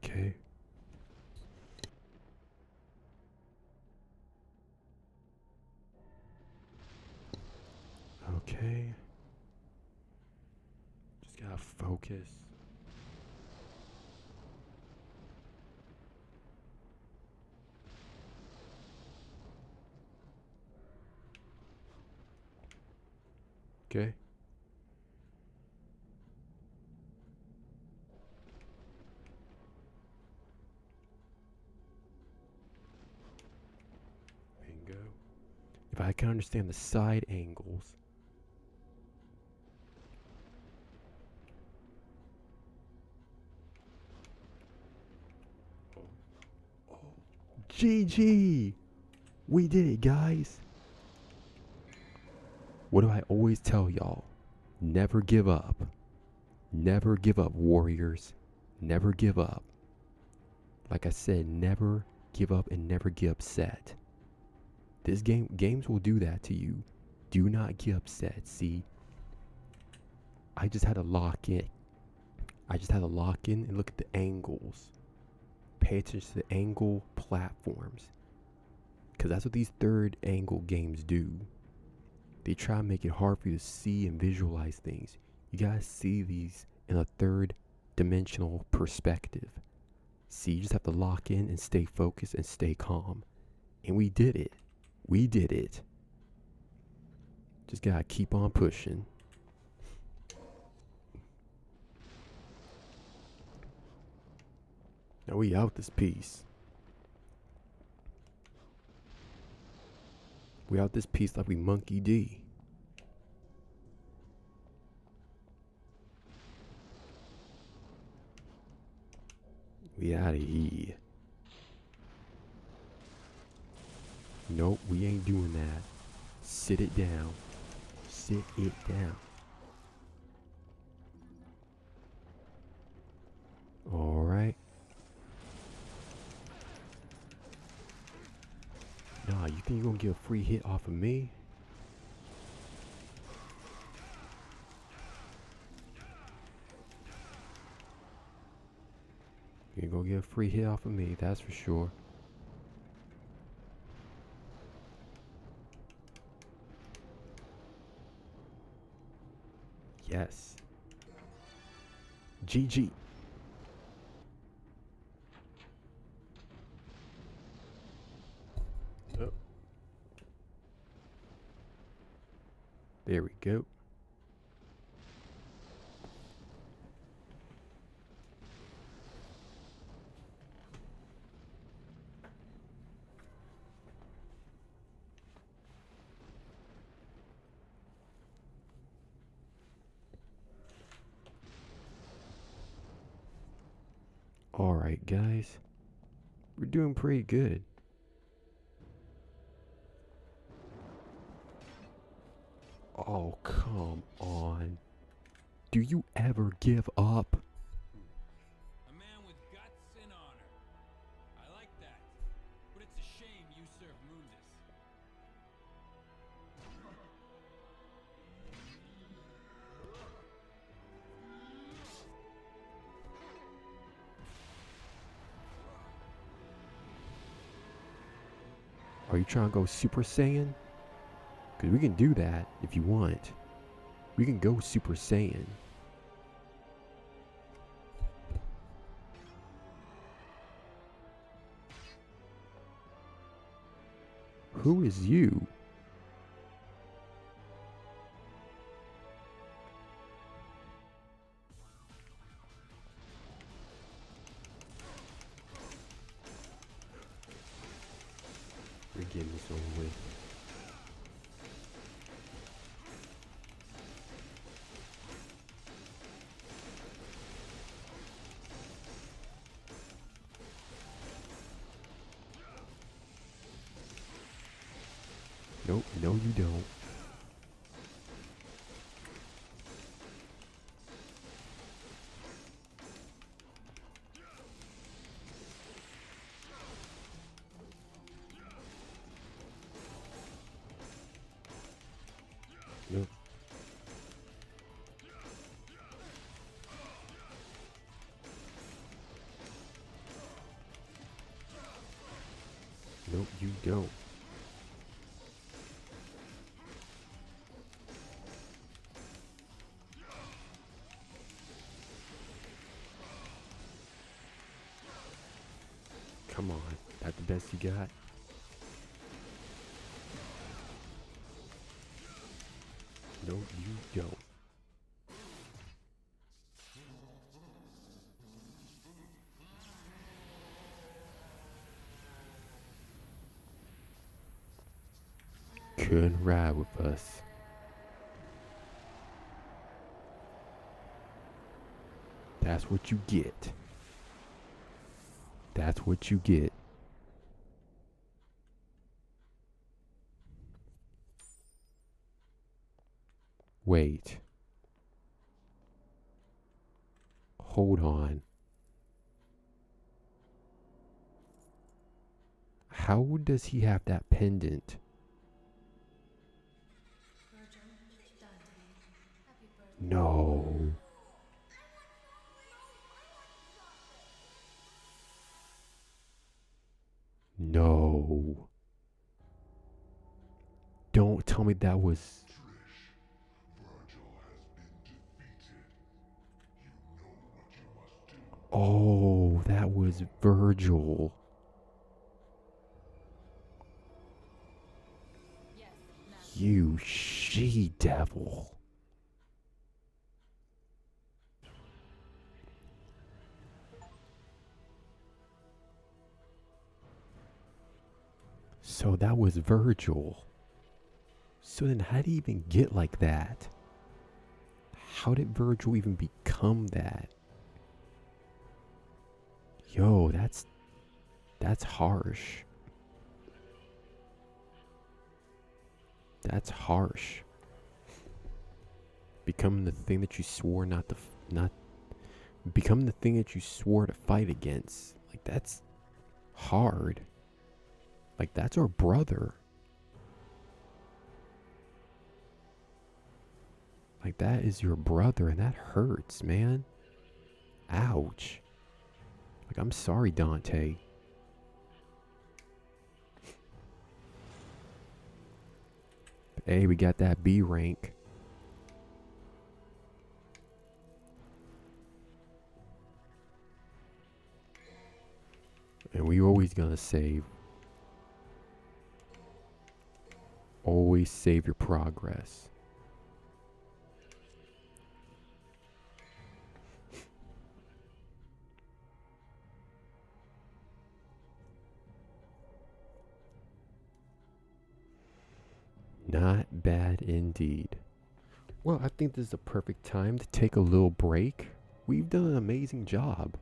Okay. Okay. Just gotta focus. Okay. Bingo. If I can understand the side angles. Oh. GG! We did it, guys. What do I always tell y'all? Never give up. Never give up, warriors. Never give up. Like I said, never give up and never get upset. This games will do that to you. Do not get upset. See, I just had to lock in. I just had to lock in and look at the angles. Pay attention to the angle platforms. Because that's what these third angle games do. They try to make it hard for you to see and visualize things. You gotta see these in a third dimensional perspective. See, you just have to lock in and stay focused and stay calm. And we did it. We did it. Just gotta keep on pushing. Now we out this piece. We out this piece like we Monkey D. We out of here. Nope, we ain't doing that. Sit it down. Sit it down. Alright. Nah, you think you're gonna get a free hit off of me? You're gonna get a free hit off of me, that's for sure. Yes. GG. Oh. There we go. Alright, guys. We're doing pretty good. Oh, come on. Do you ever give up? A man with guts and honor. I like that. But it's a shame you serve Mundus. Are you trying to go Super Saiyan? Because we can do that if you want. We can go Super Saiyan. Who is you? We're getting this over with. Nope, no you don't. Nope. Nope, you don't. Come on, that the best you got? No, you don't. Couldn't ride with us. That's what you get. That's what you get. Wait. Hold on. How does he have that pendant? No. No. Don't tell me that was... Oh, that was Virgil. You she-devil. So that was Virgil. So then how did he even get like that? How did Virgil even become that? Yo, that's harsh. That's harsh. Becoming the thing that you swore not becoming the thing that you swore to fight against. Like, that's hard. Like, that's our brother. Like, that is your brother, and that hurts, man. Ouch. Like, I'm sorry, Dante. Hey, we got that B rank. And we always gonna save. Always save your progress. Not bad indeed. Well, I think this is a perfect time to take a little break. We've done an amazing job.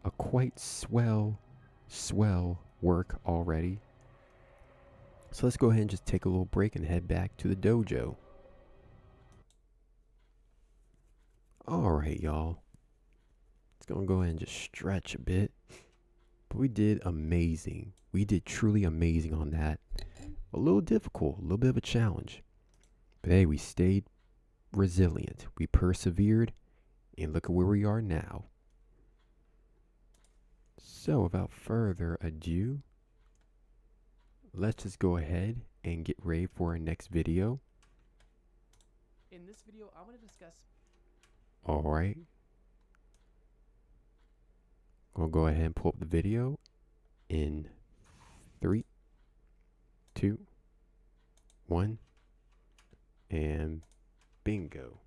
A quite swell work already. So let's go ahead and just take a little break and head back to the dojo. Alright, y'all. It's gonna go ahead and just stretch a bit. But we did amazing. We did truly amazing on that. A little difficult, a little bit of a challenge. But hey, we stayed resilient. We persevered, and look at where we are now. So without further ado, let's just go ahead and get ready for our next video. In this video, I want to discuss... Alright. I'll go ahead and pull up the video in 3, 2, 1, and bingo.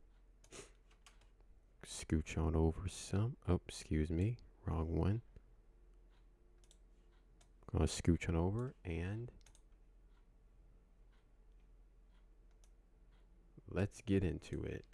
Scooch on over some. Oh, excuse me. Wrong one. Gonna scooch on over and let's get into it.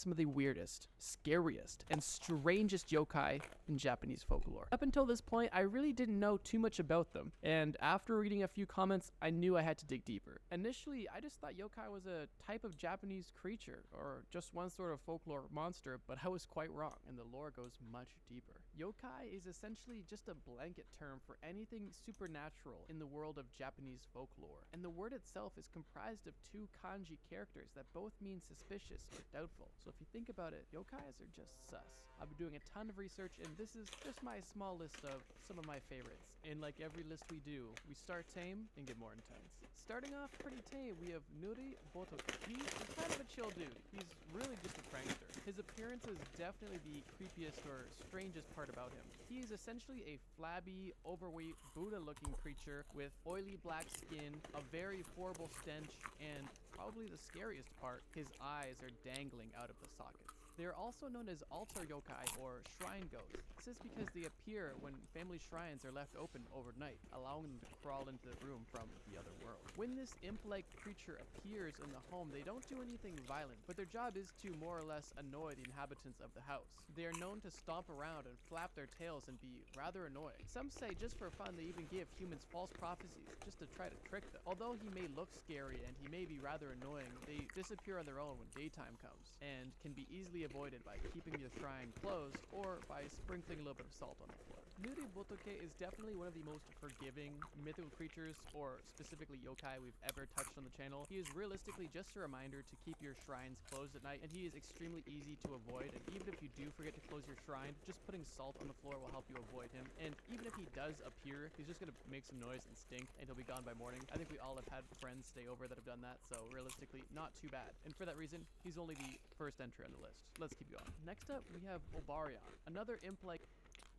some of the weirdest, scariest, and strangest yokai in Japanese folklore. Up until this point, I really didn't know too much about them, and after reading a few comments, I knew I had to dig deeper. Initially, I just thought yokai was a type of Japanese creature, or just one sort of folklore monster, but I was quite wrong, and the lore goes much deeper. Yokai is essentially just a blanket term for anything supernatural in the world of Japanese folklore, and the word itself is comprised of two kanji characters that both mean suspicious or doubtful. So if you think about it, yokais are just sus. I've been doing a ton of research, and this is just my small list of some of my favorites. And like every list we do, we start tame and get more intense. Starting off pretty tame, we have Nuri Botoke. He's kind of a chill dude. He's really just a prankster. His appearance is definitely the creepiest or strangest part about him. He is essentially a flabby, overweight, Buddha-looking creature with oily black skin, a very horrible stench, and probably the scariest part, his eyes are dangling out of the sockets. They are also known as altar yokai or shrine ghosts. This is because they appear when family shrines are left open overnight, allowing them to crawl into the room from the other world. When this imp-like creature appears in the home, they don't do anything violent, but their job is to more or less annoy the inhabitants of the house. They are known to stomp around and flap their tails and be rather annoying. Some say just for fun they even give humans false prophecies just to try to trick them. Although he may look scary and he may be rather annoying, they disappear on their own when daytime comes and can be easily avoided by keeping the shrine closed or by sprinkling a little bit of salt on the floor. Nuri Botoke is definitely one of the most forgiving mythical creatures, or specifically yokai, we've ever touched on the channel. He is realistically just a reminder to keep your shrines closed at night, and he is extremely easy to avoid. And even if you do forget to close your shrine, just putting salt on the floor will help you avoid him. And even if he does appear, he's just gonna make some noise and stink, and he'll be gone by morning. I think we all have had friends stay over that have done that, so realistically, not too bad. And for that reason, he's only the first entry on the list. Let's keep going. Next up, we have Obarion, another imp-like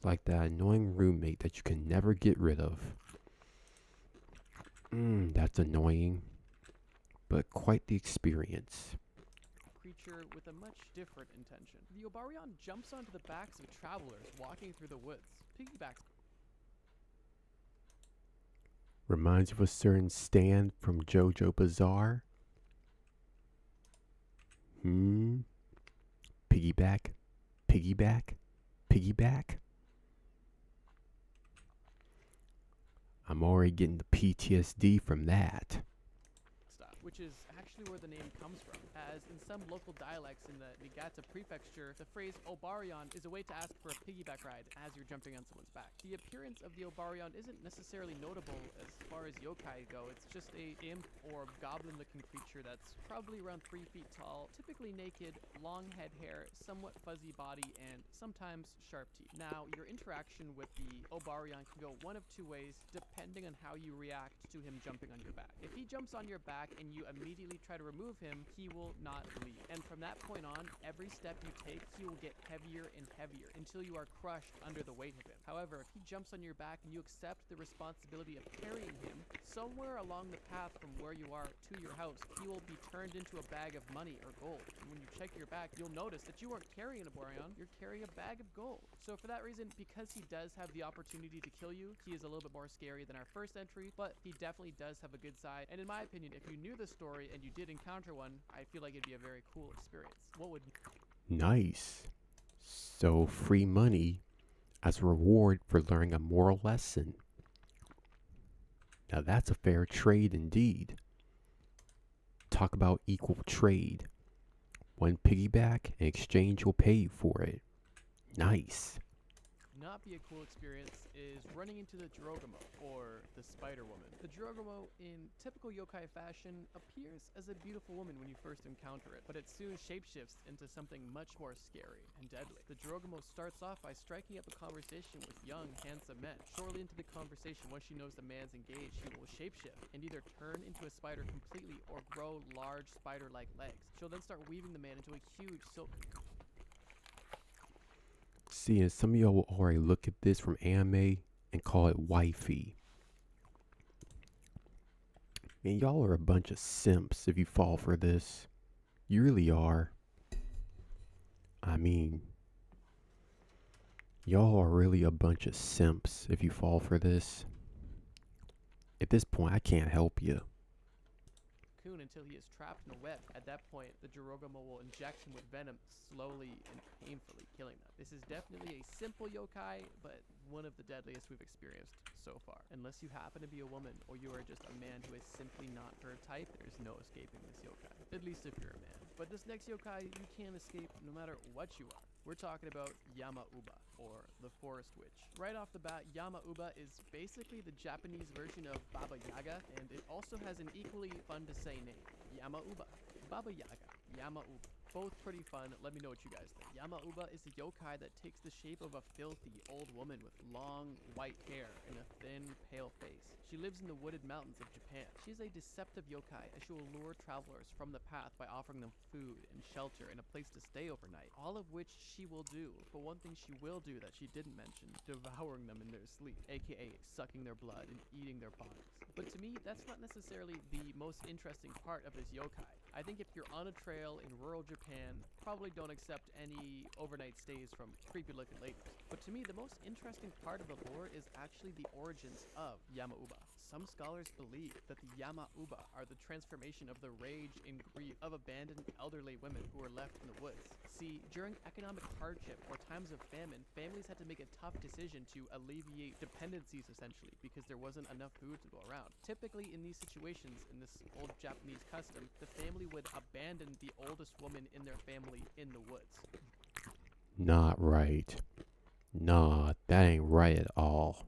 That annoying roommate that you can never get rid of. That's annoying, but quite the experience. creature with a much different intention. The Obarion jumps onto the backs of travelers walking through the woods, piggybacks. Reminds you of a certain stand from JoJo Bizarre. Piggyback, piggyback, piggyback. I'm already getting the PTSD from that. Stuff, which is actually where the name comes from, as in some local dialects in the Niigata prefecture, the phrase Obarion is a way to ask for a piggyback ride as you're jumping on someone's back. The appearance of the Obarion isn't necessarily notable as far as yokai go. It's just a imp or goblin-looking creature that's probably around 3 feet tall, typically naked, long head hair, somewhat fuzzy body, and sometimes sharp teeth. Now, your interaction with the Obarion can go one of two ways, depending on how you react to him jumping on your back. If he jumps on your back and you immediately try to remove him, he will not leave. And from that point on, every step you take, he will get heavier and heavier until you are crushed under the weight of him. However, if he jumps on your back and you accept the responsibility of carrying him, somewhere along the path from where you are to your house, he will be turned into a bag of money or gold. And when you check your back, you'll notice that you weren't carrying an Obarion, you're carrying a bag of gold. So for that reason, because he does have the opportunity to kill you, he is a little bit more scary than our first entry, but he definitely does have a good side. And in my opinion, if you knew the story and you did encounter one, I feel like it'd be a very cool experience. What would... Nice. So free money as a reward for learning a moral lesson. Now that's a fair trade indeed. Talk about equal trade. One piggyback in exchange will pay you for it. Nice. Not be a cool experience is running into the Jorogumo, or the Spider Woman. The Jorogumo, in typical yokai fashion, appears as a beautiful woman when you first encounter it, but it soon shapeshifts into something much more scary and deadly. The Jorogumo starts off by striking up a conversation with young, handsome men. Shortly into the conversation, once she knows the man's engaged, she will shapeshift and either turn into a spider completely or grow large spider-like legs. She'll then start weaving the man into a huge silk... See, and some of y'all will already look at this from anime and call it wifey. Man, y'all are a bunch of simps if you fall for this. You really are. I mean, y'all are really a bunch of simps if you fall for this. At this point, I can't help you. cocoon until he is trapped in a web. At that point, the Jirogumo will inject him with venom, slowly and painfully killing them. This is definitely a simple yokai, but one of the deadliest we've experienced so far. Unless you happen to be a woman, or you are just a man who is simply not her type, there's no escaping this yokai. At least if you're a man. But this next yokai, you can't escape no matter what you are. We're talking about Yama-uba, or the Forest Witch. Right off the bat, Yama-uba is basically the Japanese version of Baba Yaga, and it also has an equally fun to say name, Yama-uba. Baba Yaga, Yama-uba. Both pretty fun. Let me know what you guys think. Yama-uba is a yokai that takes the shape of a filthy old woman with long white hair and a thin, pale face. She lives in the wooded mountains of Japan. She is a deceptive yokai, as she will lure travelers from the path by offering them food and shelter and a place to stay overnight, all of which she will do. But one thing she will do that she didn't mention, devouring them in their sleep, aka sucking their blood and eating their bodies. But to me, that's not necessarily the most interesting part of this yokai. I think if you're on a trail in rural Japan, probably don't accept any overnight stays from creepy looking ladies. But to me, the most interesting part of the lore is actually the origins of Yama-uba. Some scholars believe that the Yama-uba are the transformation of the rage and grief of abandoned elderly women who were left in the woods. See, during economic hardship or times of famine, families had to make a tough decision to alleviate dependencies essentially because there wasn't enough food to go around. Typically in these situations, in this old Japanese custom, the family would abandon the oldest woman in their family in the woods. Not right. Nah, that ain't right at all.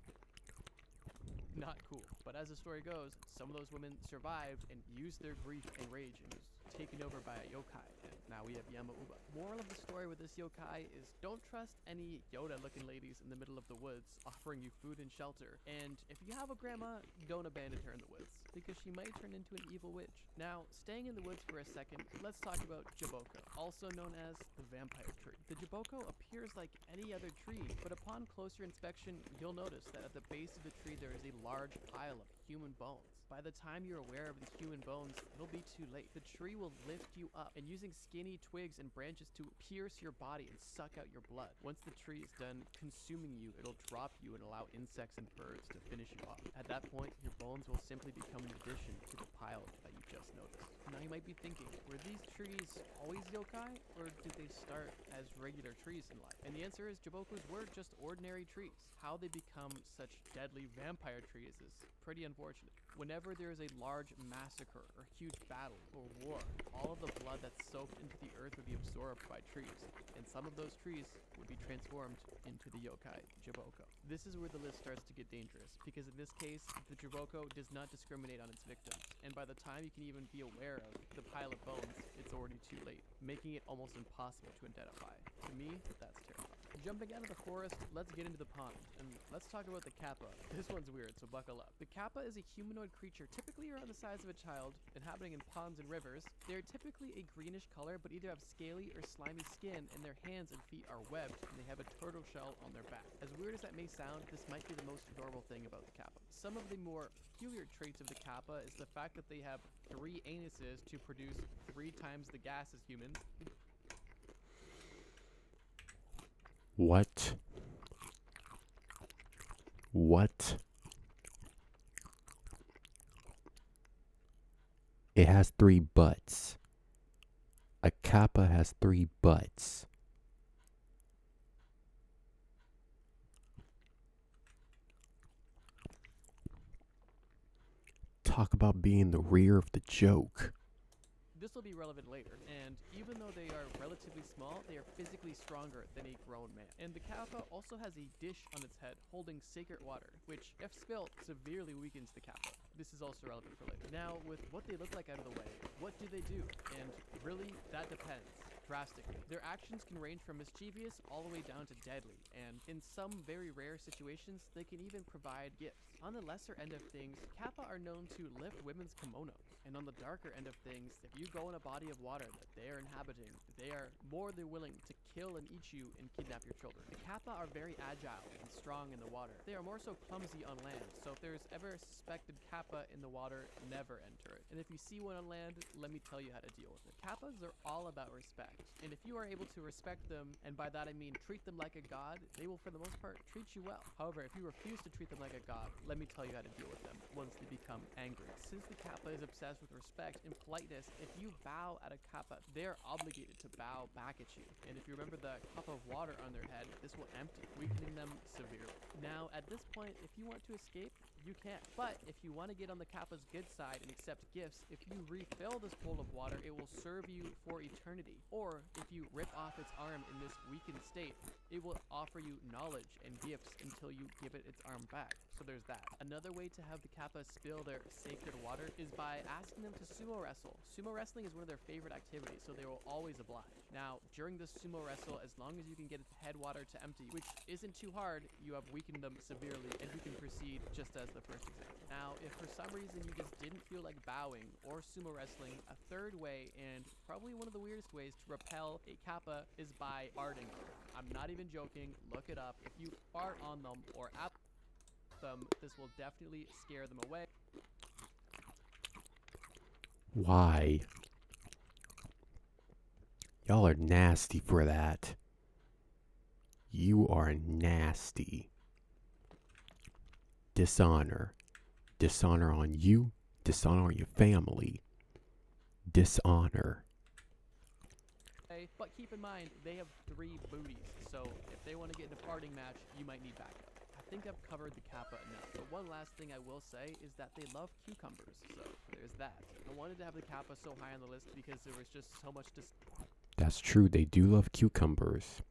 Not cool. But as the story goes, some of those women survived and used their grief and rage and was taken over by a yokai. And now we have Yama-uba. Moral of the story with this yokai is don't trust any Yoda-looking ladies in the middle of the woods offering you food and shelter. And if you have a grandma, don't abandon her in the woods because she might turn into an evil witch. Now, staying in the woods for a second, let's talk about Jiboko, also known as the vampire tree. The Jiboko appears like any other tree, but upon closer inspection, you'll notice that at the base of the tree there is a large pile of human bones. By the time you're aware of the human bones, it'll be too late. The tree will lift you up, and using skinny twigs and branches to pierce your body and suck out your blood. Once the tree is done consuming you, it'll drop you and allow insects and birds to finish you off. At that point, your bones will simply become an addition to the pile that you just noticed. Now you might be thinking, were these trees always yokai, or did they start as regular trees in life? And the answer is Jibokus were just ordinary trees. How they become such deadly vampire trees is pretty unfortunate. Whenever there is a large massacre or huge battle or war, all of the blood that's soaked into the earth would be absorbed by trees, and some of those trees would be transformed into the yokai Jiboko. This is where the list starts to get dangerous, because in this case, the Jiboko does not discriminate on its victims, and by the time you can even be aware of the pile of bones, it's already too late, making it almost impossible to identify. To me, that's terrifying. Jumping out of the forest, let's get into the pond, and let's talk about the kappa. This one's weird, so buckle up. The kappa is a humanoid creature typically around the size of a child, inhabiting in ponds and rivers. They're typically a greenish color, but either have scaly or slimy skin, and their hands and feet are webbed, and they have a turtle shell on their back. As weird as that may sound, this might be the most adorable thing about the kappa. Some of the more peculiar traits of the kappa is the fact that they have 3 anuses to produce 3 times the gas as humans. What? What? It has 3 butts. A kappa has 3 butts. Talk about being the rear of the joke. This will be relevant later, and even though they are relatively small, they are physically stronger than a grown man. And the kappa also has a dish on its head holding sacred water, which, if spilt, severely weakens the kappa. This is also relevant for later. Now, with what they look like out of the way, what do they do? And really, that depends. Drastically. Their actions can range from mischievous all the way down to deadly, and in some very rare situations, they can even provide gifts. On the lesser end of things, kappa are known to lift women's kimonos, and on the darker end of things, if you go in a body of water that they are inhabiting, they are more than willing to kill and eat you and kidnap your children. The kappa are very agile and strong in the water. They are more so clumsy on land, so if there's ever a suspected kappa in the water, never enter it. And if you see one on land, let me tell you how to deal with it. Kappas are all about respect. And if you are able to respect them, and by that I mean treat them like a god, they will for the most part treat you well. However, if you refuse to treat them like a god, let me tell you how to deal with them once they become angry. Since the kappa is obsessed express with respect and politeness, if you bow at a kappa, they're obligated to bow back at you. And if you remember the cup of water on their head, this will empty, weakening them severely. Now, at this point, if you want to escape, you can. But if you want to get on the kappa's good side and accept gifts, if you refill this bowl of water, it will serve you for eternity. Or if you rip off its arm in this weakened state, it will offer you knowledge and gifts until you give it its arm back. So there's that. Another way to have the kappa spill their sacred water is by asking them to sumo wrestle. Sumo wrestling is one of their favorite activities, so they will always oblige. Now, during this sumo wrestle, as long as you can get its head water to empty, which isn't too hard, you have weakened them severely, and you can proceed just as the first example. Now, if for some reason you just didn't feel like bowing or sumo wrestling, a third way, and probably one of the weirdest ways to repel a kappa, is by farting. I'm not even joking, look it up. If you fart on them or at them, this will definitely scare them away. Why? Y'all are nasty for that. You are nasty. Dishonor. Dishonor on you. Dishonor on your family. Dishonor. But keep in mind, they have 3 booties, so if they want to get in a farting match, you might need backup. I think I've covered the kappa enough, but one last thing I will say is that they love cucumbers, so there's that. I wanted to have the kappa so high on the list because there was just so much to That's true, they do love cucumbers.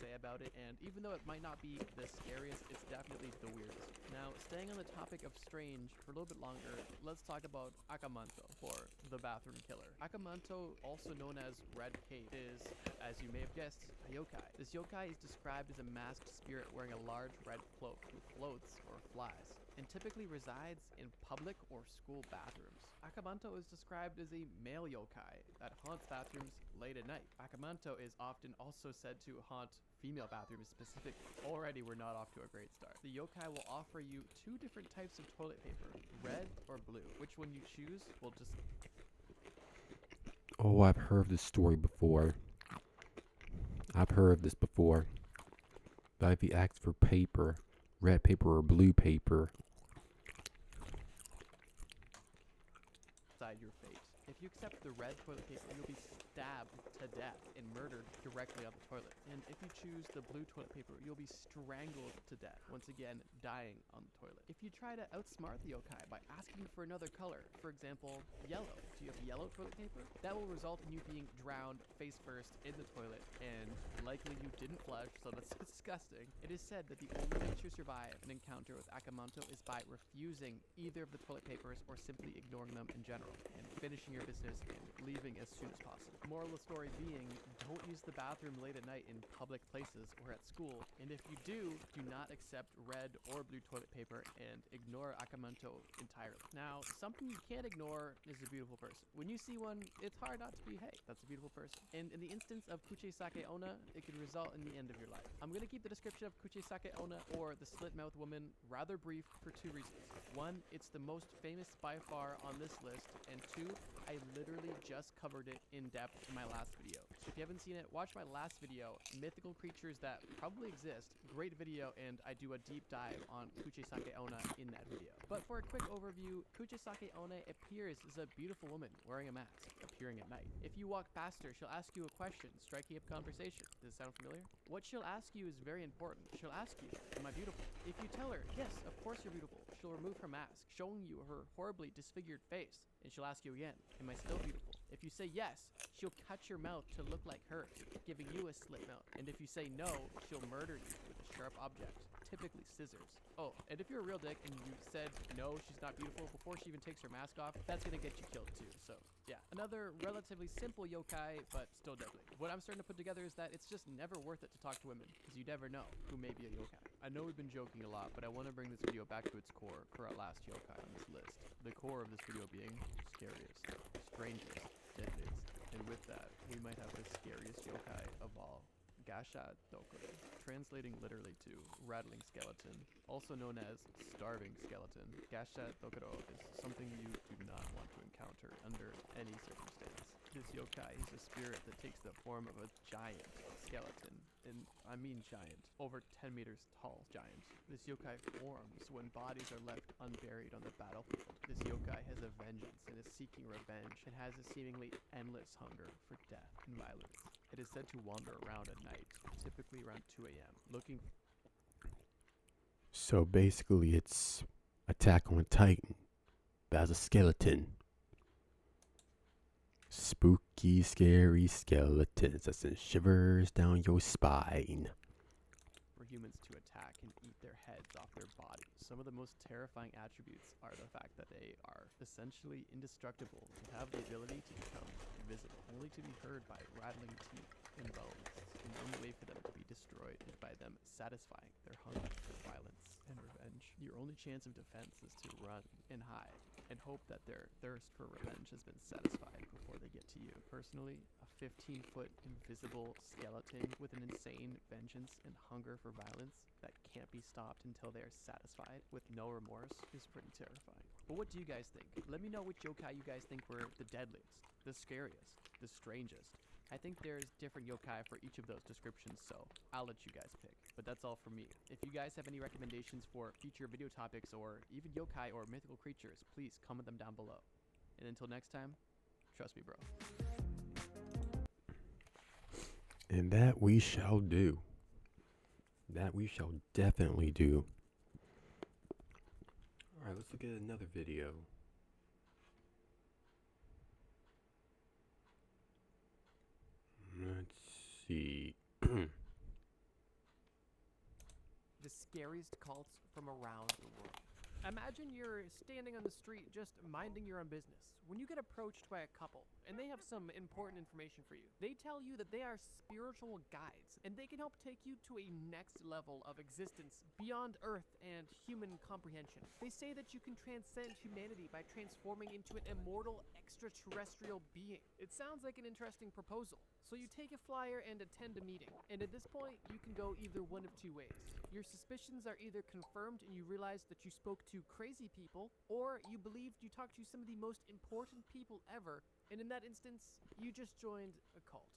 say about it, and even though it might not be the scariest, it's definitely the weirdest. Now, staying on the topic of strange for a little bit longer, let's talk about Akamanto, or the bathroom killer. Akamanto, also known as Red Cape, is, as you may have guessed, a yokai. This yokai is described as a masked spirit wearing a large red cloak who floats or flies, and typically resides in public or school bathrooms. Akamanto is described as a male yokai that haunts bathrooms late at night. Akamanto is often also said to haunt female bathrooms specifically. Already we're not off to a great start. The yokai will offer you 2 different types of toilet paper, red or blue. Which one you choose will just... Oh, I've heard this story before. I've heard this before. But if you ask for paper, red paper or blue paper, your fate. If you accept the red toilet paper, you'll be stabbed to death and murdered directly on the toilet. And if you choose the blue toilet paper, you'll be strangled to death, once again, dying on the toilet. If you try to outsmart the yokai by asking for another color, for example, yellow, do you have yellow toilet paper? That will result in you being drowned face first in the toilet, and likely you didn't flush, so that's disgusting. It is said that the only way to survive an encounter with Akamanto is by refusing either of the toilet papers or simply ignoring them in general, and finishing your business and leaving as soon as possible. Moral of the story being, don't use the bathroom late at night in public places or at school, and if you do not accept red or blue toilet paper and ignore Akamanto entirely. Now, something you can't ignore is a beautiful person. When you see one, it's hard not to be, hey, that's a beautiful person. And in the instance of Kuchisake Onna, it could result in the end of your life. I'm gonna keep the description of Kuchisake Onna, or the slit-mouthed woman, rather brief for 2 reasons. 1, it's the most famous by far on this list, and 2, I literally just covered it in depth in my last video. So if you haven't seen it, watch my last video, Mythical Creatures That Probably Exist. Great video, and I do a deep dive on Kuchisake Onna in that video. But for a quick overview, Kuchisake Onna appears as a beautiful woman wearing a mask, appearing at night. If you walk past her, she'll ask you a question, striking up conversation. Does it sound familiar? What she'll ask you is very important. She'll ask you, am I beautiful? If you tell her, yes, of course you're beautiful, she'll remove her mask, showing you her horribly disfigured face, and she'll ask you again, am I still beautiful? If you say yes, she'll cut your mouth to look like hers, giving you a slit mouth. And if you say no, she'll murder you with a sharp object, typically scissors. Oh, and if you're a real dick and you said no, she's not beautiful before she even takes her mask off, that's gonna get you killed too. So yeah, another relatively simple yokai, but still deadly. What I'm starting to put together is that it's just never worth it to talk to women, because you never know who may be a yokai. I know we've been joking a lot, but I want to bring this video back to its core for our last yokai on this list. The core of this video being scariest, strangest, deadliest. And with that, we might have the scariest yokai of all. Gasha Dokuro, translating literally to rattling skeleton, also known as starving skeleton. Gasha Dokuro is something you do not want to encounter under any circumstance. This yokai is a spirit that takes the form of a giant skeleton, and I mean giant, over 10 meters tall giant. This yokai forms when bodies are left unburied on the battlefield. This yokai has a vengeance and is seeking revenge and has a seemingly endless hunger for death and violence. It is said to wander around at night, typically around 2 a.m., looking. So basically, it's Attack on Titan, but as a skeleton. Spooky, scary skeletons that send shivers down your spine. For humans to attack and eat their heads off their bodies. Some of the most terrifying attributes are the fact that they are essentially indestructible and have the ability to become invisible, only to be heard by rattling teeth and bones. And the only way for them to be destroyed is by them satisfying their hunger for violence and revenge. Your only chance of defense is to run and hide and hope that their thirst for revenge has been satisfied before they get to you. Personally, a 15-foot invisible skeleton with an insane vengeance and hunger for violence that can't be stopped until they are satisfied with no remorse is pretty terrifying. But what do you guys think? Let me know which yokai you guys think were the deadliest, the scariest, the strangest. I think there's different yokai for each of those descriptions, so I'll let you guys pick. But that's all from me. If you guys have any recommendations for future video topics or even yokai or mythical creatures, please comment them down below. And until next time, trust me, bro. And that we shall do. That we shall definitely do. Alright, let's look at another video. Let's see. The scariest cults from around the world. Imagine you're standing on the street just minding your own business when you get approached by a couple and they have some important information for you. They tell you that they are spiritual guides and they can help take you to a next level of existence beyond Earth and human comprehension. They say that you can transcend humanity by transforming into an immortal extraterrestrial being. It sounds like an interesting proposal. So you take a flyer and attend a meeting, and at this point you can go either one of two ways. Your suspicions are either confirmed and you realize that you spoke to crazy people, or you believed you talked to some of the most important people ever, and in that instance, you just joined a cult.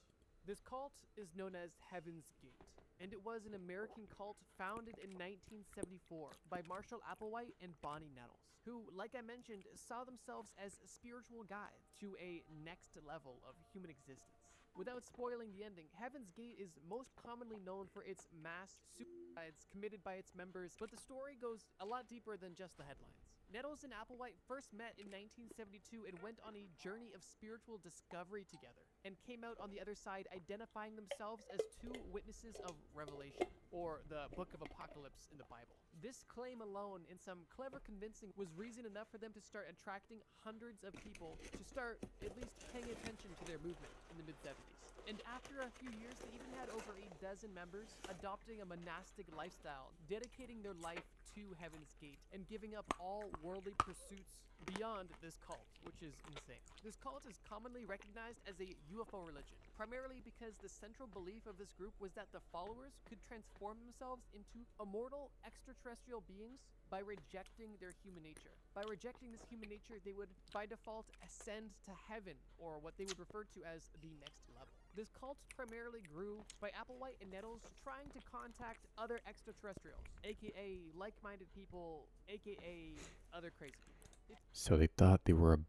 This cult is known as Heaven's Gate, and it was an American cult founded in 1974 by Marshall Applewhite and Bonnie Nettles, who, like I mentioned, saw themselves as spiritual guides to a next level of human existence. Without spoiling the ending, Heaven's Gate is most commonly known for its mass suicides committed by its members, but the story goes a lot deeper than just the headlines. Nettles and Applewhite first met in 1972 and went on a journey of spiritual discovery together, and came out on the other side identifying themselves as two witnesses of Revelation, or the Book of Apocalypse in the Bible. This claim alone, and some clever convincing, was reason enough for them to start attracting hundreds of people to start at least paying attention to their movement in the mid-70s. And after a few years, they even had over a dozen members adopting a monastic lifestyle, dedicating their life to Heaven's Gate, and giving up all worldly pursuits beyond this cult, which is insane. This cult is commonly recognized as a UFO religion, primarily because the central belief of this group was that the followers could transform themselves into immortal extraterrestrial beings by rejecting their human nature. By rejecting this human nature, they would, by default, ascend to heaven, or what they would refer to as the next level. This cult primarily grew by Applewhite and Nettles trying to contact other extraterrestrials, aka like-minded people, aka other crazy people. So they thought they were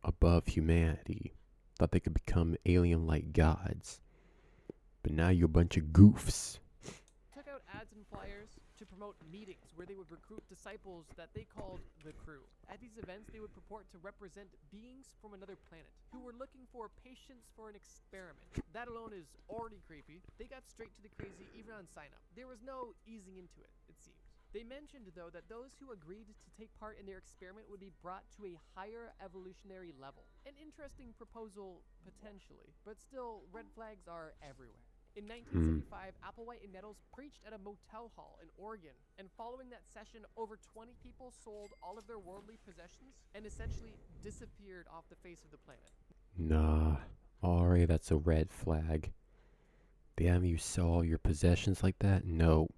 above humanity. Thought they could become alien-like gods. But now you're a bunch of goofs. Took out ads and flyers to promote meetings where they would recruit disciples that they called the crew. At these events, they would purport to represent beings from another planet who were looking for patients for an experiment. That alone is already creepy. They got straight to the crazy even on sign-up. There was no easing into it, it seemed. They mentioned, though, that those who agreed to take part in their experiment would be brought to a higher evolutionary level. An interesting proposal, potentially, but still, red flags are everywhere. In 1975, Applewhite and Nettles preached at a motel hall in Oregon, and following that session, over 20 people sold all of their worldly possessions and essentially disappeared off the face of the planet. Nah, already that's a red flag. Damn, you sell all your possessions like that? No.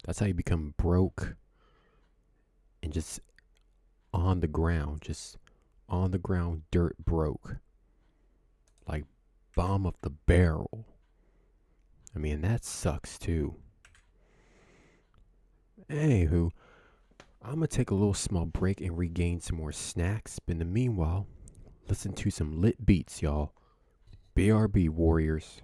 That's how you become broke and just on the ground, dirt broke. like bottom of the barrel. I mean, that sucks too. Anywho, I'm gonna take a little small break and regain some more snacks. But in the meanwhile, listen to some lit beats, y'all. BRB Warriors.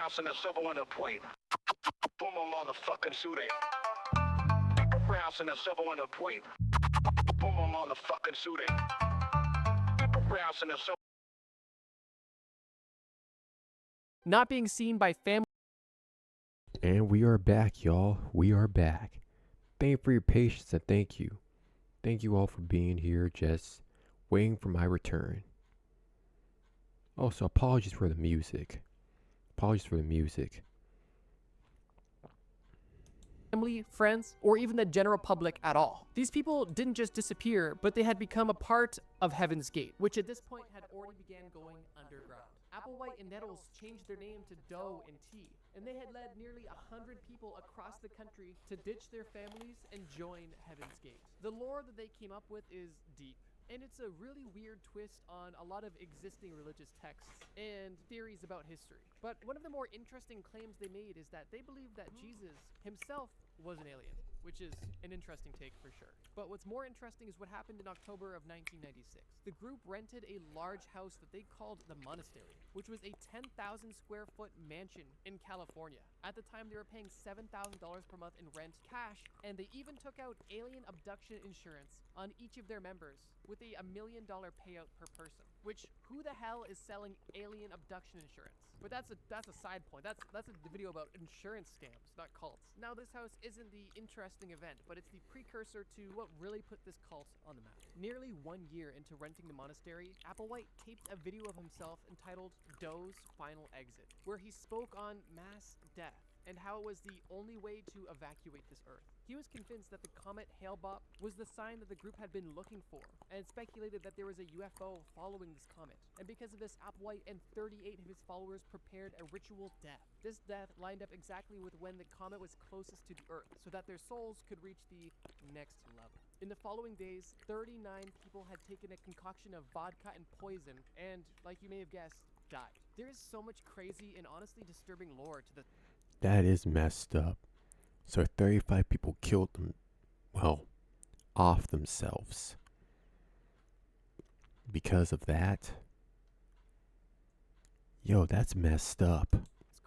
Rounds in the silver on the plate. Boom, motherfucking suitor. Rounds in the silver on the plate. Boom, motherfucking suitor. Rounds in the silver. Not being seen by family. And we are back, y'all. We are back. Thank you for your patience and thank you. Thank you all for being here, just waiting for my return. Also, apologies for the music. Apologies for the music. Family, friends, or even the general public at all. These people didn't just disappear, but they had become a part of Heaven's Gate, which at this point had already began going underground. Applewhite and Nettles changed their name to Doe and T, and they had led nearly 100 people across the country to ditch their families and join Heaven's Gate. The lore that they came up with is deep, and it's a really weird twist on a lot of existing religious texts and theories about history. But one of the more interesting claims they made is that they believed that Jesus himself was an alien, which is an interesting take for sure. But what's more interesting is what happened in October of 1996. The group rented a large house that they called the Monastery, which was a 10,000 square foot mansion in California. At the time, they were paying $7,000 per month in rent cash, and they even took out alien abduction insurance on each of their members with a $1 million payout per person. Which, who the hell is selling alien abduction insurance? But that's a side point. That's a video about insurance scams, not cults. Now, this house isn't the interesting event, but it's the precursor to what really put this cult on the map. Nearly 1 year into renting the monastery, Applewhite taped a video of himself entitled Doe's Final Exit, where he spoke on mass death and how it was the only way to evacuate this earth. He was convinced that the comet Hale-Bopp was the sign that the group had been looking for, and speculated that there was a UFO following this comet. And because of this, Applewhite and 38 of his followers prepared a ritual death. This death lined up exactly with when the comet was closest to the earth, so that their souls could reach the next level. In the following days, 39 people had taken a concoction of vodka and poison, and, like you may have guessed, died. There is so much crazy and honestly disturbing lore to the That is messed up. So 35 people killed them, well, off themselves. Because of that? Yo, that's messed up.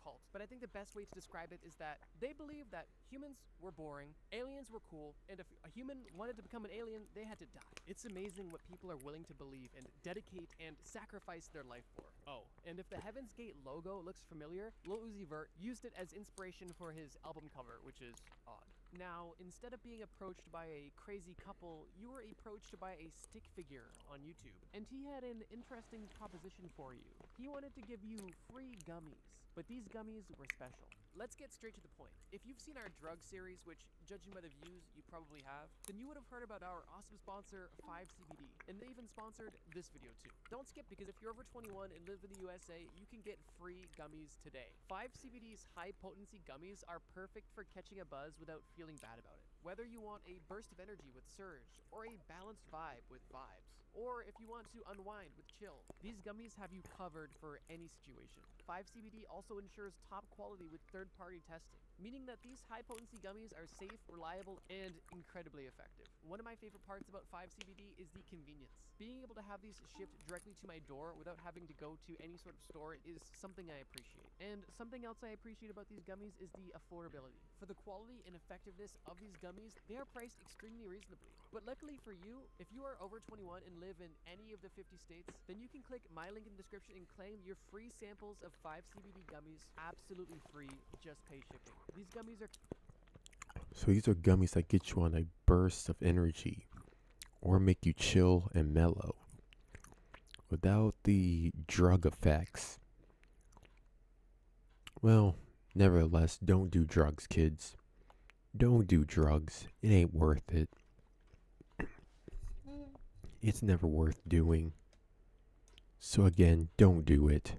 cults. But I think the best way to describe it is that they believe that humans were boring, aliens were cool, and if a human wanted to become an alien, they had to die. It's amazing what people are willing to believe and dedicate and sacrifice their life for. Oh, and if the Heaven's Gate logo looks familiar, Lil Uzi Vert used it as inspiration for his album cover, which is odd. Now, instead of being approached by a crazy couple, you were approached by a stick figure on YouTube. And he had an interesting proposition for you. He wanted to give you free gummies, but these gummies were special. Let's get straight to the point. If you've seen our drug series, which, judging by the views, you probably have, then you would have heard about our awesome sponsor, 5CBD, and they even sponsored this video too. Don't skip, because if you're over 21 and live in the USA, you can get free gummies today. 5CBD's high-potency gummies are perfect for catching a buzz without feeling bad about it. Whether you want a burst of energy with Surge, or a balanced vibe with Vibes, or if you want to unwind with Chill, these gummies have you covered for any situation. 5CBD also ensures top quality with third-party testing, meaning that these high-potency gummies are safe, reliable, and incredibly effective. One of my favorite parts about 5CBD is the convenience. Being able to have these shipped directly to my door without having to go to any sort of store is something I appreciate. And something else I appreciate about these gummies is the affordability. For the quality and effectiveness of these gummies, they are priced extremely reasonably. But luckily for you, if you are over 21 and live in any of the 50 states, then you can click my link in the description and claim your free samples of 5CBD gummies absolutely free, just pay shipping. These gummies are... So these are gummies that get you on a burst of energy or make you chill and mellow without the drug effects. Well, nevertheless, don't do drugs, kids. Don't do drugs. It ain't worth it. It's never worth doing. So again, don't do it.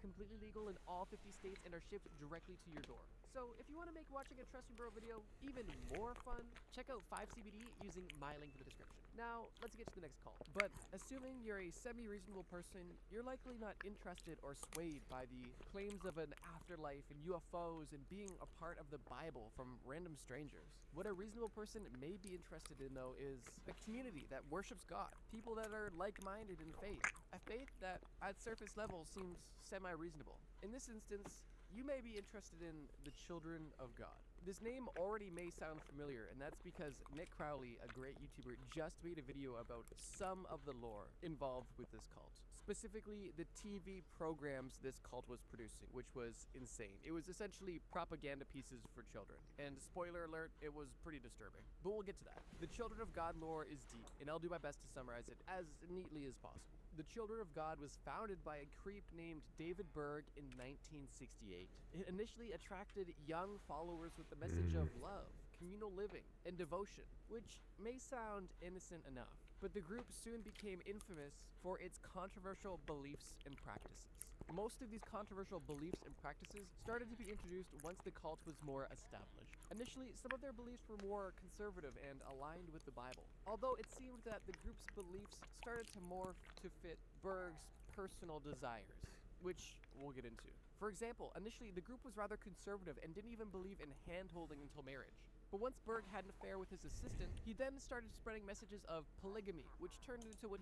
completely legal in all 50 states and are shipped directly to your door. So if you want to make watching a Trust Me Bro video even more fun, check out 5CBD using my link in the description. Now, let's get to the next call. But assuming you're a semi-reasonable person, you're likely not interested or swayed by the claims of an afterlife and UFOs and being a part of the Bible from random strangers. What a reasonable person may be interested in, though, is a community that worships God, people that are like-minded in faith, a faith that at surface level seems semi-reasonable. In this instance, you may be interested in the Children of God. This name already may sound familiar, and that's because Nick Crowley, a great YouTuber, just made a video about some of the lore involved with this cult. Specifically, the TV programs this cult was producing, which was insane. It was essentially propaganda pieces for children. And spoiler alert, it was pretty disturbing. But we'll get to that. The Children of God lore is deep, and I'll do my best to summarize it as neatly as possible. The Children of God was founded by a creep named David Berg in 1968. It initially attracted young followers with the message of love, communal living, and devotion, which may sound innocent enough. But the group soon became infamous for its controversial beliefs and practices. Most of these controversial beliefs and practices started to be introduced once the cult was more established. Initially, some of their beliefs were more conservative and aligned with the Bible, although it seemed that the group's beliefs started to morph to fit Berg's personal desires, which we'll get into. For example, initially the group was rather conservative and didn't even believe in hand-holding until marriage. But once Berg had an affair with his assistant, he then started spreading messages of polygamy, which turned into what...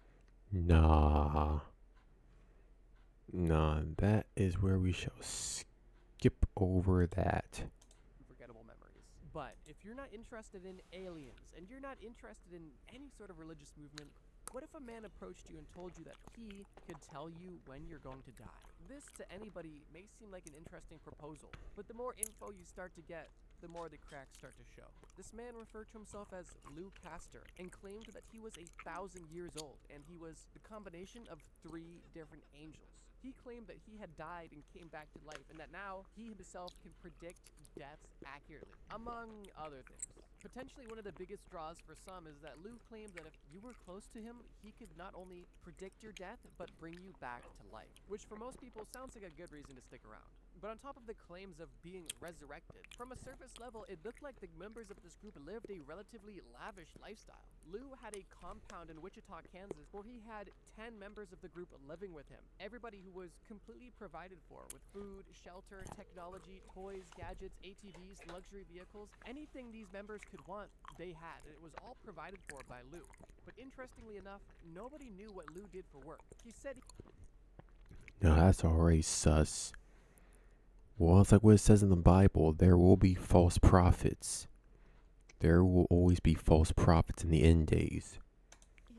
Nah, that is where we shall skip over that. Unforgettable memories. But if you're not interested in aliens, and you're not interested in any sort of religious movement, what if a man approached you and told you that he could tell you when you're going to die? This, to anybody, may seem like an interesting proposal, but the more info you start to get, the more the cracks start to show. This man referred to himself as Lou Castor and claimed that he was 1,000 years old, and he was the combination of 3 different angels. He claimed that he had died and came back to life, and that now he himself can predict deaths accurately, among other things. Potentially one of the biggest draws for some is that Lou claimed that if you were close to him, he could not only predict your death, but bring you back to life, which for most people sounds like a good reason to stick around. But on top of the claims of being resurrected, from a surface level, it looked like the members of this group lived a relatively lavish lifestyle. Lou had a compound in Wichita, Kansas, where he had 10 members of the group living with him. Everybody who was completely provided for with food, shelter, technology, toys, gadgets, ATVs, luxury vehicles, anything these members could want, they had. And it was all provided for by Lou. But interestingly enough, nobody knew what Lou did for work. He said Now that's already sus. Well, it's like what it says in the Bible, there will be false prophets. There will always be false prophets in the end days.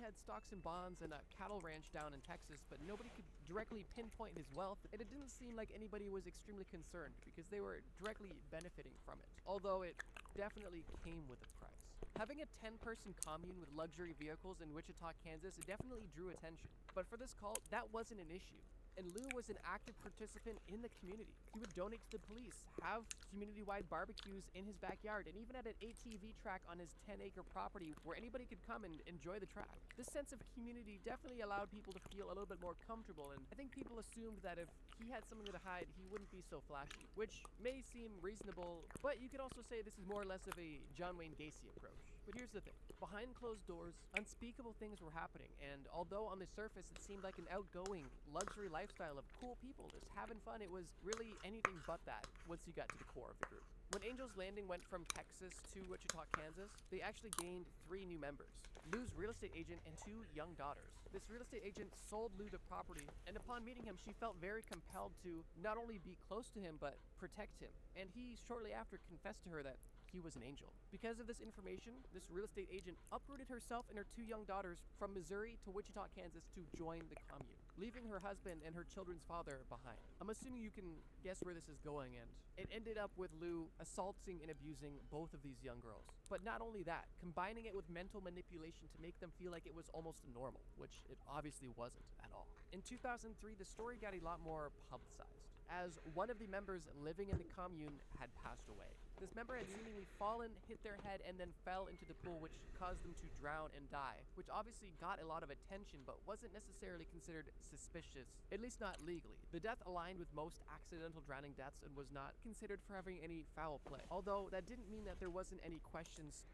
he had stocks and bonds and a cattle ranch down in Texas, but nobody could directly pinpoint his wealth, and it didn't seem like anybody was extremely concerned because they were directly benefiting from it, although it definitely came with a price. Having a 10-person commune with luxury vehicles in Wichita, Kansas, it definitely drew attention. But for this cult, that wasn't an issue. And Lou was an active participant in the community. He would donate to the police, have community-wide barbecues in his backyard, and even had an ATV track on his 10-acre property where anybody could come and enjoy the track. This sense of community definitely allowed people to feel a little bit more comfortable, and I think people assumed that if he had something to hide, he wouldn't be so flashy, which may seem reasonable, but you could also say this is more or less of a John Wayne Gacy approach. But here's the thing. Behind closed doors, unspeakable things were happening, and although on the surface it seemed like an outgoing, luxury lifestyle of cool people just having fun, it was really anything but that once you got to the core of the group. When Angel's Landing went from Texas to Wichita, Kansas, they actually gained 3 new members. Lou's real estate agent and 2 young daughters. This real estate agent sold Lou the property, and upon meeting him, she felt very compelled to not only be close to him, but protect him. And he shortly after confessed to her that he was an angel. Because of this information, this real estate agent uprooted herself and her 2 young daughters from Missouri to Wichita, Kansas to join the commune, leaving her husband and her children's father behind. I'm assuming you can guess where this is going, and it ended up with Lou assaulting and abusing both of these young girls. But not only that, combining it with mental manipulation to make them feel like it was almost normal, which it obviously wasn't at all. In 2003, the story got a lot more publicized, as one of the members living in the commune had passed away. This member had seemingly fallen, hit their head, and then fell into the pool, which caused them to drown and die, which obviously got a lot of attention, but wasn't necessarily considered suspicious, at least not legally. The death aligned with most accidental drowning deaths and was not considered for having any foul play, although that didn't mean that there wasn't any questions.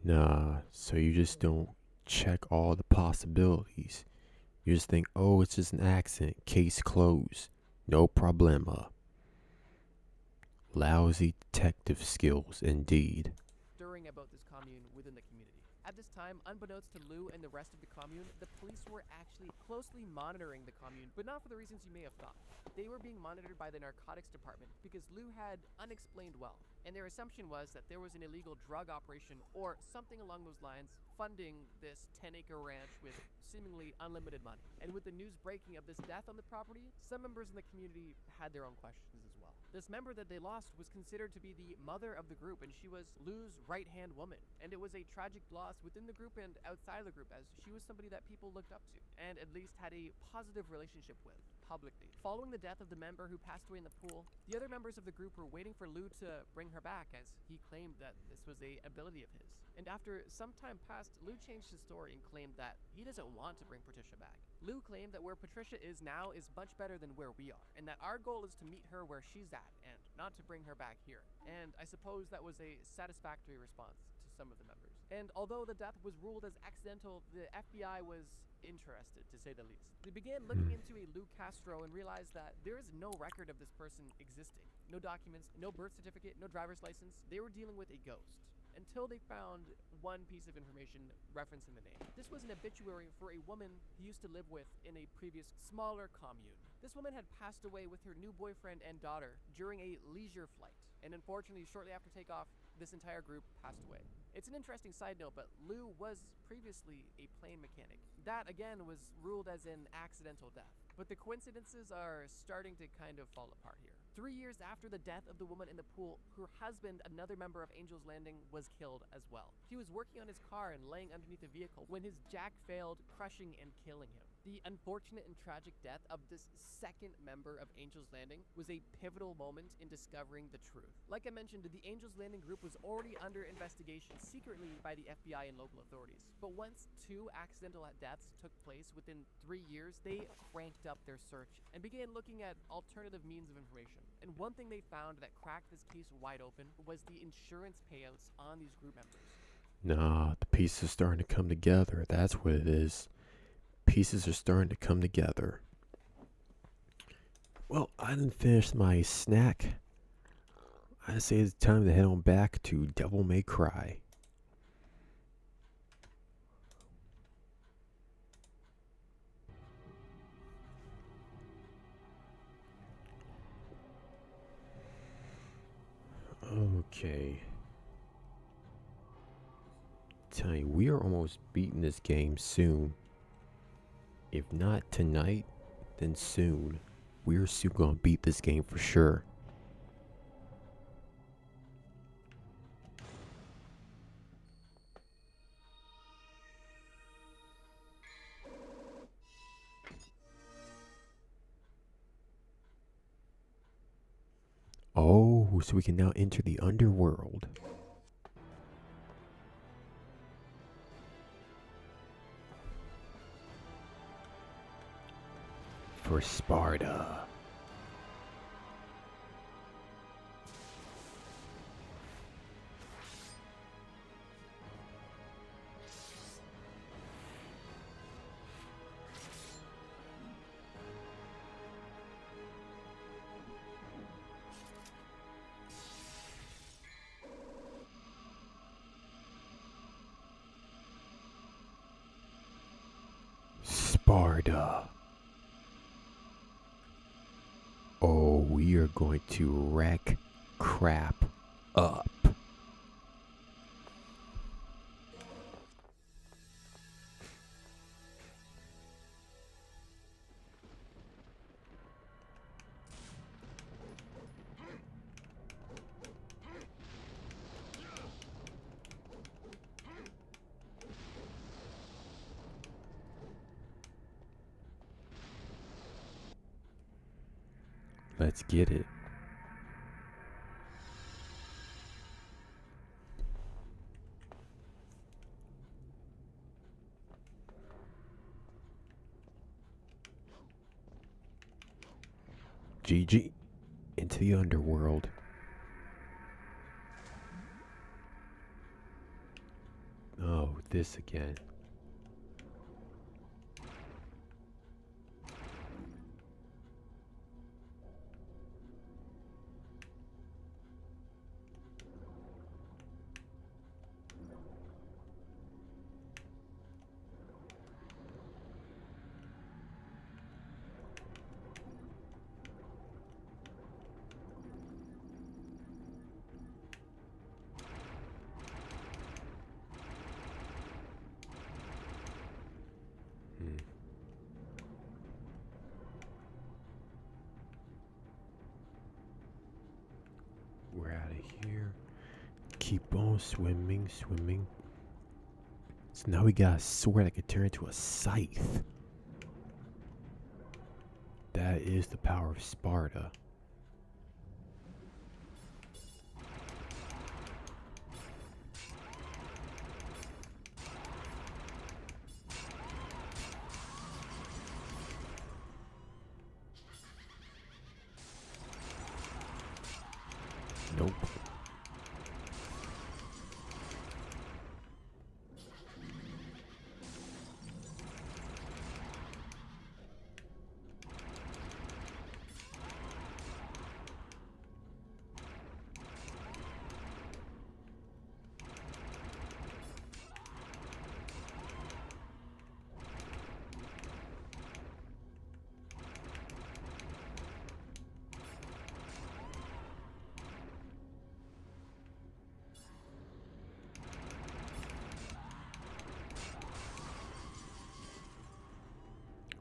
Nah, so you just don't check all the possibilities. You just think, oh, it's just an accident, case closed, no problema. Lousy detective skills, indeed. Stirring about this commune within the community. At this time, unbeknownst to Lou and the rest of the commune, the police were actually closely monitoring the commune, but not for the reasons you may have thought. They were being monitored by the narcotics department because Lou had unexplained wealth, and their assumption was that there was an illegal drug operation or something along those lines funding this 10-acre ranch with seemingly unlimited money. And with the news breaking of this death on the property, some members in the community had their own questions as well. This member that they lost was considered to be the mother of the group, and she was Lou's right-hand woman. And it was a tragic loss within the group and outside of the group, as she was somebody that people looked up to and at least had a positive relationship with publicly. Following the death of the member who passed away in the pool, the other members of the group were waiting for Lou to bring her back, as he claimed that this was a ability of his. And after some time passed, Lou changed his story and claimed that he doesn't want to bring Patricia back. Lou claimed that where Patricia is now is much better than where we are, and that our goal is to meet her where she's at and not to bring her back here. And I suppose that was a satisfactory response to some of the members. And although the death was ruled as accidental, the FBI was interested, to say the least. They began looking into a Lou Castro and realized that there is no record of this person existing. No documents, no birth certificate, no driver's license. They were dealing with a ghost, until they found one piece of information referencing the name. This was an obituary for a woman he used to live with in a previous smaller commune. This woman had passed away with her new boyfriend and daughter during a leisure flight, and unfortunately, shortly after takeoff, this entire group passed away. It's an interesting side note, but Lou was previously a plane mechanic. That, again, was ruled as an accidental death. But the coincidences are starting to kind of fall apart here. 3 years after the death of the woman in the pool, her husband, another member of Angel's Landing, was killed as well. He was working on his car and laying underneath a vehicle when his jack failed, crushing and killing him. The unfortunate and tragic death of this second member of Angel's Landing was a pivotal moment in discovering the truth. Like I mentioned, the Angel's Landing group was already under investigation secretly by the FBI and local authorities. But once 2 accidental deaths took place within 3 years, they cranked up their search and began looking at alternative means of information. And one thing they found that cracked this case wide open was the insurance payouts on these group members. Nah, the pieces are starting to come together. That's what it is. Pieces are starting to come together. Well, I didn't finish my snack. I say it's time to head on back to Devil May Cry. Okay. Tell you, we are almost beating this game soon. If not tonight, then soon. We're soon gonna beat this game for sure. Oh, so we can now enter the underworld. For Sparta. Sparta. Oh, we are going to wreck crap up. Let's get it. GG. Into the underworld. Oh, this again. We're out of here. Keep on swimming, swimming. So now we got a sword that could turn into a scythe. That is the power of Sparta. Nope.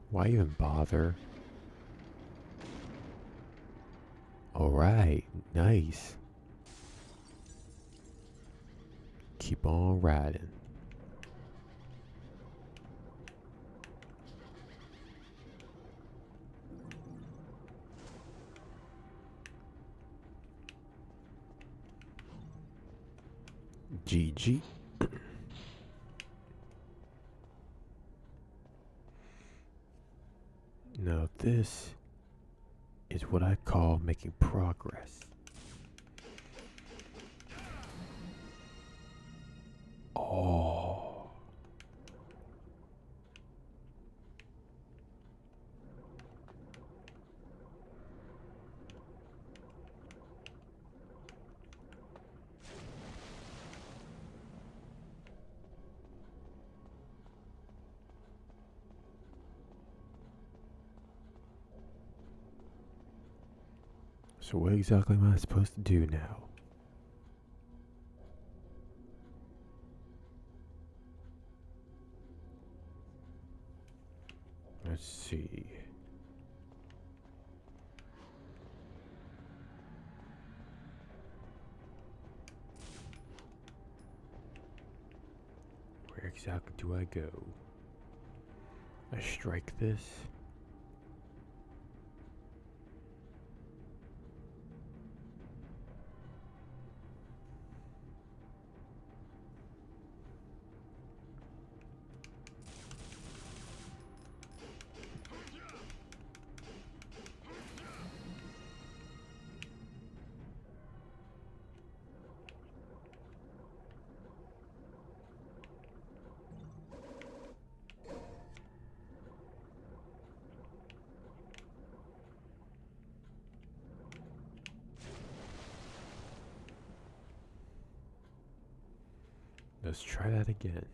Why even bother? Alright, nice. Keep on riding. GG. Now this is what I call making progress. Oh. So what exactly am I supposed to do now? Let's see. Where exactly do I go? I strike this. Let's try that again.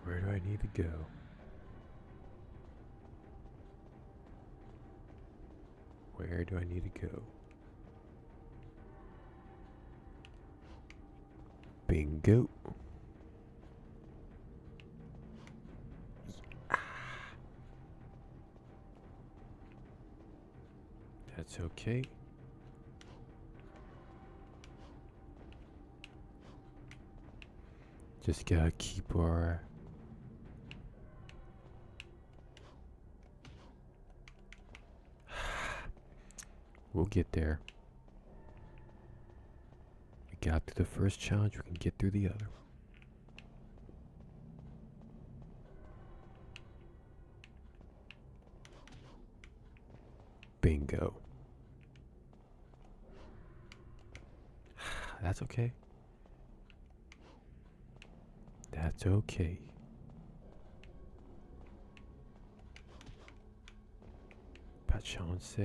Where do I need to go? Where do I need to go? Bingo. That's okay. Just gotta keep our we'll get there. We got through the first challenge, we can get through the other. Bingo. That's okay. That's okay. Pas de chance.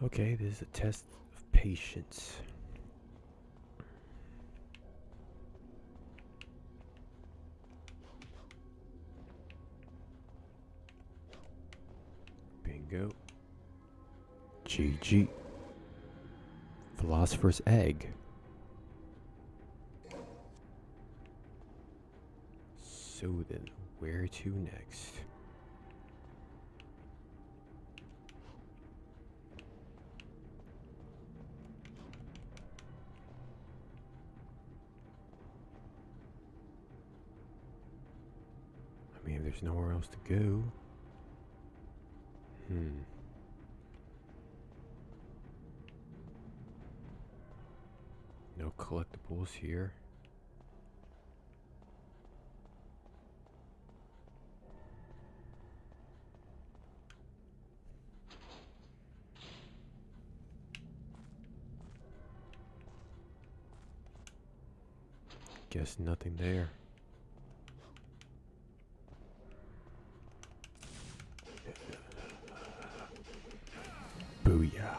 Okay, this is a test of patience. Bingo. GG. Philosopher's Egg. So then, where to next? I mean, there's nowhere else to go. No collectibles here. Guess nothing there. Booyah.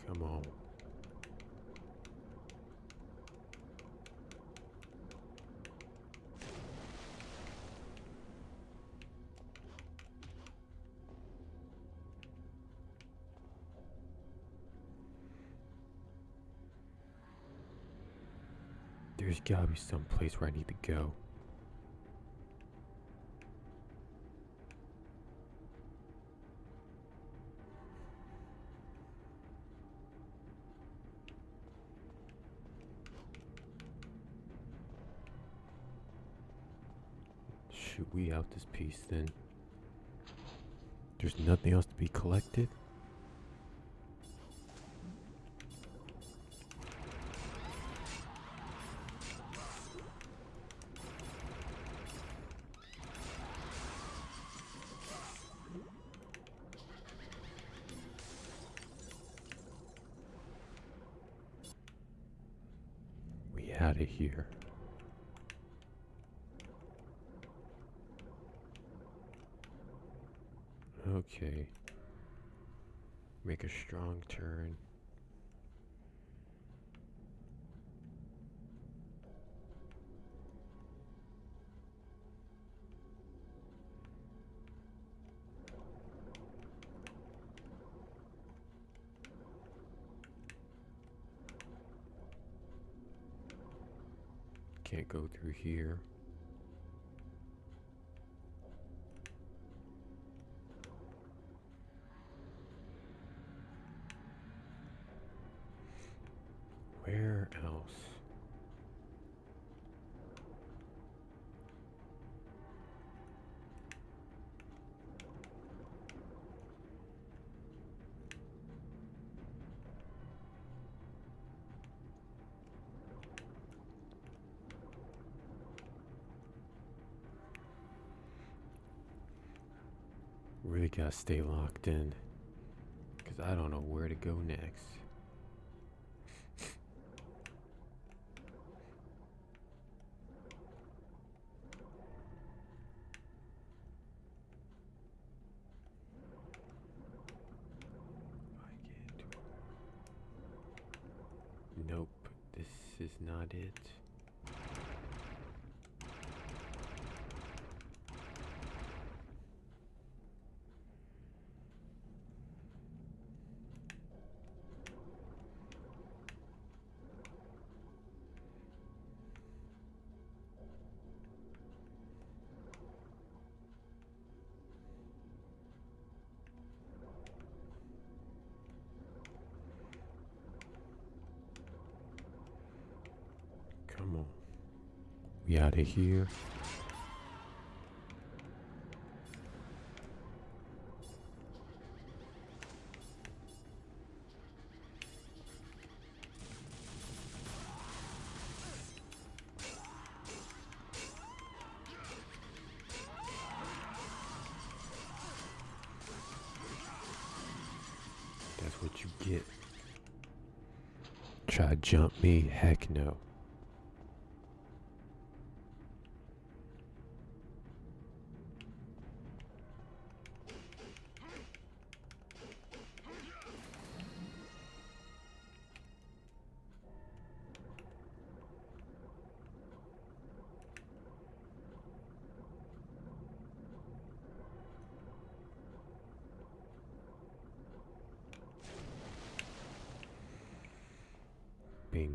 Come on. There's gotta be some place where I need to go. Shoot, we out this piece then. There's nothing else to be collected. We out of here. Okay. Make a strong turn. Can't go through here. Where else? Really gotta stay locked in, because I don't know where to go next. Nope, this is not it. Come on. We out of here. That's what you get. Try to jump me? Heck no.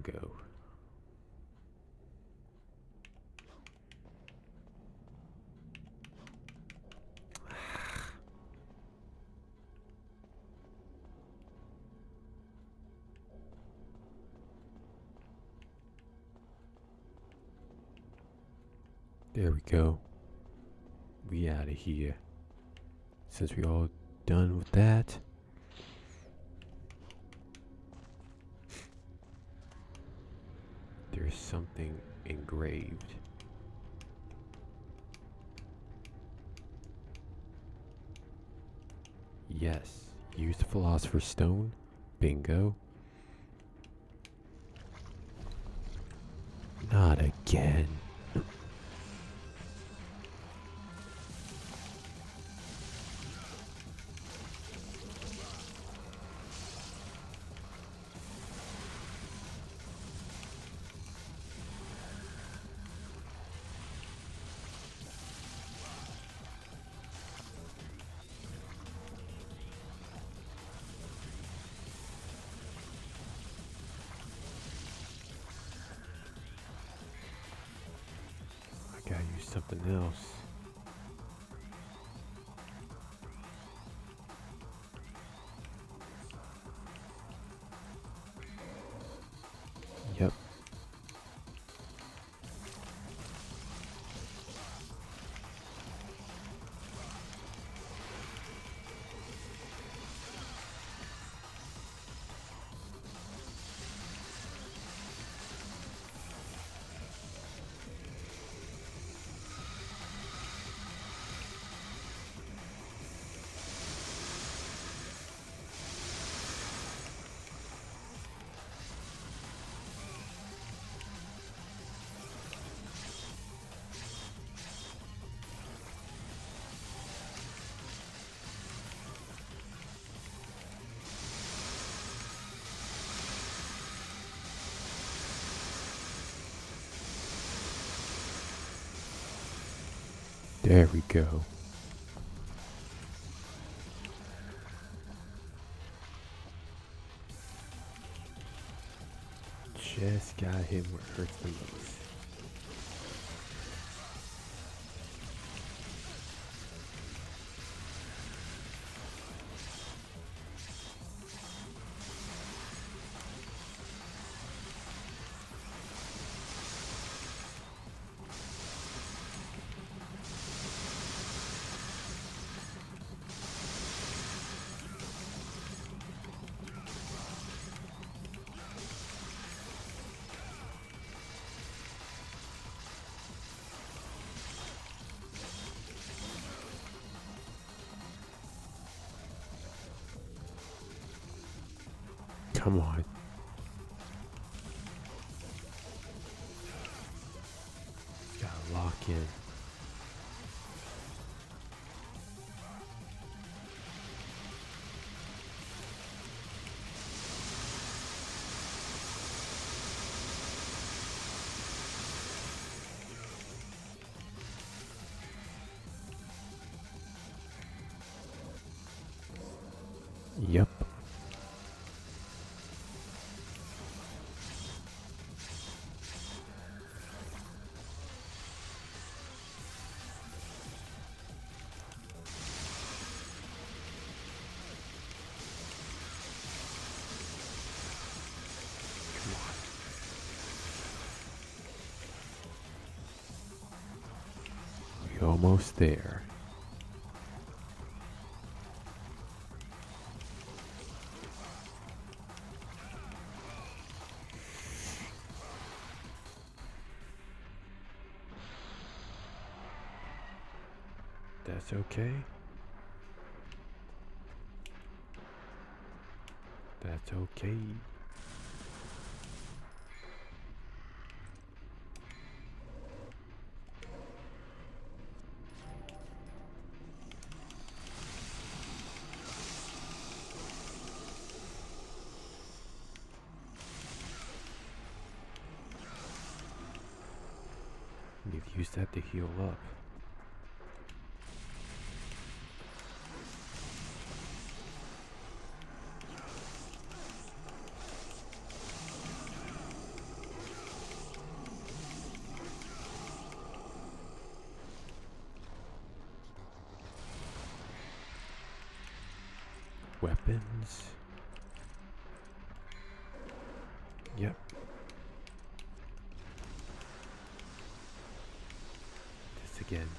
Bingo. There we go. We out of here. Since we all done with that, there's something engraved. Yes, use the Philosopher's Stone. Bingo. Not again. I gotta use something else. Yep. There we go. Just got him where it hurts the most. Come on. Gotta lock in. Yep. We're almost there. That's okay. That's okay. You've used that to heal up. Weapons. Yep. This again.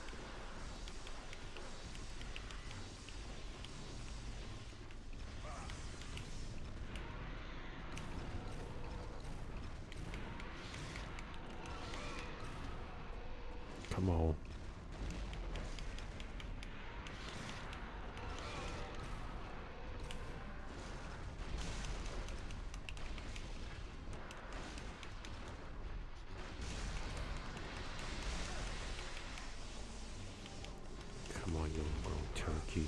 Come on. Come on, you little turkey.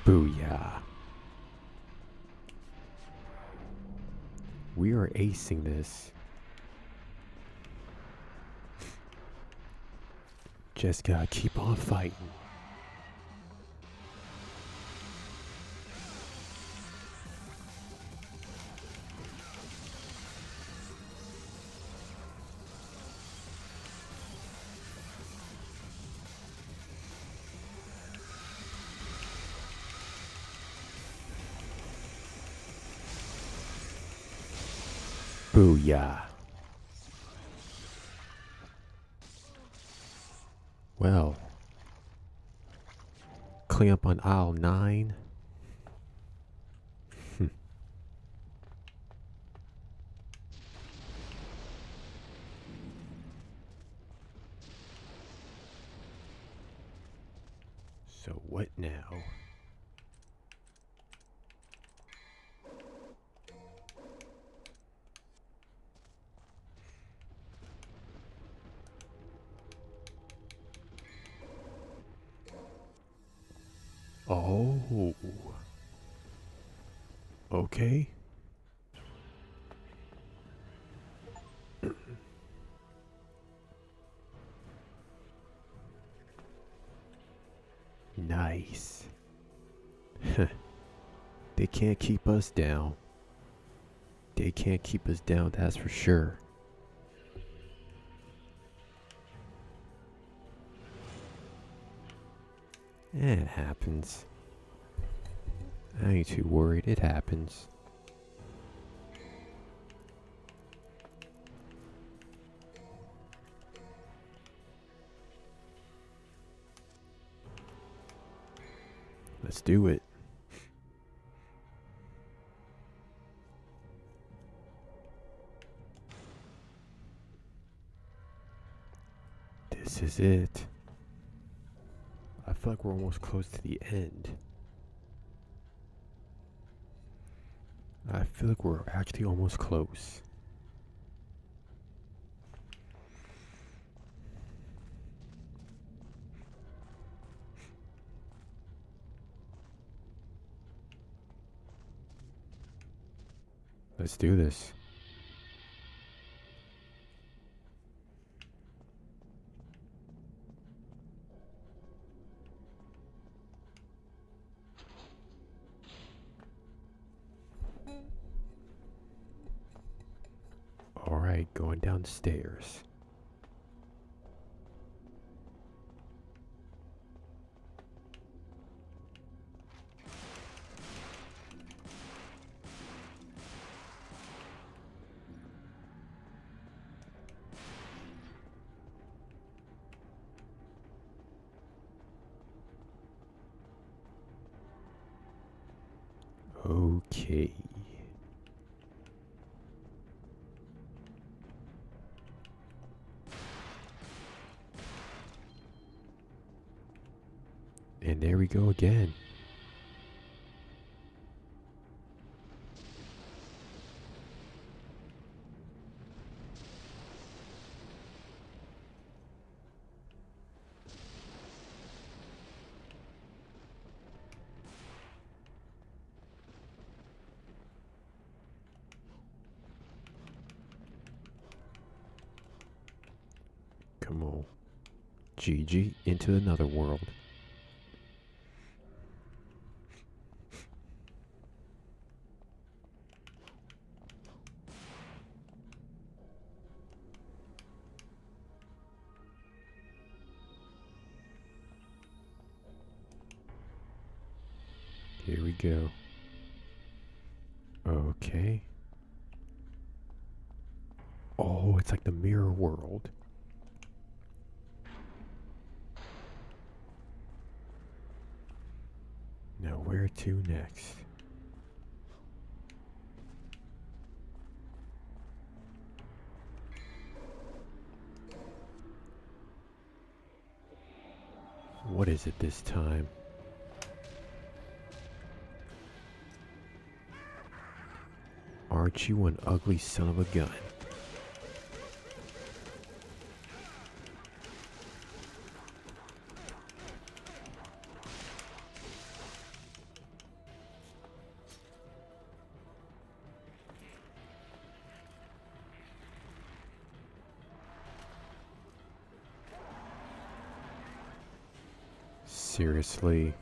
Booyah. We are acing this. Just gotta keep on fighting. Booyah. Well, clean up on aisle 9. So what now? Oh. Okay. Nice. They can't keep us down. They can't keep us down, that's for sure. It happens. I ain't too worried, it happens. Let's do it. This is it. I feel like we're almost close to the end. I feel like we're actually almost close. Let's do this. Alright, going downstairs. Okay. And there we go again. Come on. GG into another world. Here we go. Okay. Oh, it's like the mirror world. Now, where to next? What is it this time? Aren't you an ugly son of a gun? Seriously?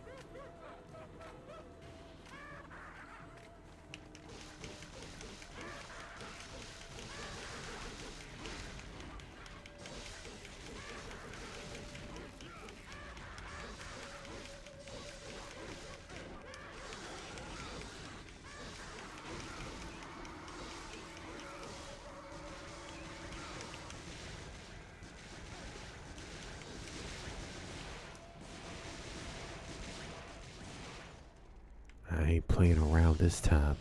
I ain't playing around this time.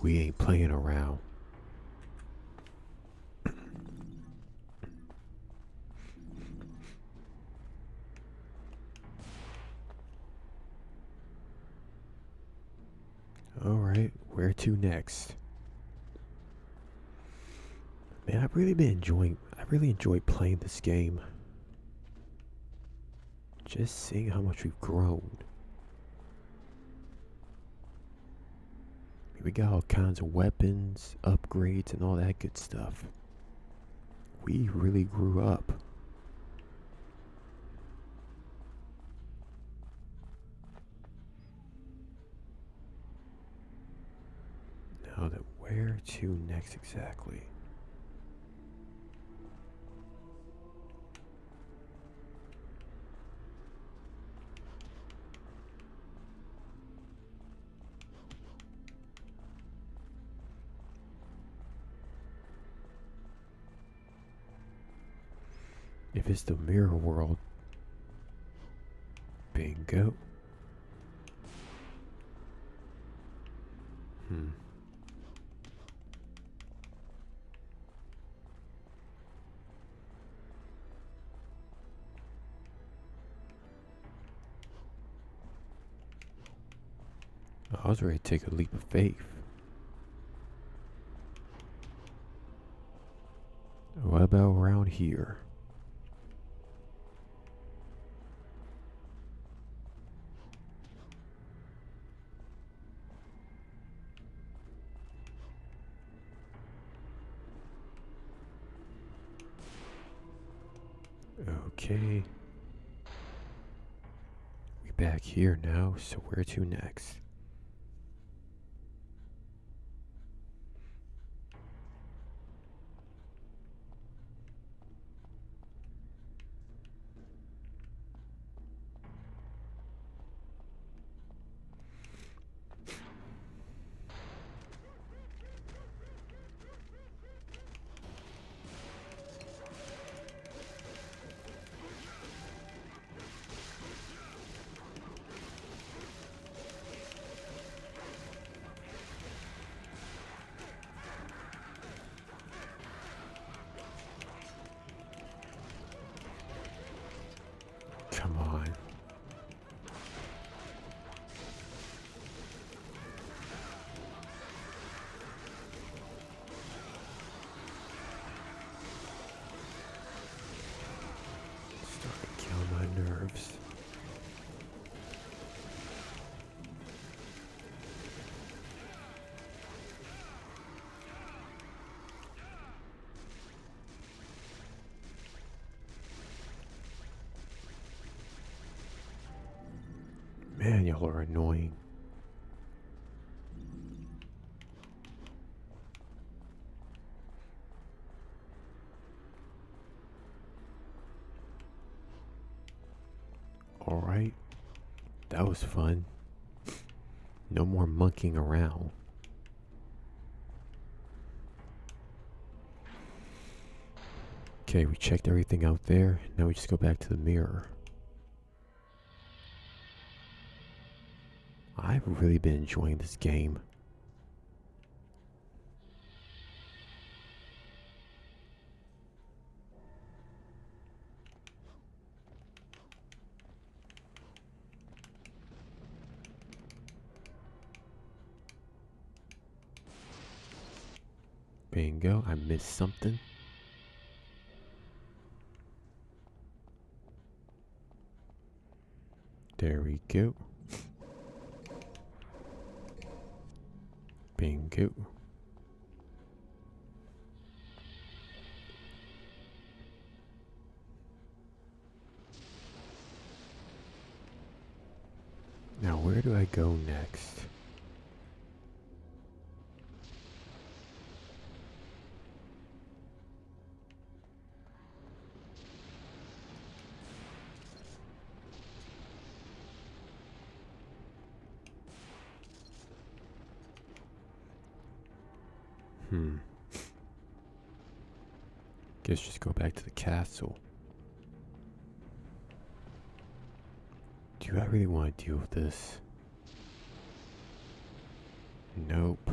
We ain't playing around. Alright, where to next? Man, I really enjoy playing this game. Just seeing how much we've grown. We got all kinds of weapons, upgrades, and all that good stuff. We really grew up. Now then, where to next exactly? If it's the mirror world, bingo. I was ready to take a leap of faith. What about around here? Okay. We back here now, so where to next? Come on. Starting to kill my nerves. Man, y'all are annoying. Alright. That was fun. No more monkeying around. Okay, we checked everything out there. Now we just go back to the mirror. I've really been enjoying this game. Bingo, I missed something. There we go. Bingo. Now where do I go next? Guess just go back to the castle. Do I really want to deal with this? Nope.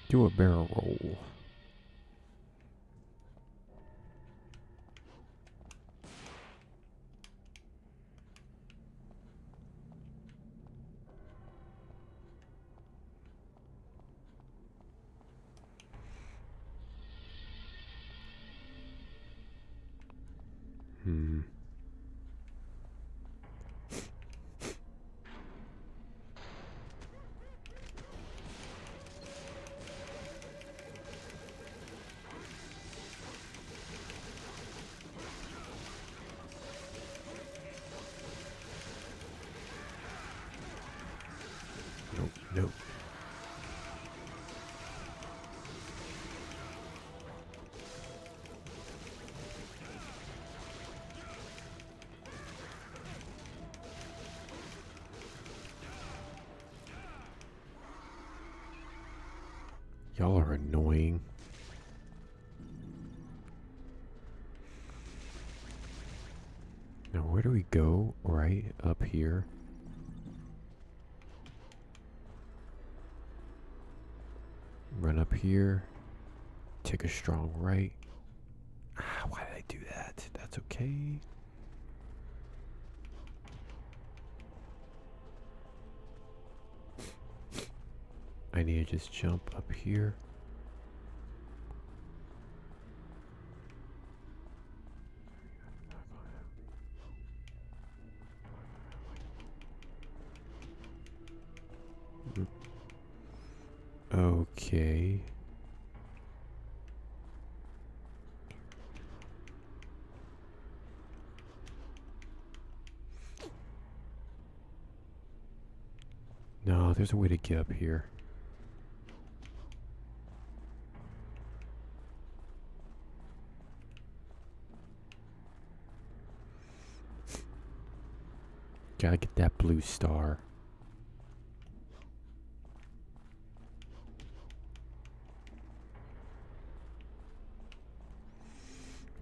Do a barrel roll. Nope. Y'all are annoying. Now where do we go? Right up here. Run up here. Take a strong right. Why did I do that? That's okay. I need to just jump up here. Okay. No, there's a way to get up here. Gotta get that blue star.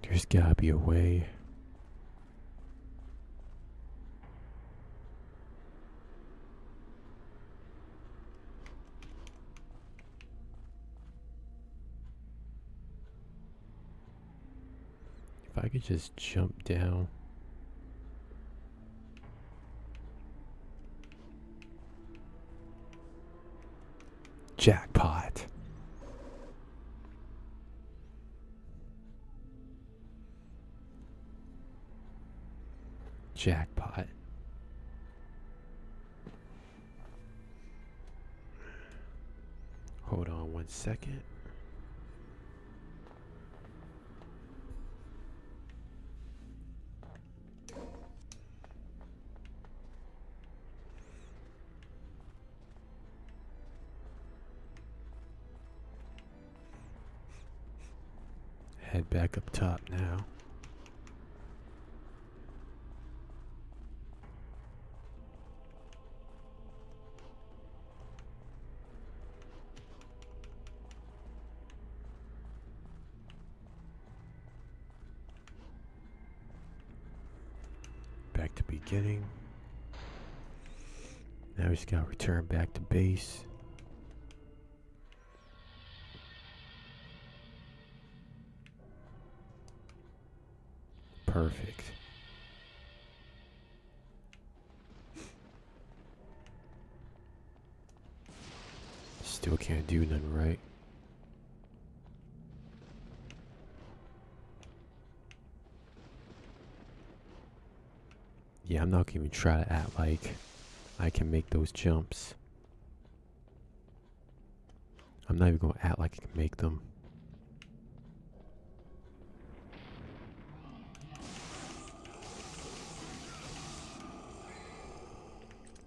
There's gotta be a way. If I could just jump down. Jackpot. Jackpot. Hold on 1 second. Head back up top now. Back to beginning. Now we just gotta return back to base. Perfect. Still can't do nothing right. Yeah, I'm not gonna even try to act like I can make those jumps. I'm not even gonna act like I can make them.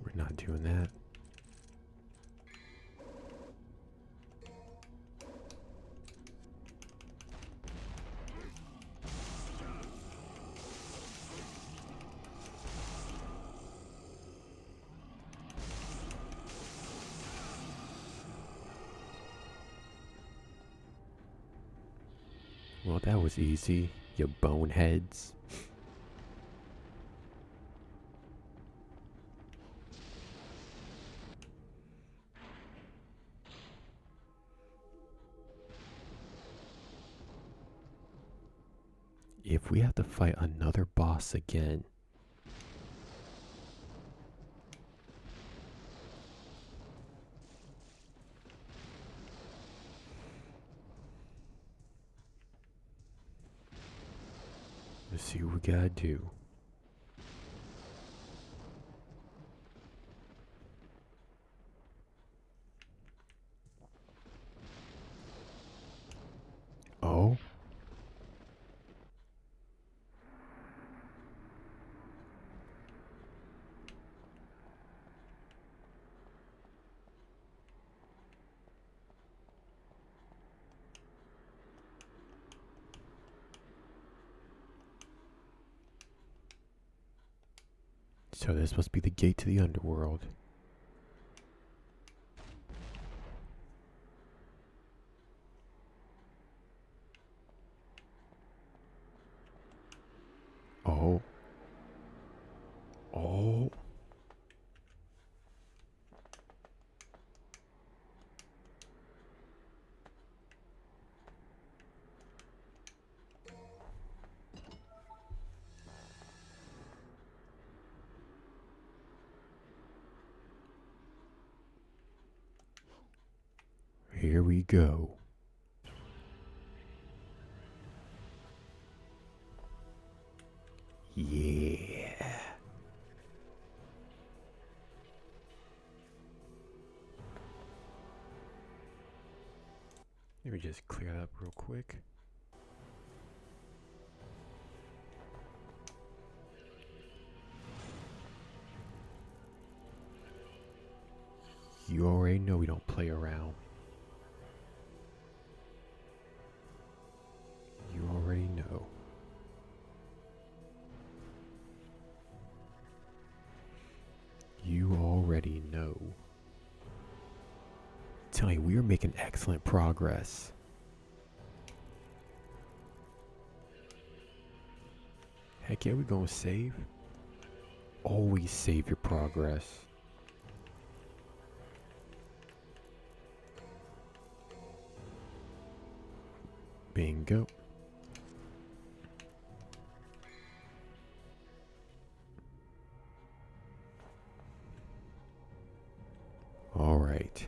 We're not doing that. Well, that was easy, you boneheads. If we have to fight another boss again, let's see what we gotta do. Oh. So this must be the gate to the underworld. Oh. Oh. Here we go. Yeah. Let me just clear that up real quick. You already know we don't play around. You already know. You already know. Tell you, we are making excellent progress. Heck yeah, we gonna save. Always save your progress. Bingo. All right.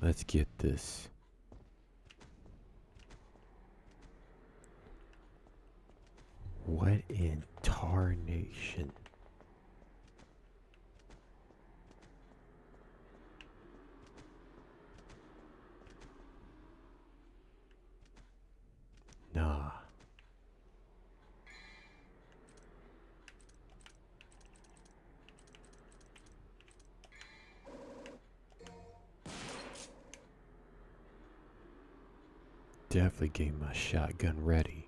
Let's get this. What in tarnation? Nah. Definitely getting my shotgun ready.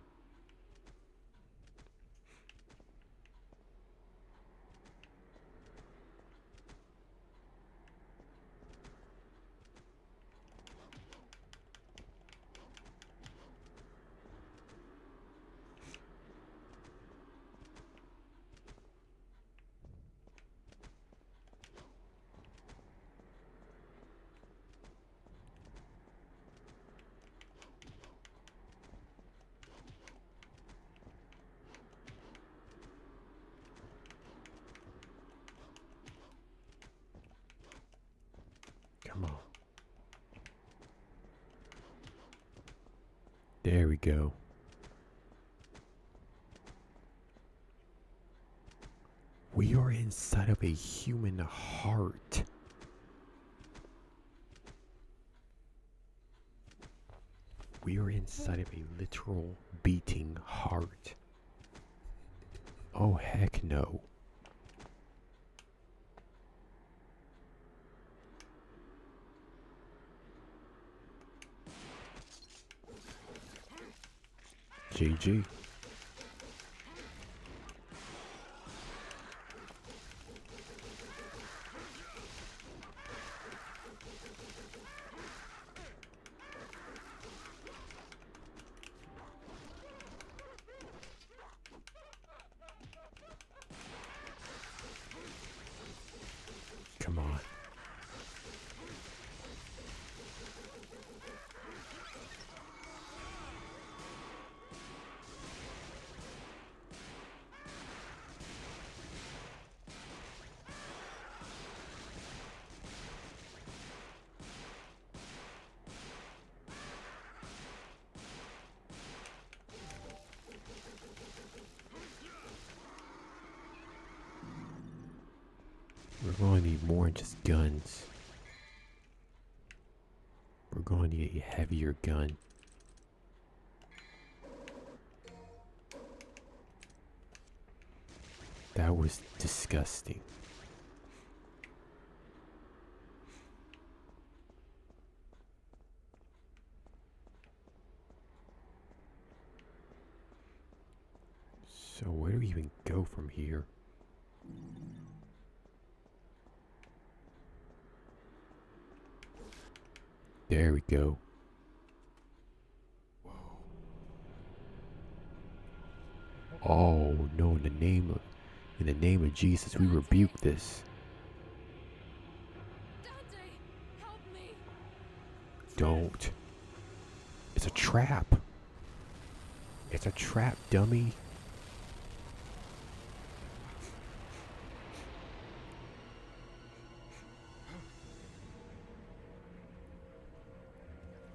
Come on. There we go. We are inside of a human heart. We are inside of a literal beating heart. Oh, heck no. GG. Come on. We're going to need more than just guns. We're going to need a heavier gun. That was disgusting. So where do we even go from here? There we go. Oh no, in the name of Jesus, we rebuke this. Dante, help me. Don't. It's a trap. It's a trap, dummy.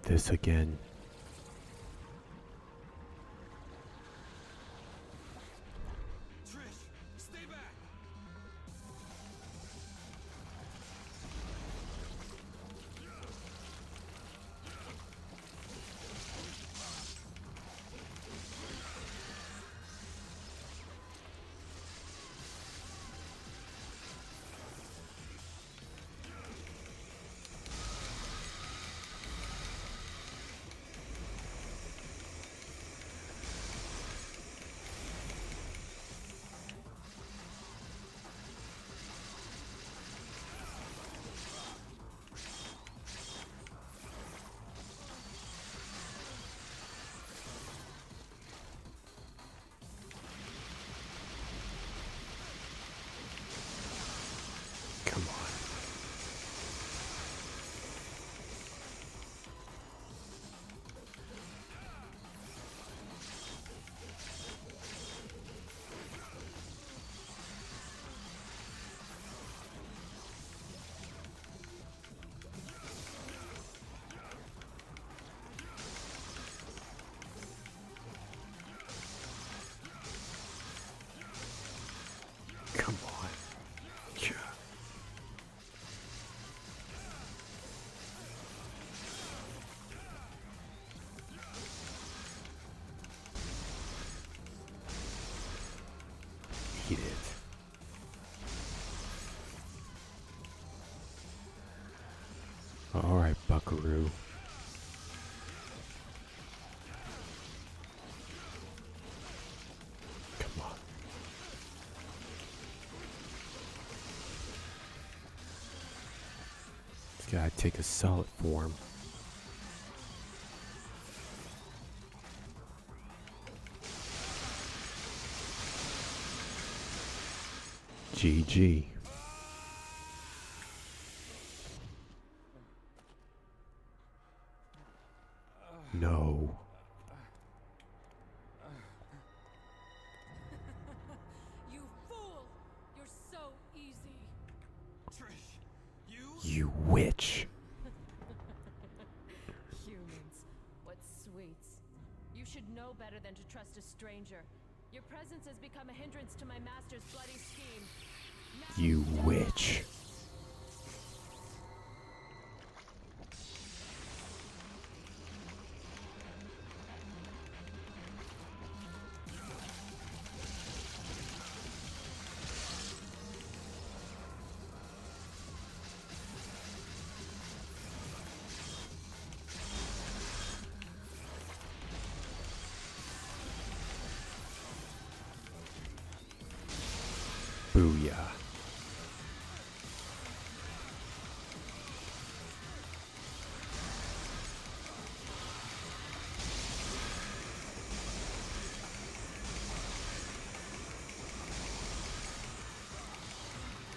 This again. Trish, stay back. Come on. Come on. Yeah. Gotta take a solid form. GG. No. You fool! You're so easy. Trish, you? You witch. Humans, what sweets. You should know better than to trust a stranger. Your presence has become a hindrance to my master's bloody scheme. Now You witch. Booyah.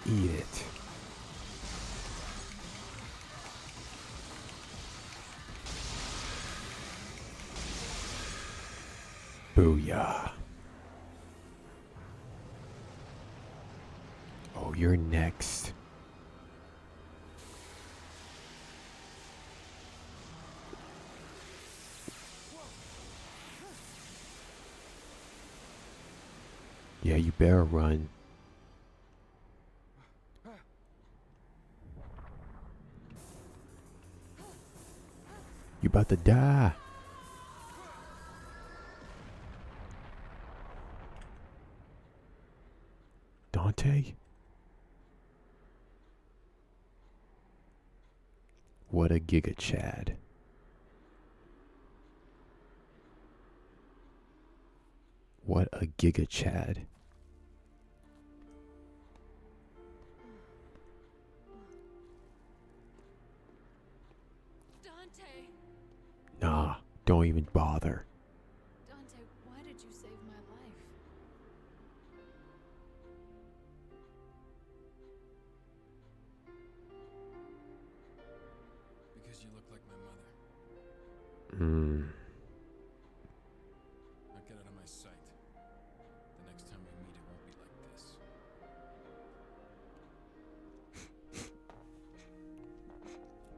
Eat it. Booyah. Oh, you're next. Yeah, you better run. You about to die. Dante? What a Giga Chad. What a Giga Chad. Dante! Nah, don't even bother. Dante, why did you save my life? Because you look like my mother. Hmm. Now get out of my sight. The next time we meet, it won't be like this.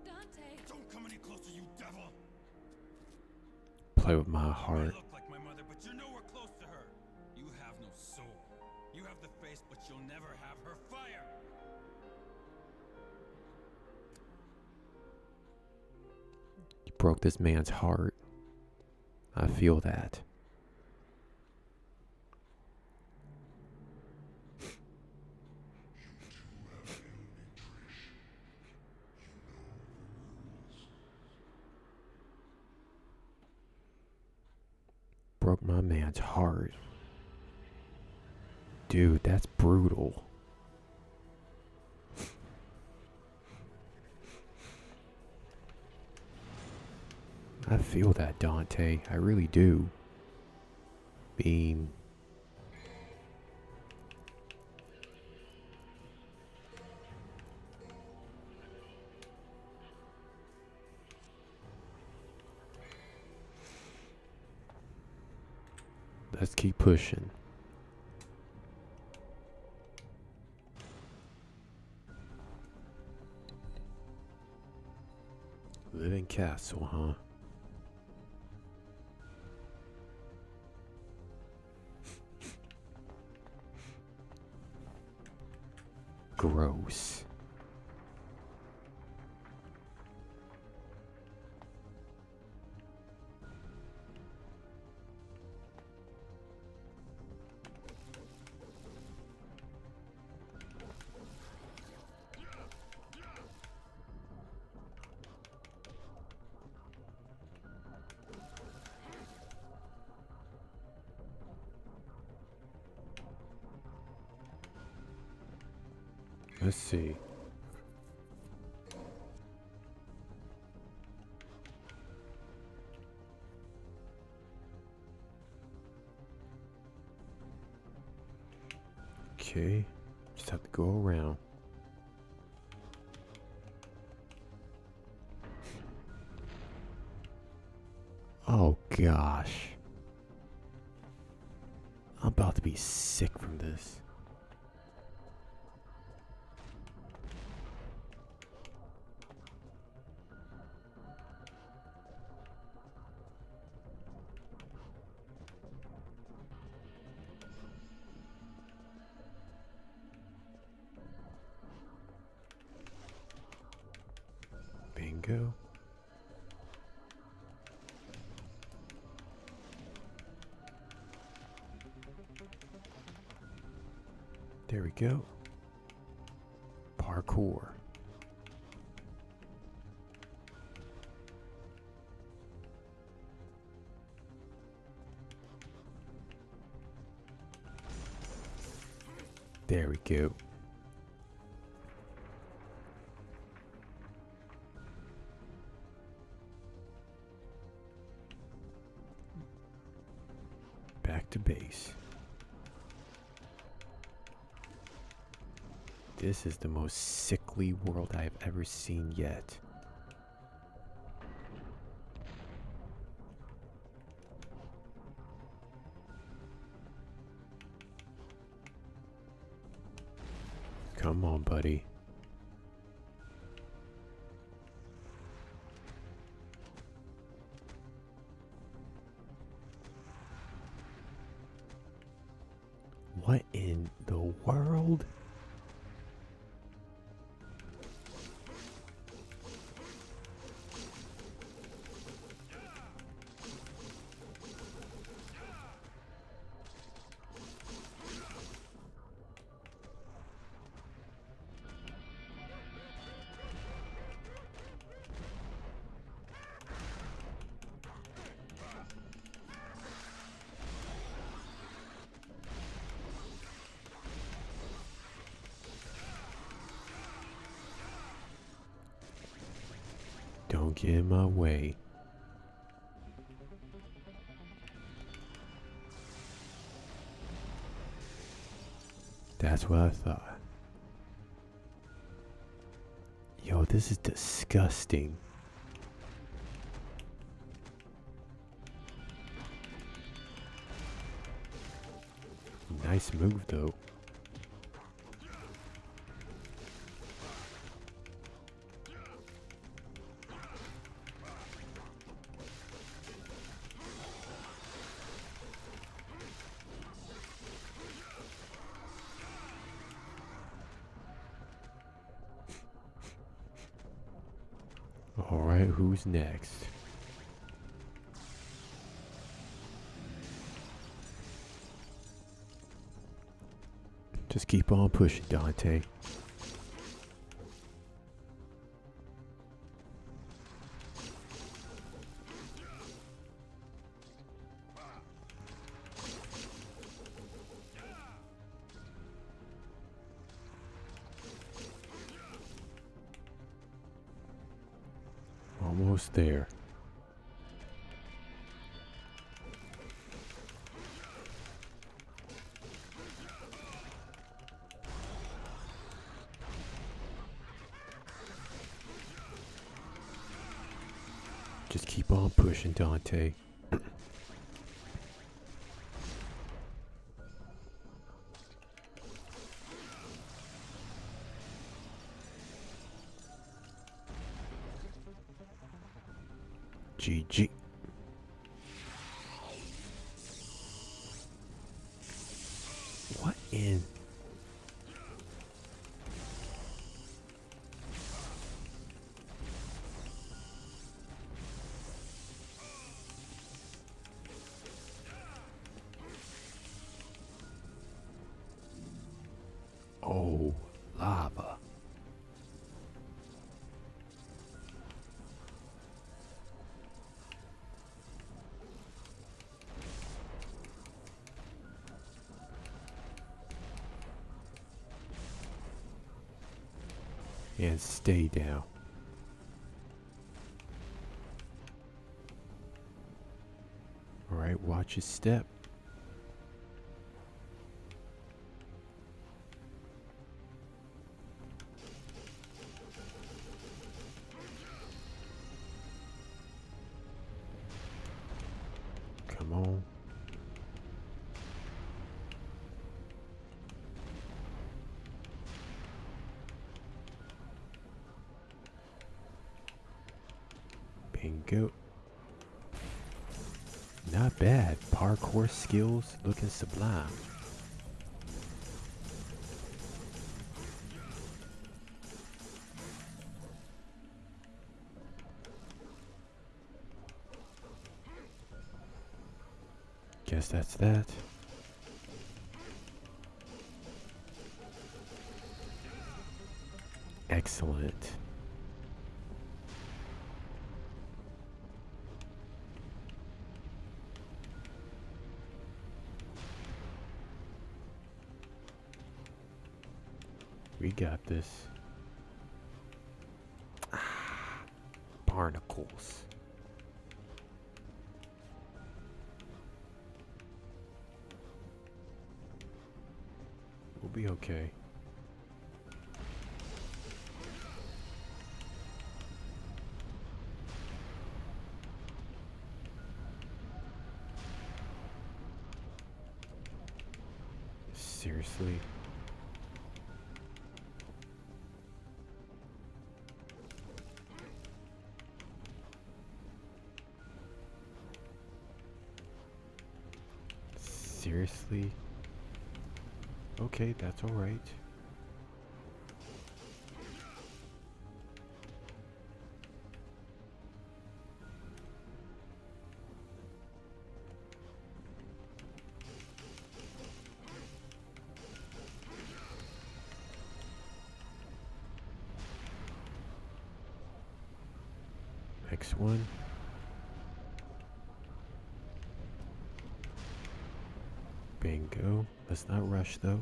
Dante! Don't come any closer, you devil! Play with my You may heart. look like my mother, but you're nowhere close to her. You have no soul. You have the face, but you'll never have her fire. You broke this man's heart. I feel that. Broke my man's heart. Dude, that's brutal. I feel that, Dante. I really do. Being... Let's keep pushing. Living castle, huh? Gross. Let's see. Okay. Just have to go around. Oh gosh. I'm about to be sick from this. Bingo. There we go. Parkour. There we go. Back to base. This is the most sickly world I have ever seen yet. Come on, buddy. What in the world? Don't get in my way. That's what I thought. Yo, this is disgusting. Nice move, though. Alright, who's next? Just keep on pushing, Dante. Almost there. Just keep on pushing, Dante. GG. What in? Oh, lava. And stay down. Alright, watch your step. on. Bingo. Not bad. Parkour skills looking sublime. Guess that's that. Excellent. We got this. Barnacles. We'll be okay. Seriously? Seriously? Okay, that's all right. Next one. Bingo. Let's not rush though.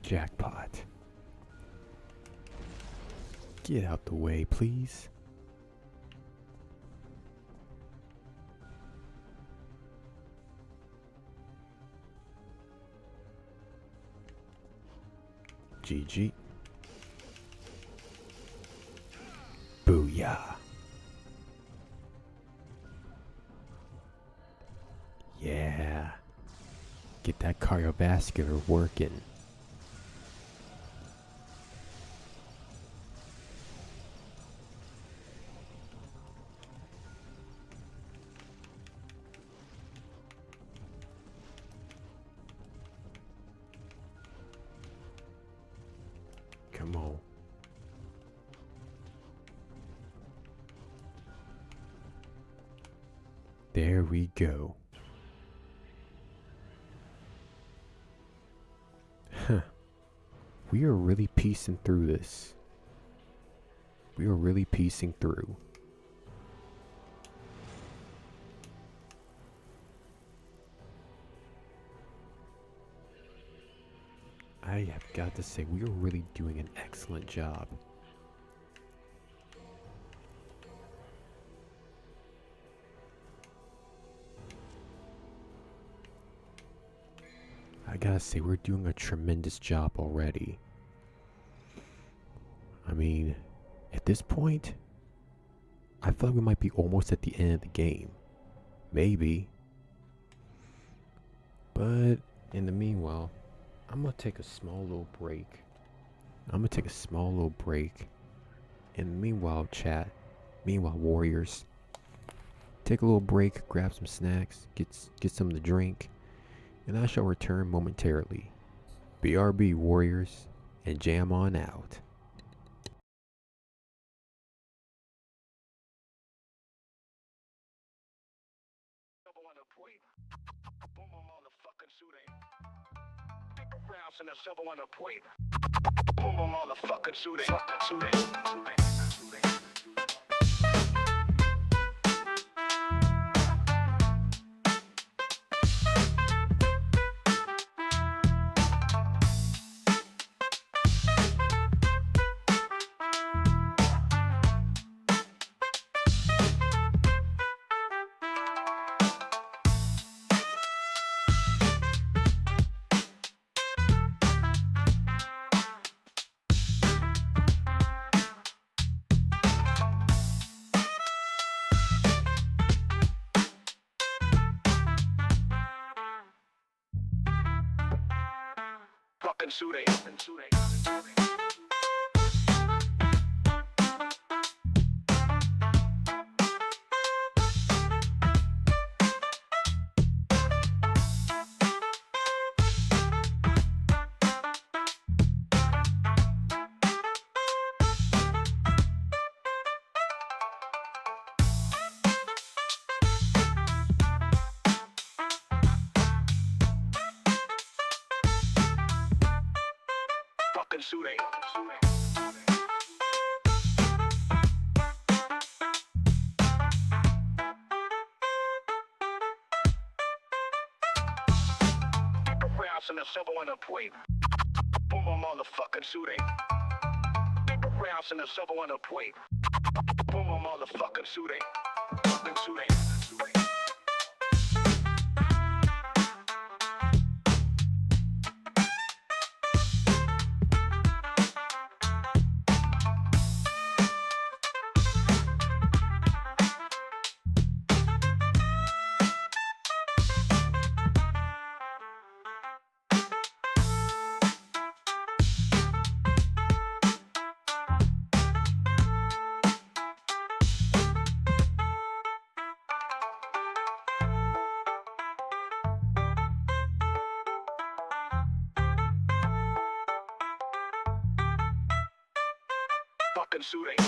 Jackpot. Get out the way, please. GG. Booyah. Yeah. Get that cardiovascular working. Come on. There we go. Huh. We are really piecing through this. We are really piecing through. I have got to say, we are really doing an excellent job. I gotta say, we're doing a tremendous job already. I mean, at this point, I feel like we might be almost at the end of the game. Maybe. But in the meanwhile, I'm gonna take a small little break. And meanwhile, chat. Meanwhile, warriors. Take a little break, grab some snacks, get something to drink, and I shall return momentarily. BRB, warriors, and jam on out. In a silver on the plate. Boom, motherfucking suiting. fucking suiting. Fucking suiting. Rounds in the silver and the plate. Boom, boom, motherfucking suiting. Rounds in the silver and the plate. Boom, boom, motherfucking suiting. Fucking suiting. Fucking suiting.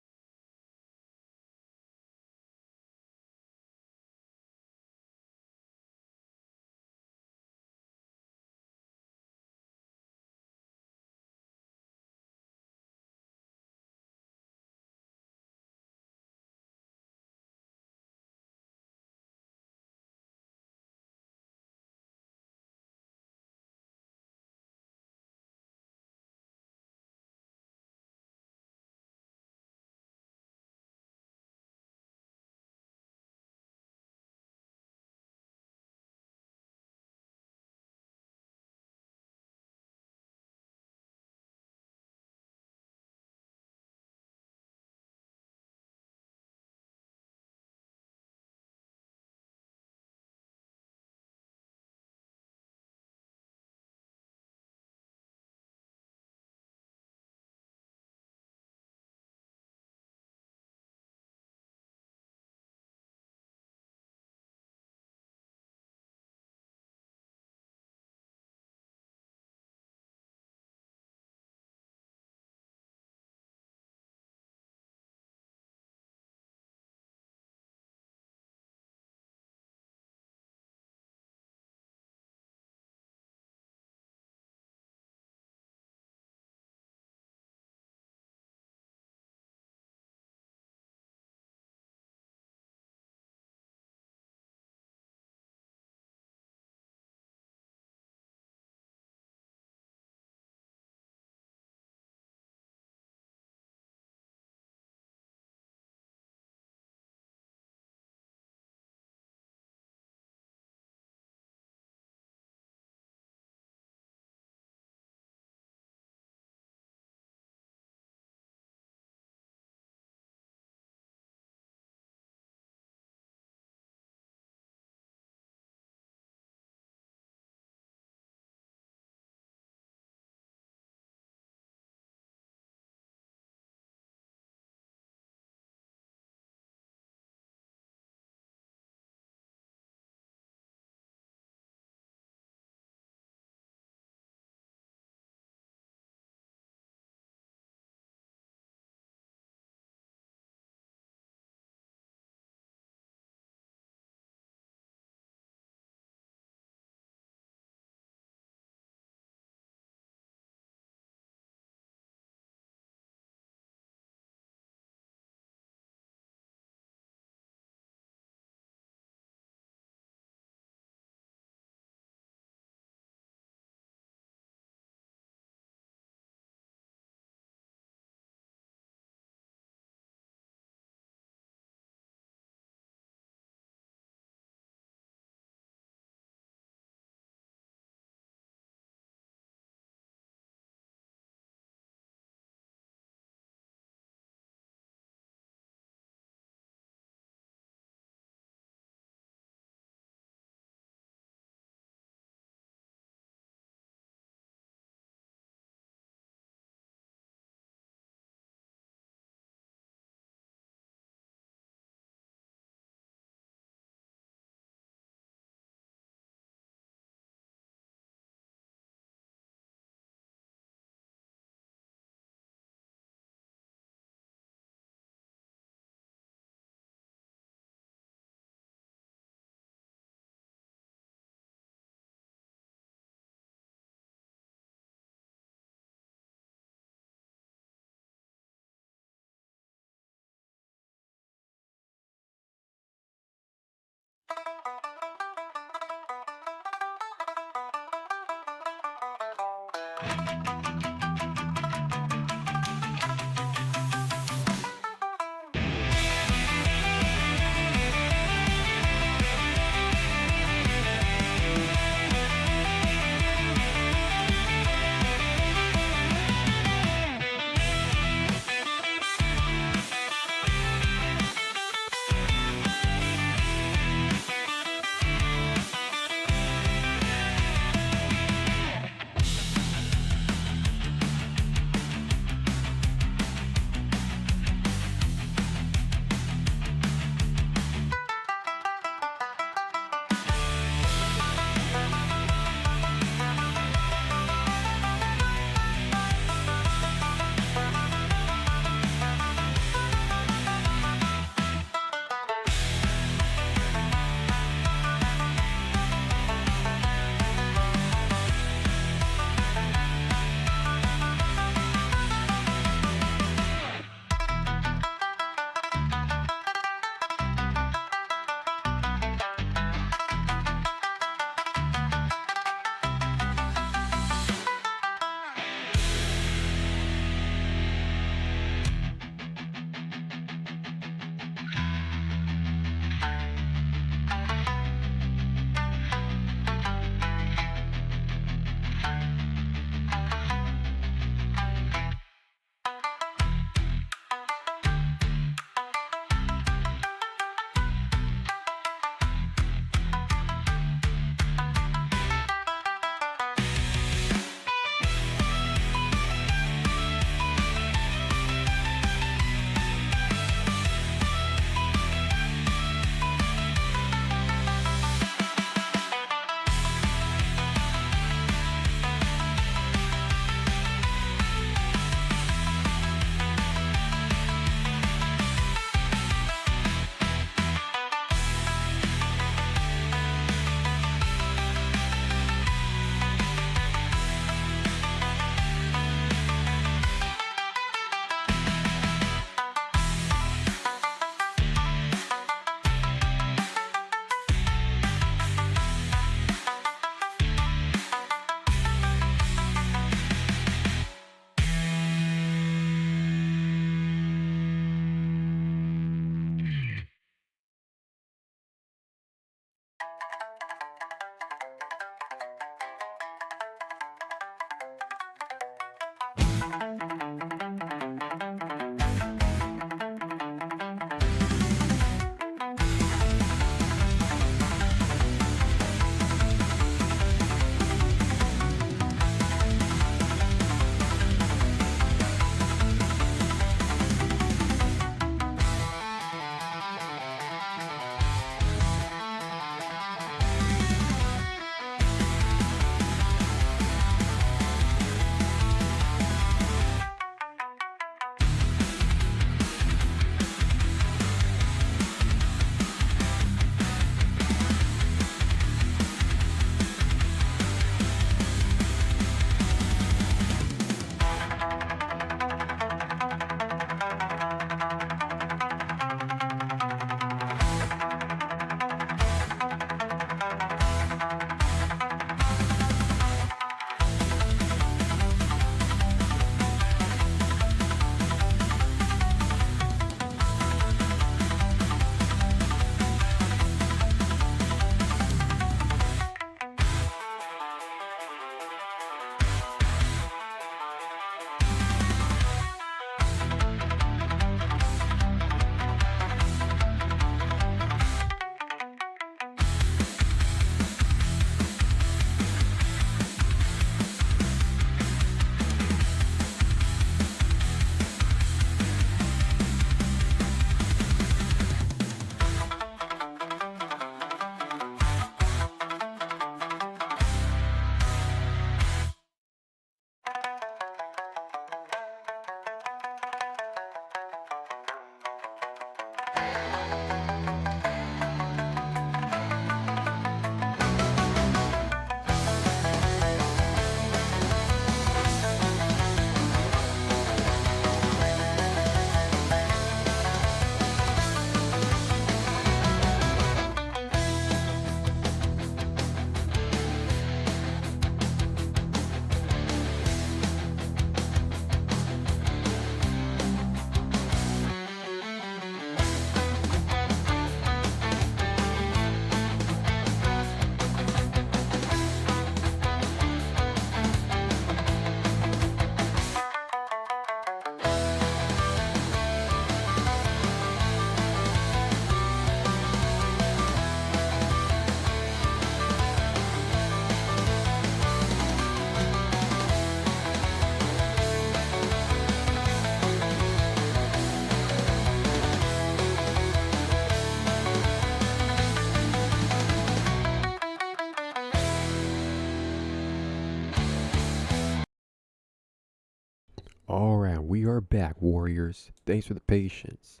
Alright, we are back, warriors. Thanks for the patience.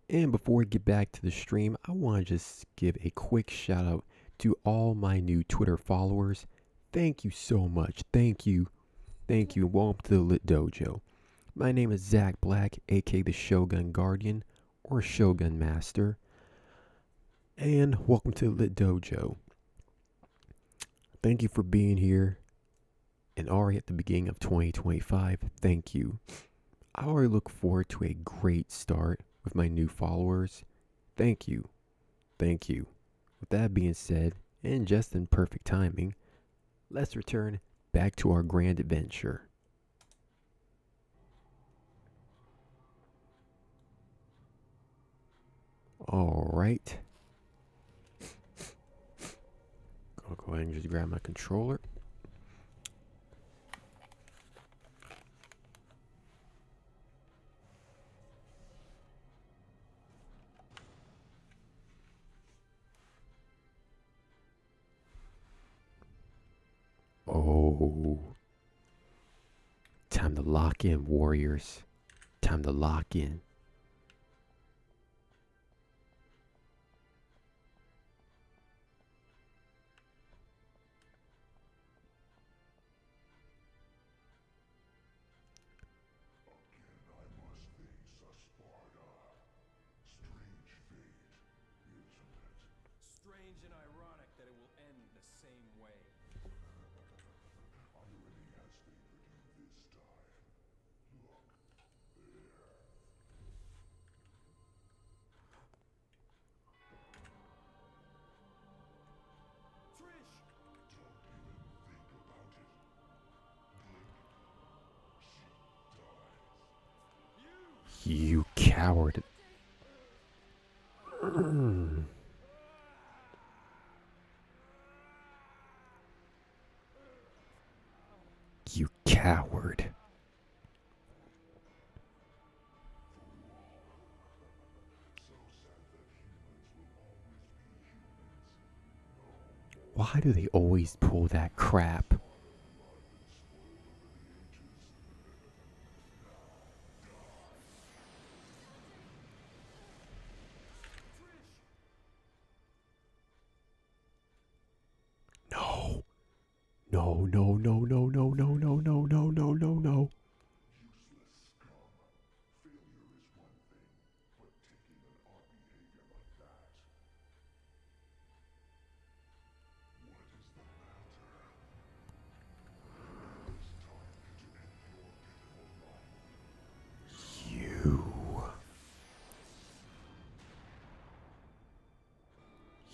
And before we get back to the stream, I want to just give a quick shout out to all my new Twitter followers. Thank you so much. Thank you. Thank you. Welcome to the Lit Dojo. My name is Zach Black, aka the Shogun Guardian or Shogun Master. And welcome to the Lit Dojo. Thank you for being here. And already at the beginning of 2025, thank you. I already look forward to a great start with my new followers. Thank you. Thank you. With that being said, and just in perfect timing, let's return back to our grand adventure. Alright. I'll go ahead and just grab my controller. Oh. Time to lock in, warriors. Time to lock in. Strange and ironic that it will end the same way. You coward. You coward. Why do they always pull that crap? No. No, no, no, no, no, no, no, no, no, no, no, no.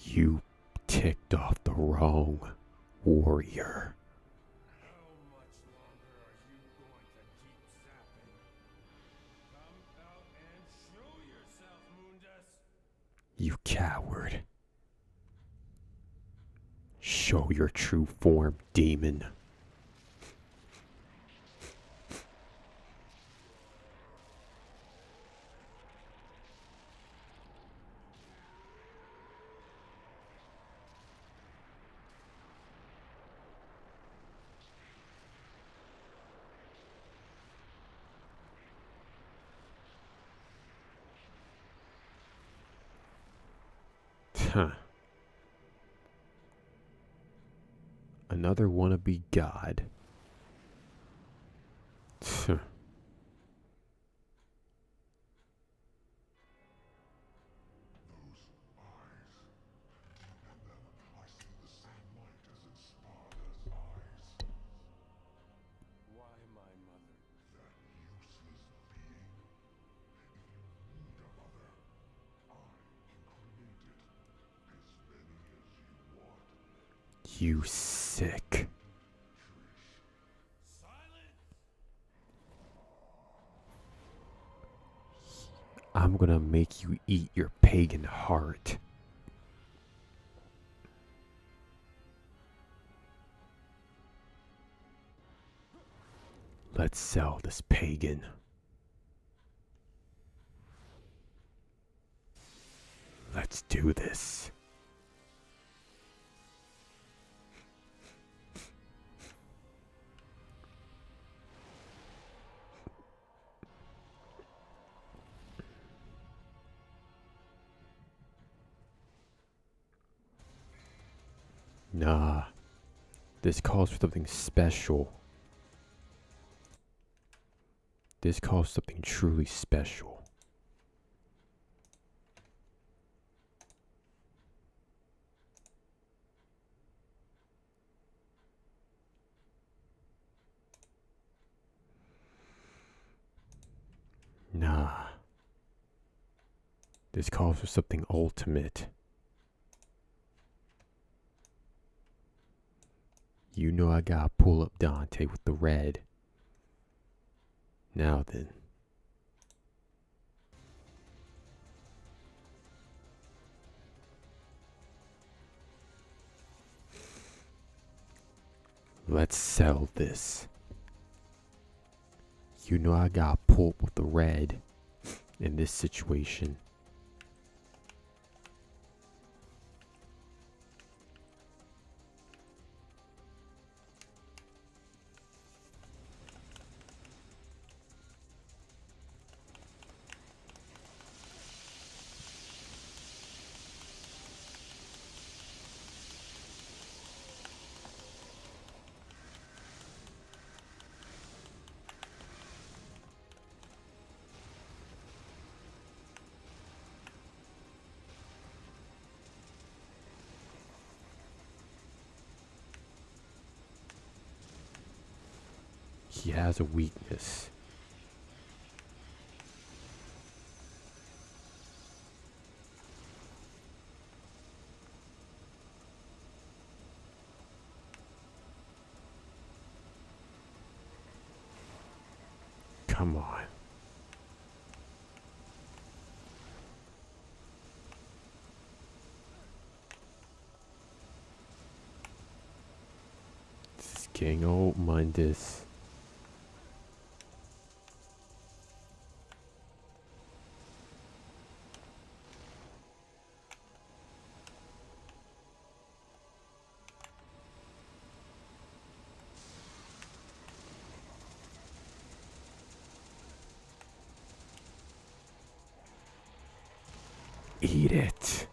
You ticked off the wrong warrior. How much longer are you going to keep zapping? Come out and show yourself, Mundus! You coward. Show your true form, demon. Huh. Another wannabe god. Huh. Why my mother? You sick. I'm gonna make you eat your pagan heart. Let's sell this pagan. Let's do this. Nah, this calls for something special. This calls for something truly special. Nah, this calls for something ultimate. You know I gotta pull up Dante with the red. Now then. Let's settle this. You know I gotta pull up with the red in this situation. He has a weakness. Come on. This is King old Mundus. Eat it.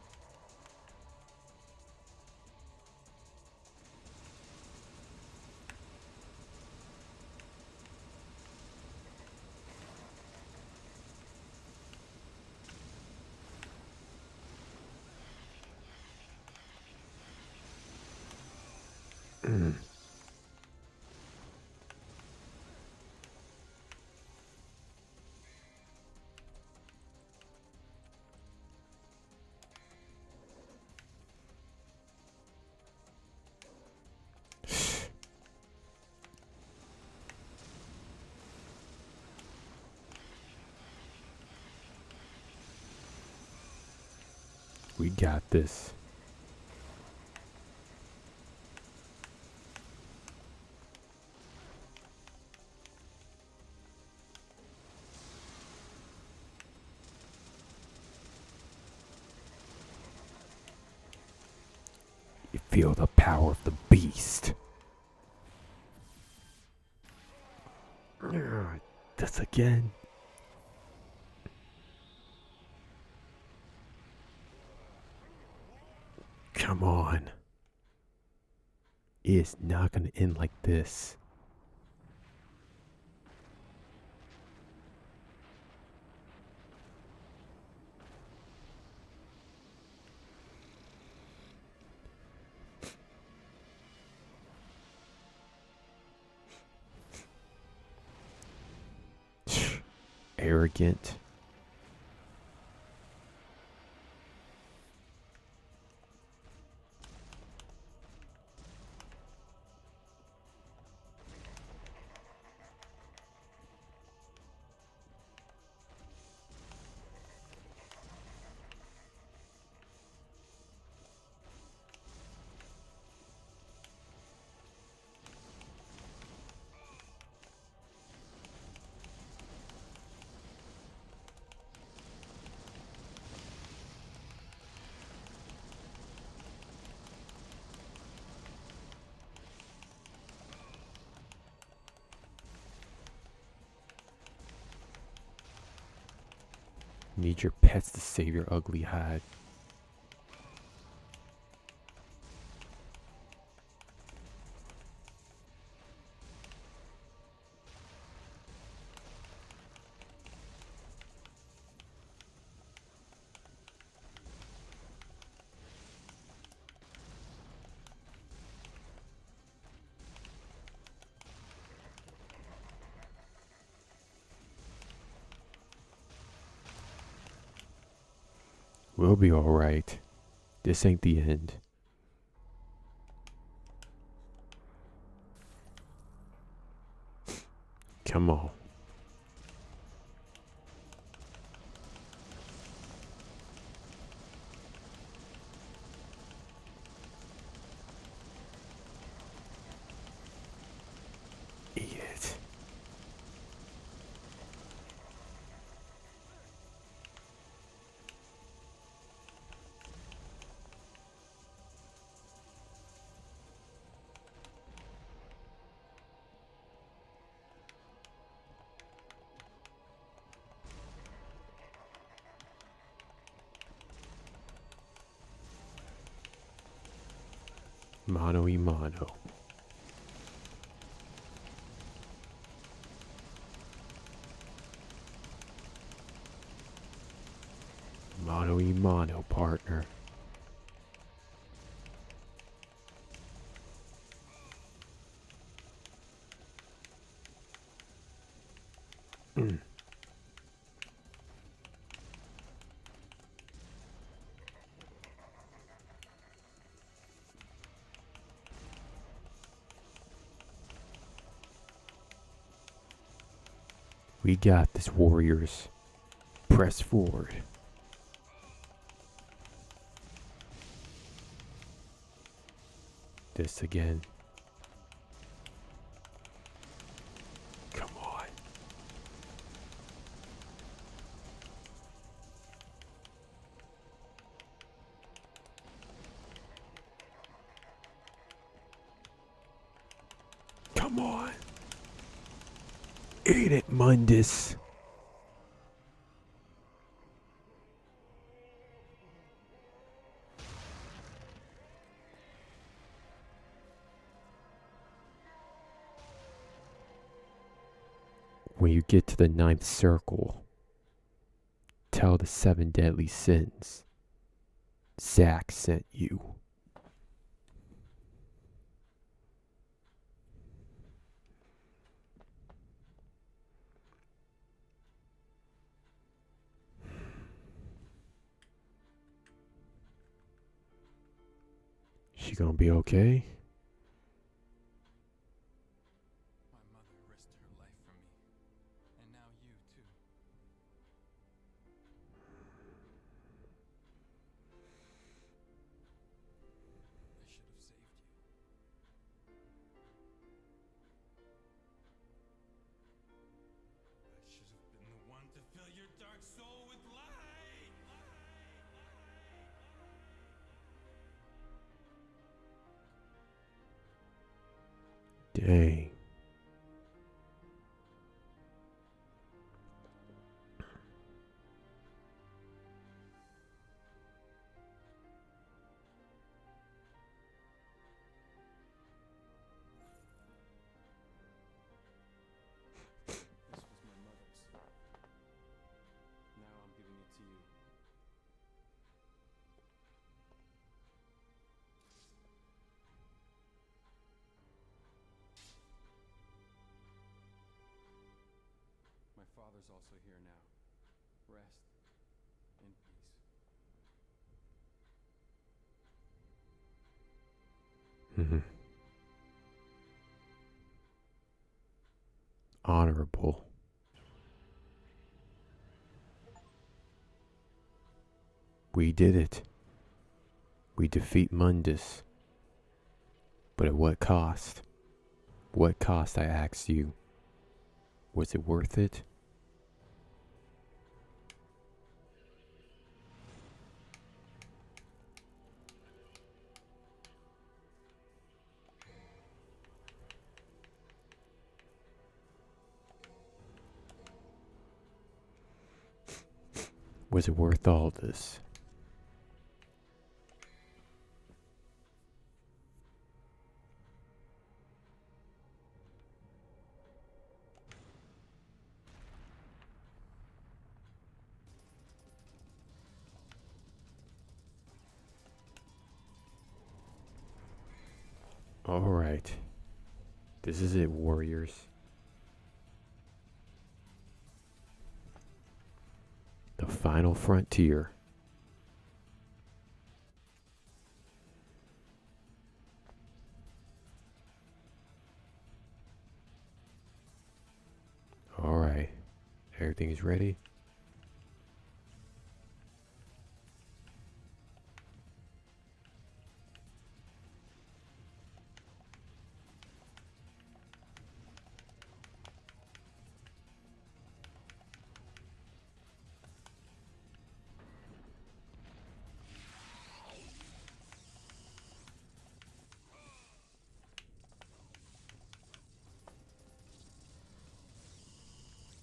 We got this. You feel the power of the beast. This again. Come on. It's not gonna end like this. Arrogant. Need your pets to save your ugly hide. We'll be alright. This ain't the end. Come on. Eat it. Mano y mano. Mano y mano, partner. We got this, warriors. Press forward. This again. Come on. Come on. Eat it, Mundus. When you get to the 9th circle, tell the 7 deadly sins. Zack sent you. She gonna be okay? My mother risked her life for me, and now you too. I should have saved you. I should have been the one to fill your dark soul with light. Dang. This was my mother's. Now I'm giving it to you. My father's also here now. Rest in peace. Honorable. We did it. We defeat Mundus. But at what cost? What cost, I ask you? Was it worth it? Was it worth all this? All right. This is it, warriors. The final frontier. Everything is ready.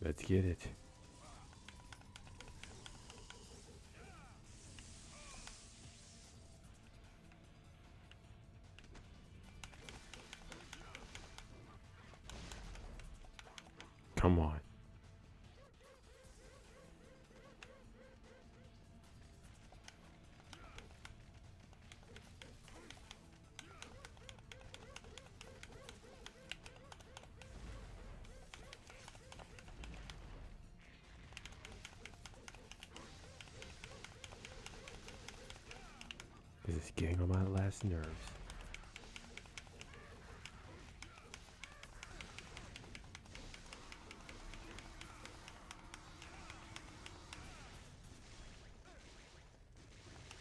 Let's get it. Come on. This is getting on my last nerves.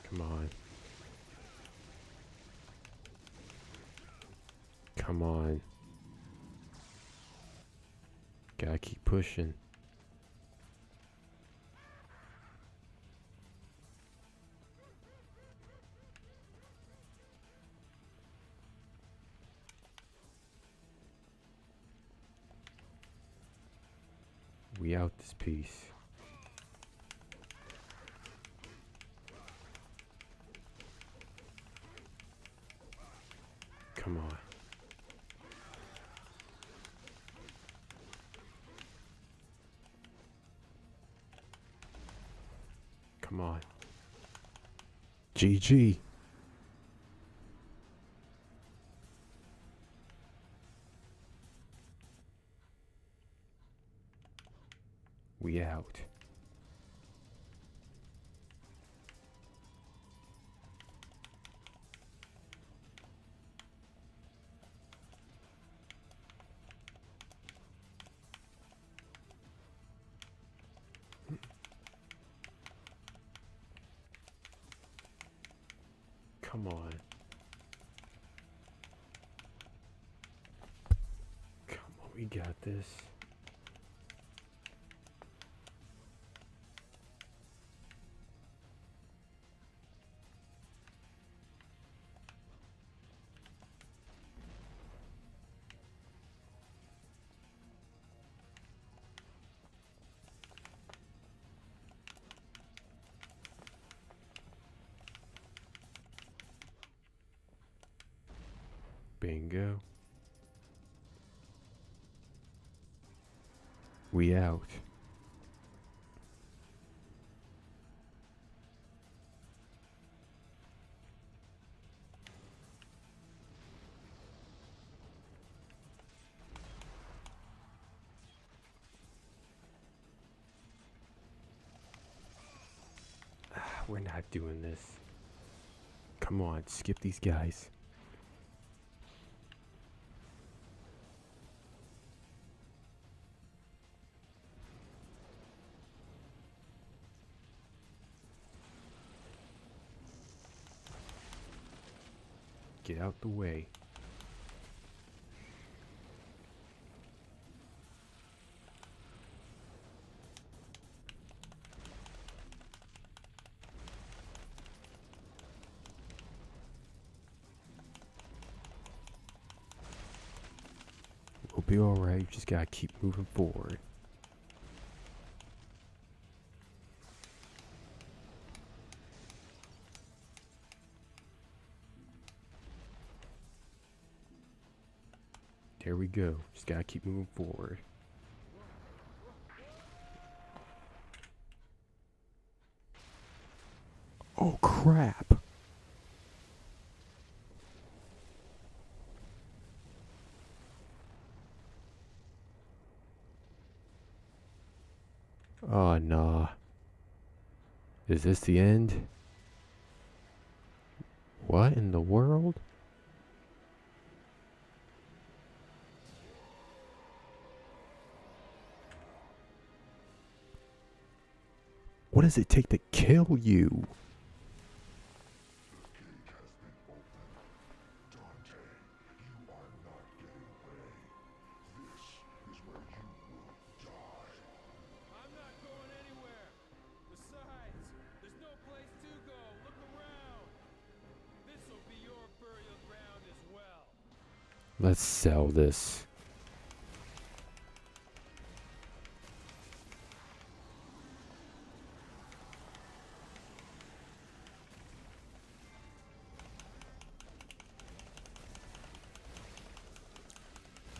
Come on. Come on. Gotta keep pushing. We out this piece. Come on. Come on. GG. We out. Come on. Come on, we got this. Bingo. We out. We're not doing this. Come on, skip these guys. Get out the way. We'll be alright, you just gotta keep moving forward. There we go. Just gotta keep moving forward. Oh crap! Oh nah. Is this the end? What in the world? What does it take to kill you? I'm not going anywhere. Besides, there's no place to go. Look around. This'll be your burial ground as well. Let's sell this.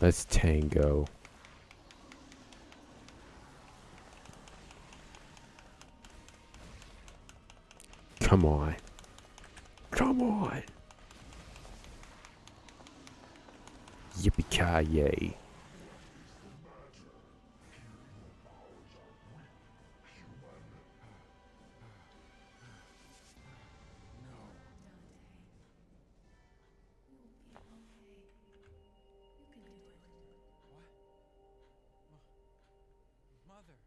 Let's tango. Come on. Come on. Yippee-ki-yay. Mother.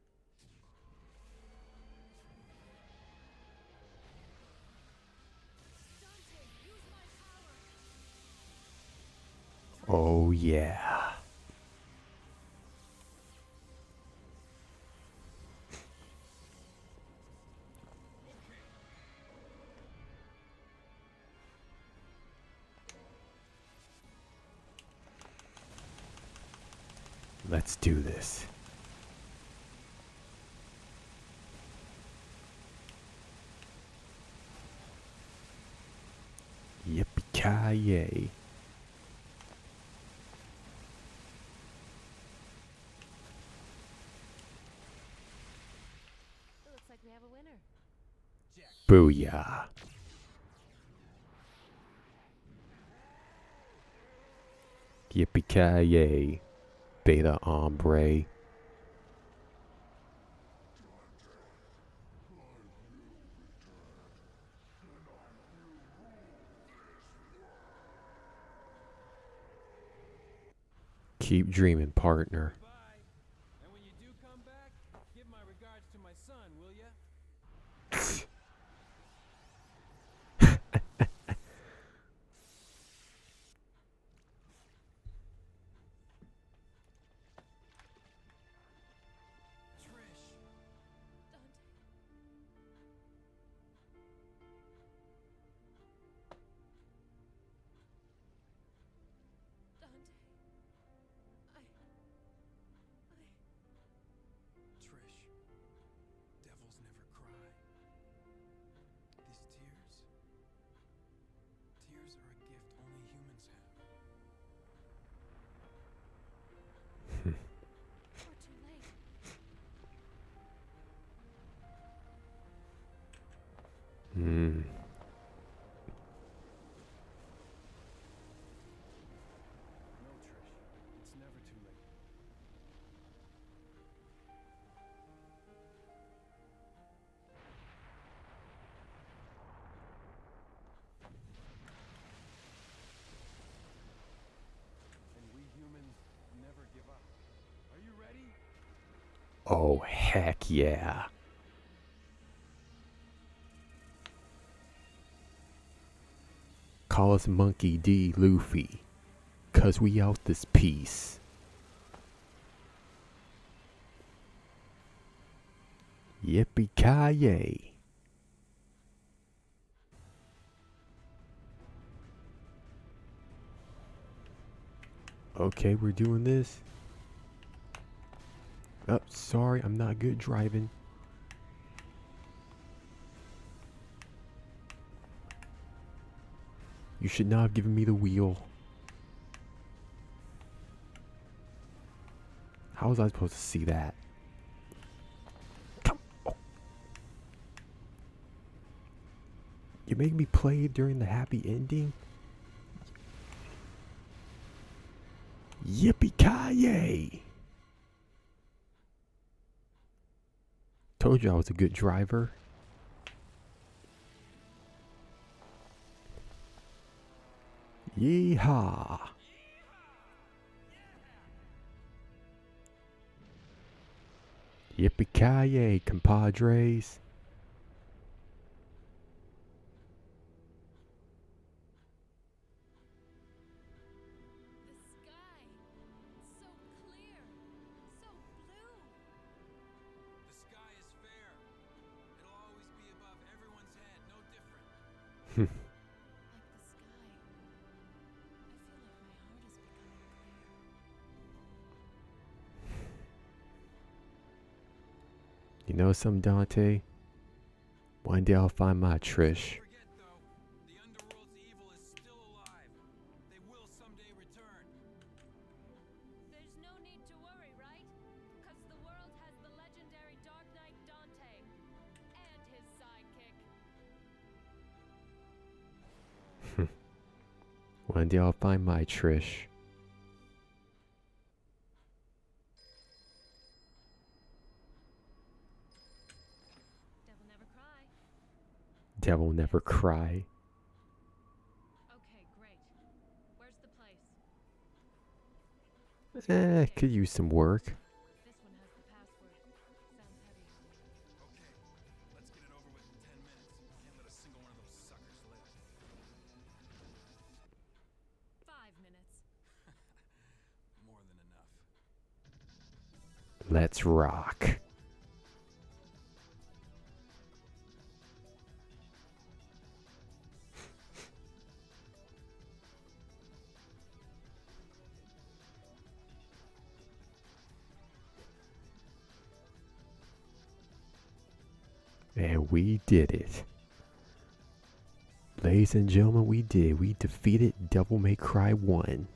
Dante, use my power. Oh yeah. Let's do this. Yippee-ki-yay. It looks like we have a winner. Booyah. Yippee-ki-yay. Beta hombre. Keep dreaming, partner. Bye. And when you do come back, give my regards to my son, will ya? Trish. Dante. Dante. Trish. Devils never cry. These tears are a gift only humans have. We're too late. Hmm. No, Trish. It's never too late. And we humans never give up. Are you ready? Oh, heck yeah. Call us Monkey D. Luffy. 'Cause we out this piece. Yippee-ki-yay. Okay, we're doing this. Oh, sorry, I'm not good driving. You should not have given me the wheel. How was I supposed to see that? Come on. You make me play during the happy ending? Yippee-ki-yay! Told you I was a good driver. Yeehaw! Yippee-ki-yay, compadres. You know some, Dante? One day I'll find my Trish. Forget though, the underworld's evil is still alive. They will someday return. There's no need to worry, right? Because the world has the legendary Dark Knight Dante and his sidekick. One day I'll find my Trish. Devil never cry. Devil never cry. Okay, great. Where's the place? Could use some work. This one has the password. Sounds heavy. Okay, let's get it over with in 10 minutes. Can't let a single one of those suckers live. 5 minutes. More than enough. Let's rock. And we did it. Ladies and gentlemen, we did. We defeated Devil May Cry 1.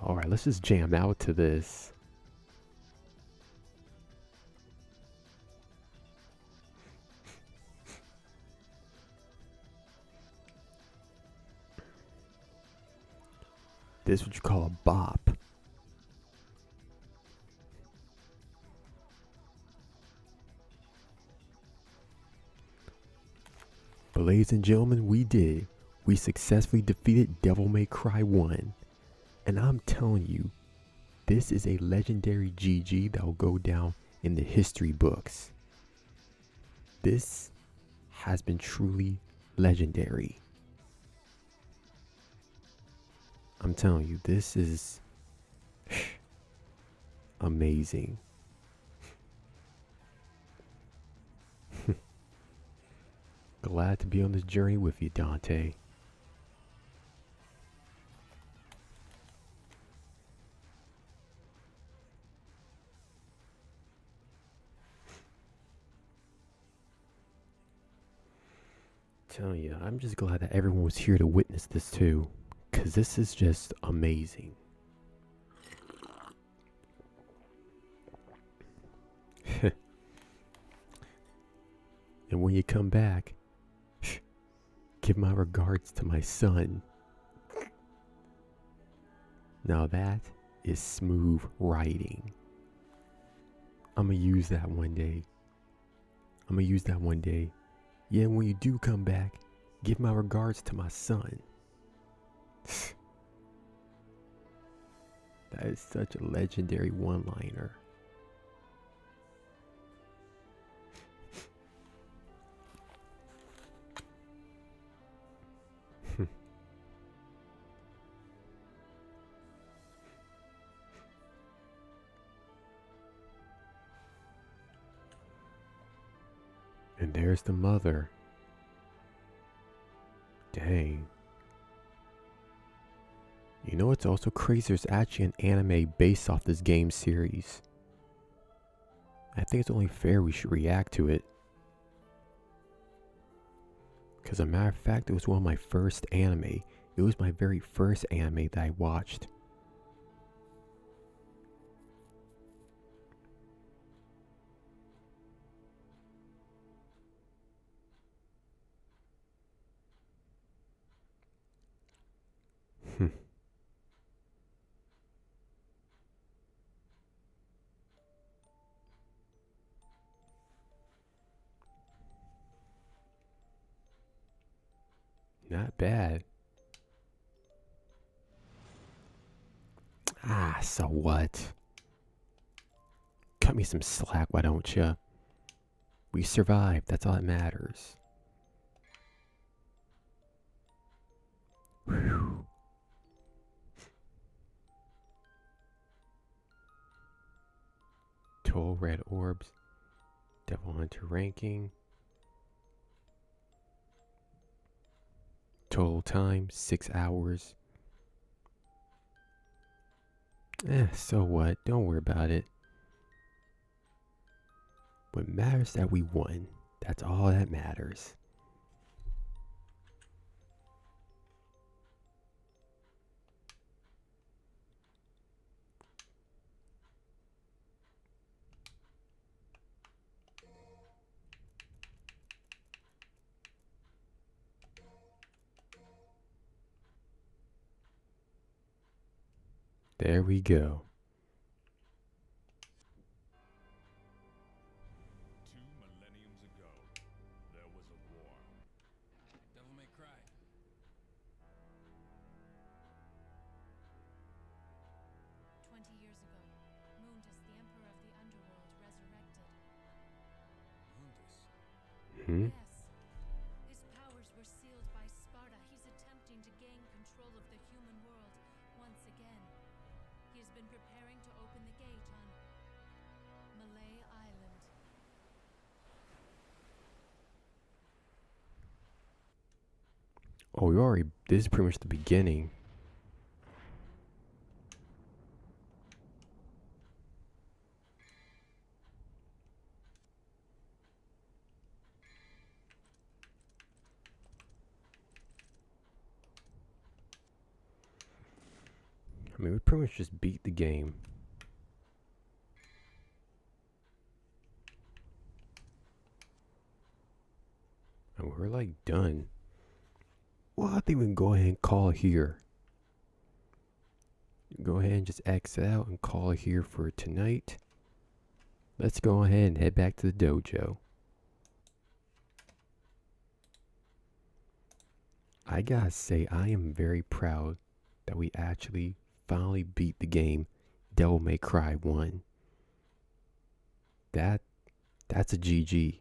Alright, let's just jam out to this. This is what you call a bop. But ladies and gentlemen, we did. We successfully defeated Devil May Cry 1. And I'm telling you, this is a legendary GG that will go down in the history books. This has been truly legendary. I'm telling you, this is amazing. Glad to be on this journey with you, Dante. Telling you, I'm just glad that everyone was here to witness this too, because this is just amazing. And when you come back, give my regards to my son. Now that is smooth writing. I'm gonna use that one day. Yeah, when you do come back, give my regards to my son. That is such a legendary one-liner. And there's the mother. Dang. You know what's also crazy? There's actually an anime based off this game series. I think it's only fair we should react to it. Because as a matter of fact, it was one of my first anime. It was my very first anime that I watched. Not bad. So what? Cut me some slack, why don't ya? We survived. That's all that matters. Whew. Total red orbs. Devil Hunter ranking. Total time 6 hours. So what? Don't worry about it. What matters is that we won. That's all that matters. There we go. 2 millenniums ago, there was a war. Devil May Cry. 20 years ago, Mundus, the Emperor of the Underworld, resurrected. Mundus. Hmm? Yes. His powers were sealed by Sparta. He's attempting to gain control of the human world once again. He has been preparing to open the gate on Malay Island. Oh, we already. This is pretty much the beginning. I mean, we pretty much just beat the game. And we're like done. Well, I think we can go ahead and call it here. Go ahead and just exit out and call it here for tonight. Let's go ahead and head back to the dojo. I gotta say, I am very proud that we actually finally beat the game Devil May Cry 1. That's a GG.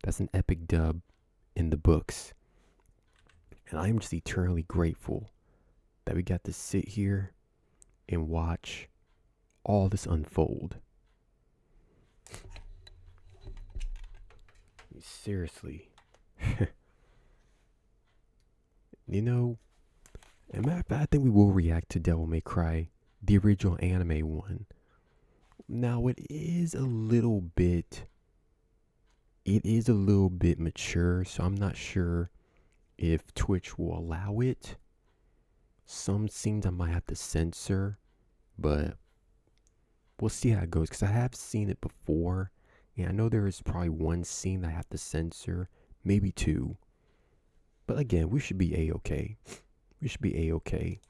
That's an epic dub in the books. And I'm just eternally grateful that we got to sit here and watch all this unfold. Seriously. You know, as a matter of fact, I think we will react to Devil May Cry, the original anime one. Now, it is a little bit mature, so I'm not sure if Twitch will allow it. Some scenes I might have to censor, but we'll see how it goes, because I have seen it before, and I know there is probably one scene that I have to censor, maybe two. But again, we should be A-okay. We should be A-okay.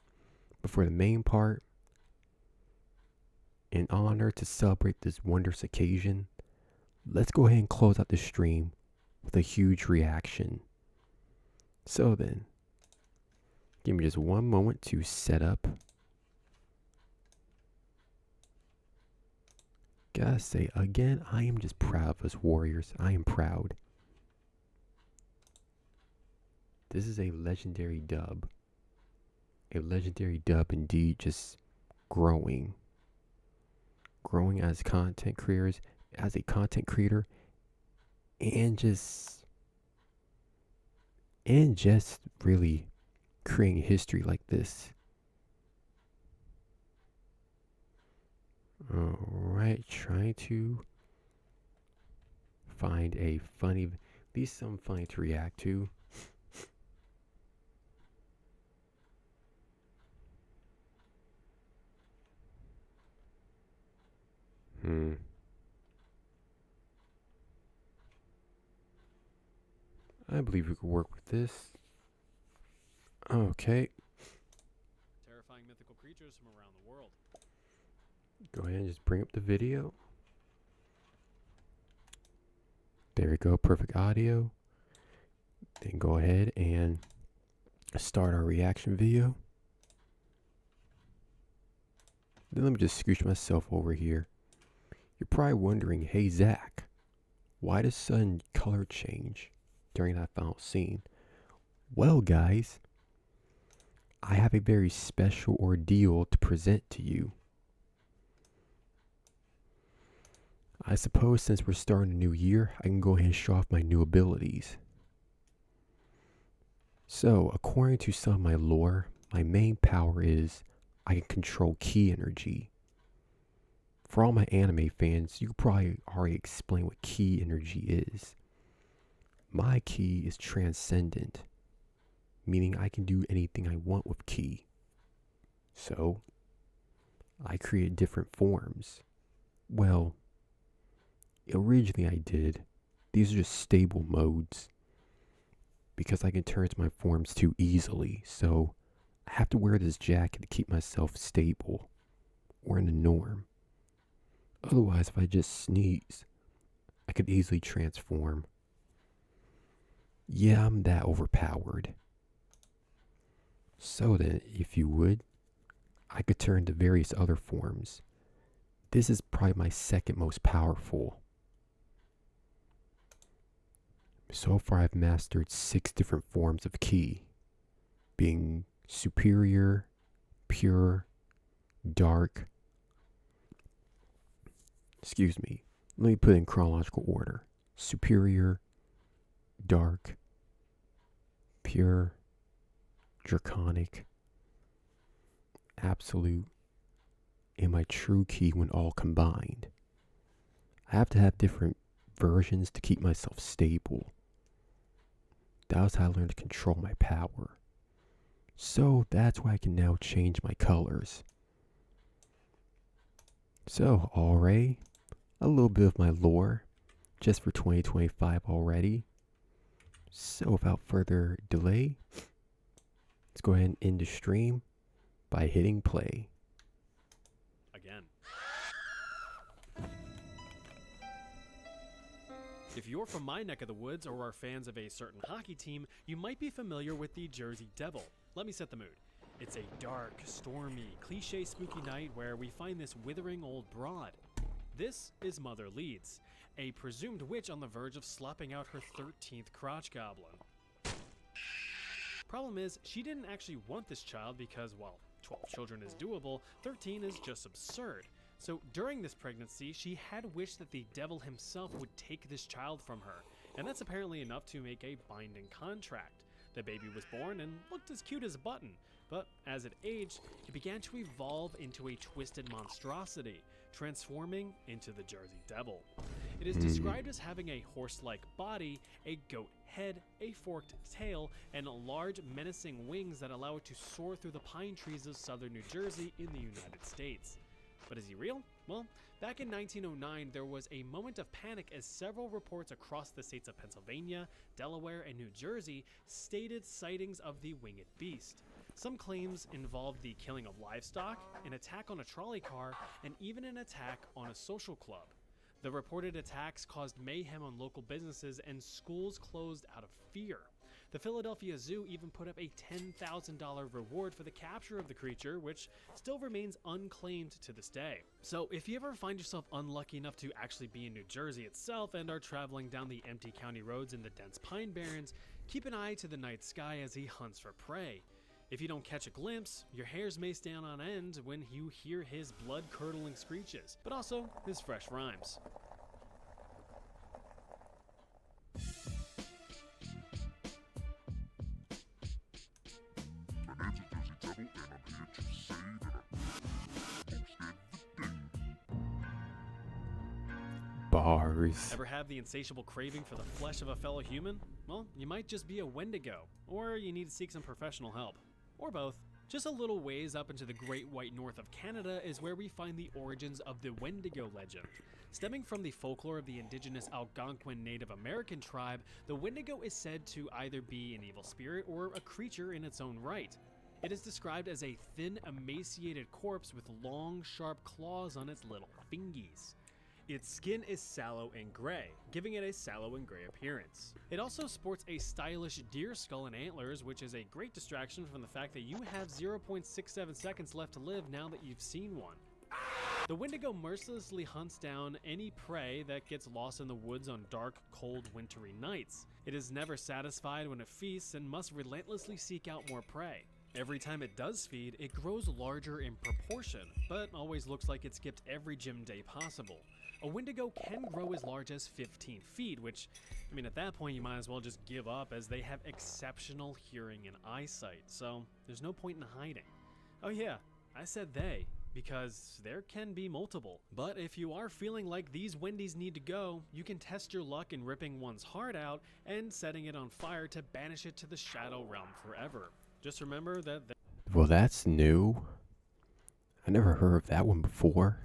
But for the main part, in honor to celebrate this wondrous occasion, let's go ahead and close out the stream with a huge reaction. So then, give me just one moment to set up. Gotta say, again, I am just proud of us warriors. I am proud. This is a legendary dub. A legendary dub indeed, just growing. Growing as content creators, as a content creator, and just really creating history like this. Alright, trying to find a funny, at least something funny to react to. I believe we could work with this. Okay. Terrifying mythical creatures from around the world. Go ahead and just bring up the video. There we go, perfect audio. Then go ahead and start our reaction video. Then let me just scooch myself over here. You're probably wondering, hey Zach, why does sudden color change during that final scene? Well, guys, I have a very special ordeal to present to you. I suppose since we're starting a new year, I can go ahead and show off my new abilities. So, according to some of my lore, my main power is I can control ki energy. For all my anime fans, you could probably already explain what ki energy is. My ki is transcendent, meaning I can do anything I want with ki. So, I create different forms. Well, originally I did. These are just stable modes because I can turn to my forms too easily. So, I have to wear this jacket to keep myself stable or in the norm. Otherwise, if I just sneeze, I could easily transform. Yeah, I'm that overpowered. So then, if you would, I could turn to various other forms. This is probably my second most powerful. So far, I've mastered 6 different forms of ki, being superior, pure, dark. Excuse me. Let me put it in chronological order. Superior, dark, pure, draconic, absolute, and my true ki when all combined. I have to have different versions to keep myself stable. That was how I learned to control my power. So that's why I can now change my colors. So, alright, a little bit of my lore just for 2025 already. So without further delay, let's go ahead and end the stream by hitting play. Again. If you're from my neck of the woods or are fans of a certain hockey team, you might be familiar with the Jersey Devil. Let me set the mood. It's a dark, stormy, cliche spooky night where we find this withering old broad. This is Mother Leeds, a presumed witch on the verge of slopping out her 13th crotch goblin. Problem is, she didn't actually want this child because, while 12 children is doable, 13 is just absurd. So during this pregnancy, she had wished that the devil himself would take this child from her, and that's apparently enough to make a binding contract. The baby was born and looked as cute as a button, but as it aged, it began to evolve into a twisted monstrosity, transforming into the Jersey Devil. It is described as having a horse-like body, a goat head, a forked tail, and large menacing wings that allow it to soar through the pine trees of southern New Jersey in the United States. But is he real? Well, back in 1909, there was a moment of panic as several reports across the states of Pennsylvania, Delaware, and New Jersey stated sightings of the winged beast. Some claims involved the killing of livestock, an attack on a trolley car, and even an attack on a social club. The reported attacks caused mayhem on local businesses and schools closed out of fear. The Philadelphia Zoo even put up a $10,000 reward for the capture of the creature, which still remains unclaimed to this day. So if you ever find yourself unlucky enough to actually be in New Jersey itself and are traveling down the empty county roads in the dense pine barrens, keep an eye to the night sky as he hunts for prey. If you don't catch a glimpse, your hairs may stand on end when you hear his blood-curdling screeches, but also his fresh rhymes. Bars. Ever have the insatiable craving for the flesh of a fellow human? Well, you might just be a Wendigo, or you need to seek some professional help. Or both. Just a little ways up into the great white north of Canada is where we find the origins of the Wendigo legend. Stemming from the folklore of the indigenous Algonquin Native American tribe, the Wendigo is said to either be an evil spirit or a creature in its own right. It is described as a thin, emaciated corpse with long, sharp claws on its little fingies. Its skin is sallow and gray, giving it a sallow and gray appearance. It also sports a stylish deer skull and antlers, which is a great distraction from the fact that you have 0.67 seconds left to live now that you've seen one. The Wendigo mercilessly hunts down any prey that gets lost in the woods on dark, cold, wintry nights. It is never satisfied when it feasts and must relentlessly seek out more prey. Every time it does feed, it grows larger in proportion, but always looks like it skipped every gym day possible. A Wendigo can grow as large as 15 feet, which, I mean, at that point you might as well just give up, as they have exceptional hearing and eyesight, so there's no point in hiding. Oh yeah, I said they, because there can be multiple. But if you are feeling like these Wendies need to go, you can test your luck in ripping one's heart out and setting it on fire to banish it to the Shadow Realm forever. Just remember that Well, that's new. I never heard of that one before.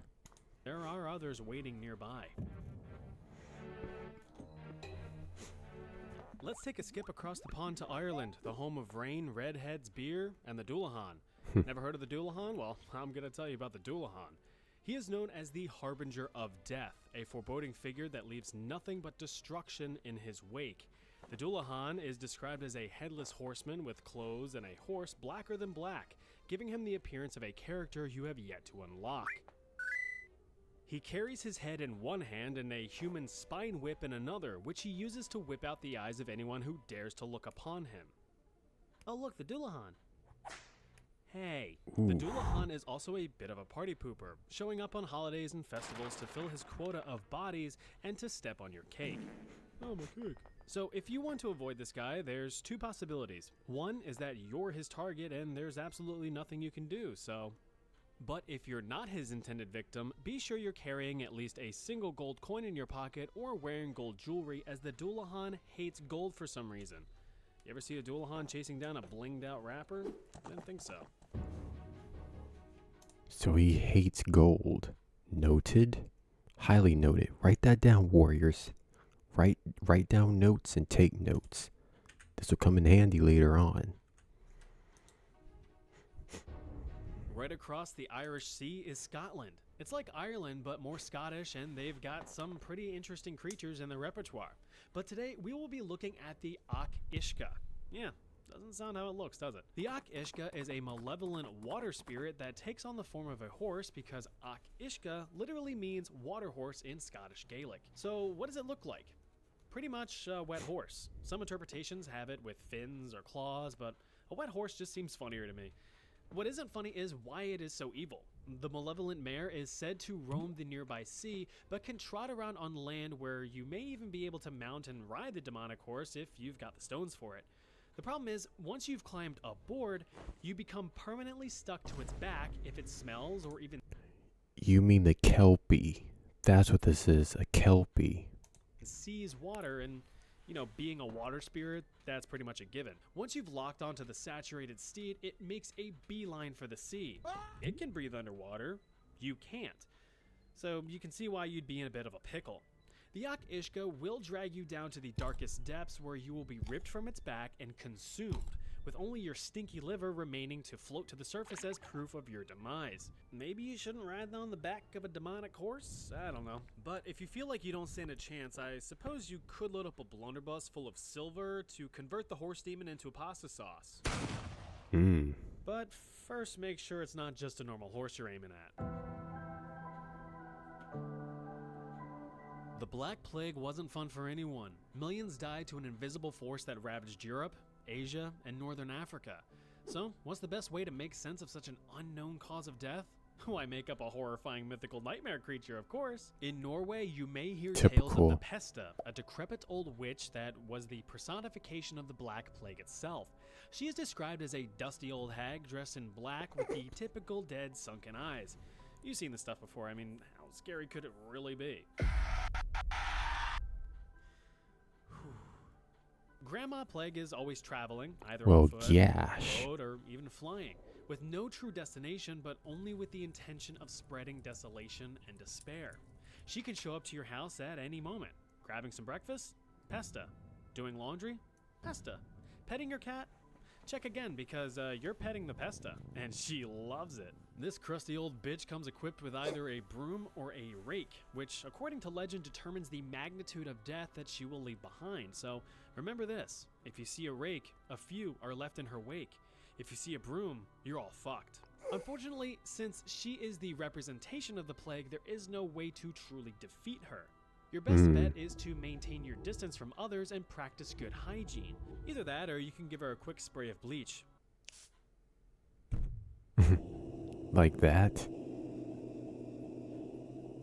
there are others waiting nearby. Let's take a skip across the pond to Ireland, the home of rain, redheads, beer, and the Doulahan. Never heard of the Doulahan? Well, I'm gonna tell you about the Doulahan. He is known as the Harbinger of Death, a foreboding figure that leaves nothing but destruction in his wake. The Doulahan is described as a headless horseman with clothes and a horse blacker than black, giving him the appearance of a character you have yet to unlock. He carries his head in one hand and a human spine whip in another, which he uses to whip out the eyes of anyone who dares to look upon him. Oh look, the Doulahan. Hey, the Doulahan is also a bit of a party pooper, showing up on holidays and festivals to fill his quota of bodies and to step on your cake. Oh, my cake. So if you want to avoid this guy, there's two possibilities. One is that you're his target and there's absolutely nothing you can do, so... But if you're not his intended victim, be sure you're carrying at least a single gold coin in your pocket or wearing gold jewelry, as the Doulahan hates gold for some reason. You ever see a Doulahan chasing down a blinged out rapper? I didn't think so. So he hates gold. Noted? Highly noted. Write that down, warriors. Write down notes and take notes. This will come in handy later on. Right across the Irish Sea is Scotland. It's like Ireland, but more Scottish, and they've got some pretty interesting creatures in their repertoire. But today, we will be looking at the Ach Ishka. Yeah, doesn't sound how it looks, does it? The Ach Ishka is a malevolent water spirit that takes on the form of a horse, because Ach Ishka literally means water horse in Scottish Gaelic. So what does it look like? Pretty much a wet horse. Some interpretations have it with fins or claws, but a wet horse just seems funnier to me. What isn't funny is why it is so evil. The malevolent mare is said to roam the nearby sea, but can trot around on land, where you may even be able to mount and ride the demonic horse if you've got the stones for it. The problem is, once you've climbed aboard, you become permanently stuck to its back if it smells or even You mean the Kelpie. That's what this is, a Kelpie. sees water, and you know, being a water spirit, that's pretty much a given. Once you've locked onto the saturated steed, it makes a beeline for the sea. It can breathe underwater. You can't. So you can see why you'd be in a bit of a pickle. The Ach Ishka will drag you down to the darkest depths, where you will be ripped from its back and consumed, with only your stinky liver remaining to float to the surface as proof of your demise. Maybe you shouldn't ride on the back of a demonic horse? I don't know. But if you feel like you don't stand a chance, I suppose you could load up a blunderbuss full of silver to convert the horse demon into a pasta sauce. But first, make sure it's not just a normal horse you're aiming at. The Black Plague wasn't fun for anyone. Millions died to an invisible force that ravaged Europe, Asia, and Northern Africa. So, what's the best way to make sense of such an unknown cause of death? Why, make up a horrifying mythical nightmare creature, of course. In Norway, you may hear tales of the Pesta, a decrepit old witch that was the personification of the Black Plague itself. She is described as a dusty old hag dressed in black with the typical dead sunken eyes. You've seen this stuff before. I mean, how scary could it really be? Grandma Plague is always traveling, either on foot, boat, or even flying, with no true destination, but only with the intention of spreading desolation and despair. She can show up to your house at any moment. Grabbing some breakfast? Pesta. Doing laundry? Pesta. Petting your cat? Check again, because you're petting the Pesta, and she loves it. This crusty old bitch comes equipped with either a broom or a rake, which, according to legend, determines the magnitude of death that she will leave behind. So remember this: if you see a rake, a few are left in her wake. If you see a broom, you're all fucked. Unfortunately, since she is the representation of the plague, there is no way to truly defeat her. Your best bet is to maintain your distance from others and practice good hygiene. Either that, or you can give her a quick spray of bleach. Like that?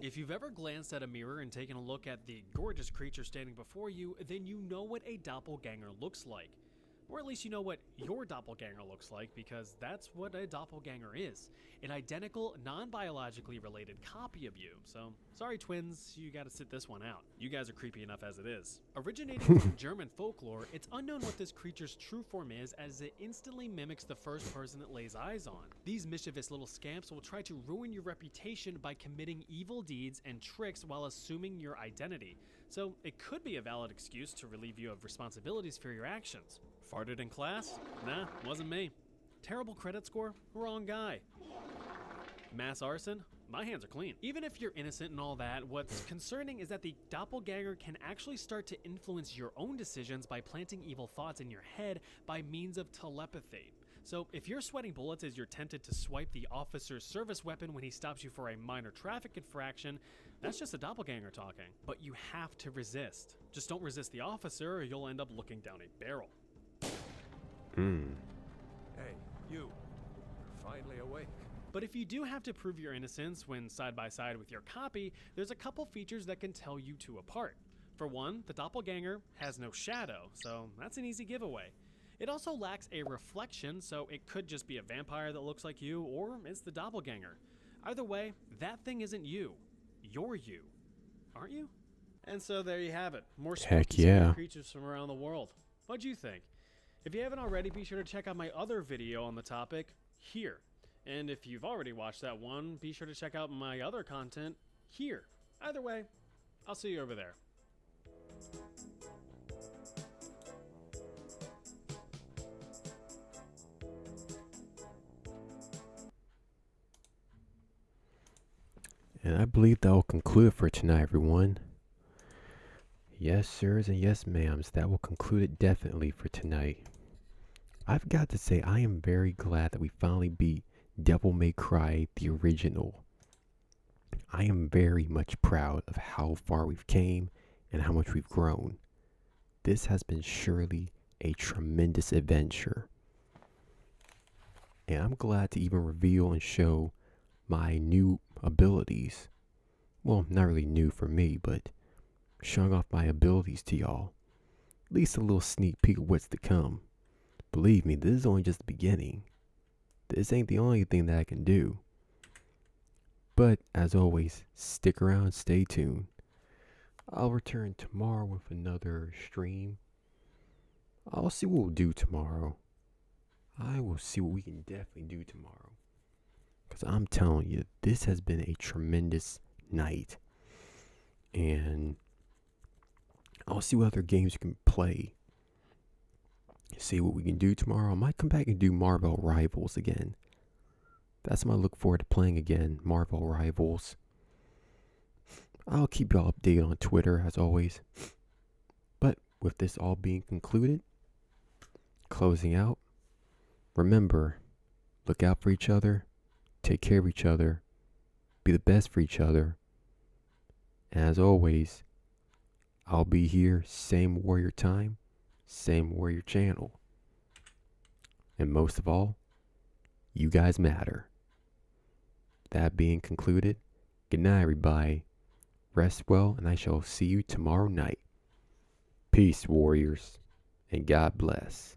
If you've ever glanced at a mirror and taken a look at the gorgeous creature standing before you, then you know what a doppelganger looks like. Or at least you know what your doppelganger looks like, because that's what a doppelganger is. An identical, non-biologically related copy of you. So, sorry twins, you gotta sit this one out. You guys are creepy enough as it is. Originating from German folklore, it's unknown what this creature's true form is, as it instantly mimics the first person it lays eyes on. These mischievous little scamps will try to ruin your reputation by committing evil deeds and tricks while assuming your identity. So it could be a valid excuse to relieve you of responsibilities for your actions. Farted in class? Nah, wasn't me. Terrible credit score? Wrong guy. Mass arson? My hands are clean. Even if you're innocent and all that, what's concerning is that the doppelganger can actually start to influence your own decisions by planting evil thoughts in your head by means of telepathy. So if you're sweating bullets as you're tempted to swipe the officer's service weapon when he stops you for a minor traffic infraction, that's just a doppelganger talking. But you have to resist. Just don't resist the officer or you'll end up looking down a barrel. Hey, you're finally awake. But if you do have to prove your innocence when side by side with your copy, there's a couple features that can tell you two apart. For one, the doppelganger has no shadow, so that's an easy giveaway. It also lacks a reflection, so it could just be a vampire that looks like you, or it's the doppelganger. Either way, that thing isn't you. You're you. Aren't you? And so there you have it. More Heck spooky yeah. scary creatures from around the world. What'd you think? If you haven't already, be sure to check out my other video on the topic here. And if you've already watched that one, be sure to check out my other content here. Either way, I'll see you over there. And I believe that will conclude it for tonight, everyone. Yes, sirs, and yes, ma'ams, that will conclude it definitely for tonight. I've got to say, I am very glad that we finally beat Devil May Cry, the original. I am very much proud of how far we've came and how much we've grown. This has been surely a tremendous adventure. And I'm glad to even reveal and show my new abilities. Well, not really new for me, but showing off my abilities to y'all. At least a little sneak peek of what's to come. Believe me, this is only just the beginning. This ain't the only thing that I can do. But, as always, stick around, stay tuned. I'll return tomorrow with another stream. I'll see what we'll do tomorrow. I will see what we can definitely do tomorrow. Because I'm telling you, this has been a tremendous night. And I'll see what other games we can play. See what we can do tomorrow. I might come back and do Marvel Rivals again. That's what I look forward to playing again, Marvel Rivals. I'll keep y'all updated on Twitter as always. But with this all being concluded, closing out, remember, look out for each other, take care of each other, be the best for each other. And as always, I'll be here, same warrior time, same warrior channel. And most of all, you guys matter. That being concluded, good night everybody. Rest well, and I shall see you tomorrow night. Peace, warriors, and God bless.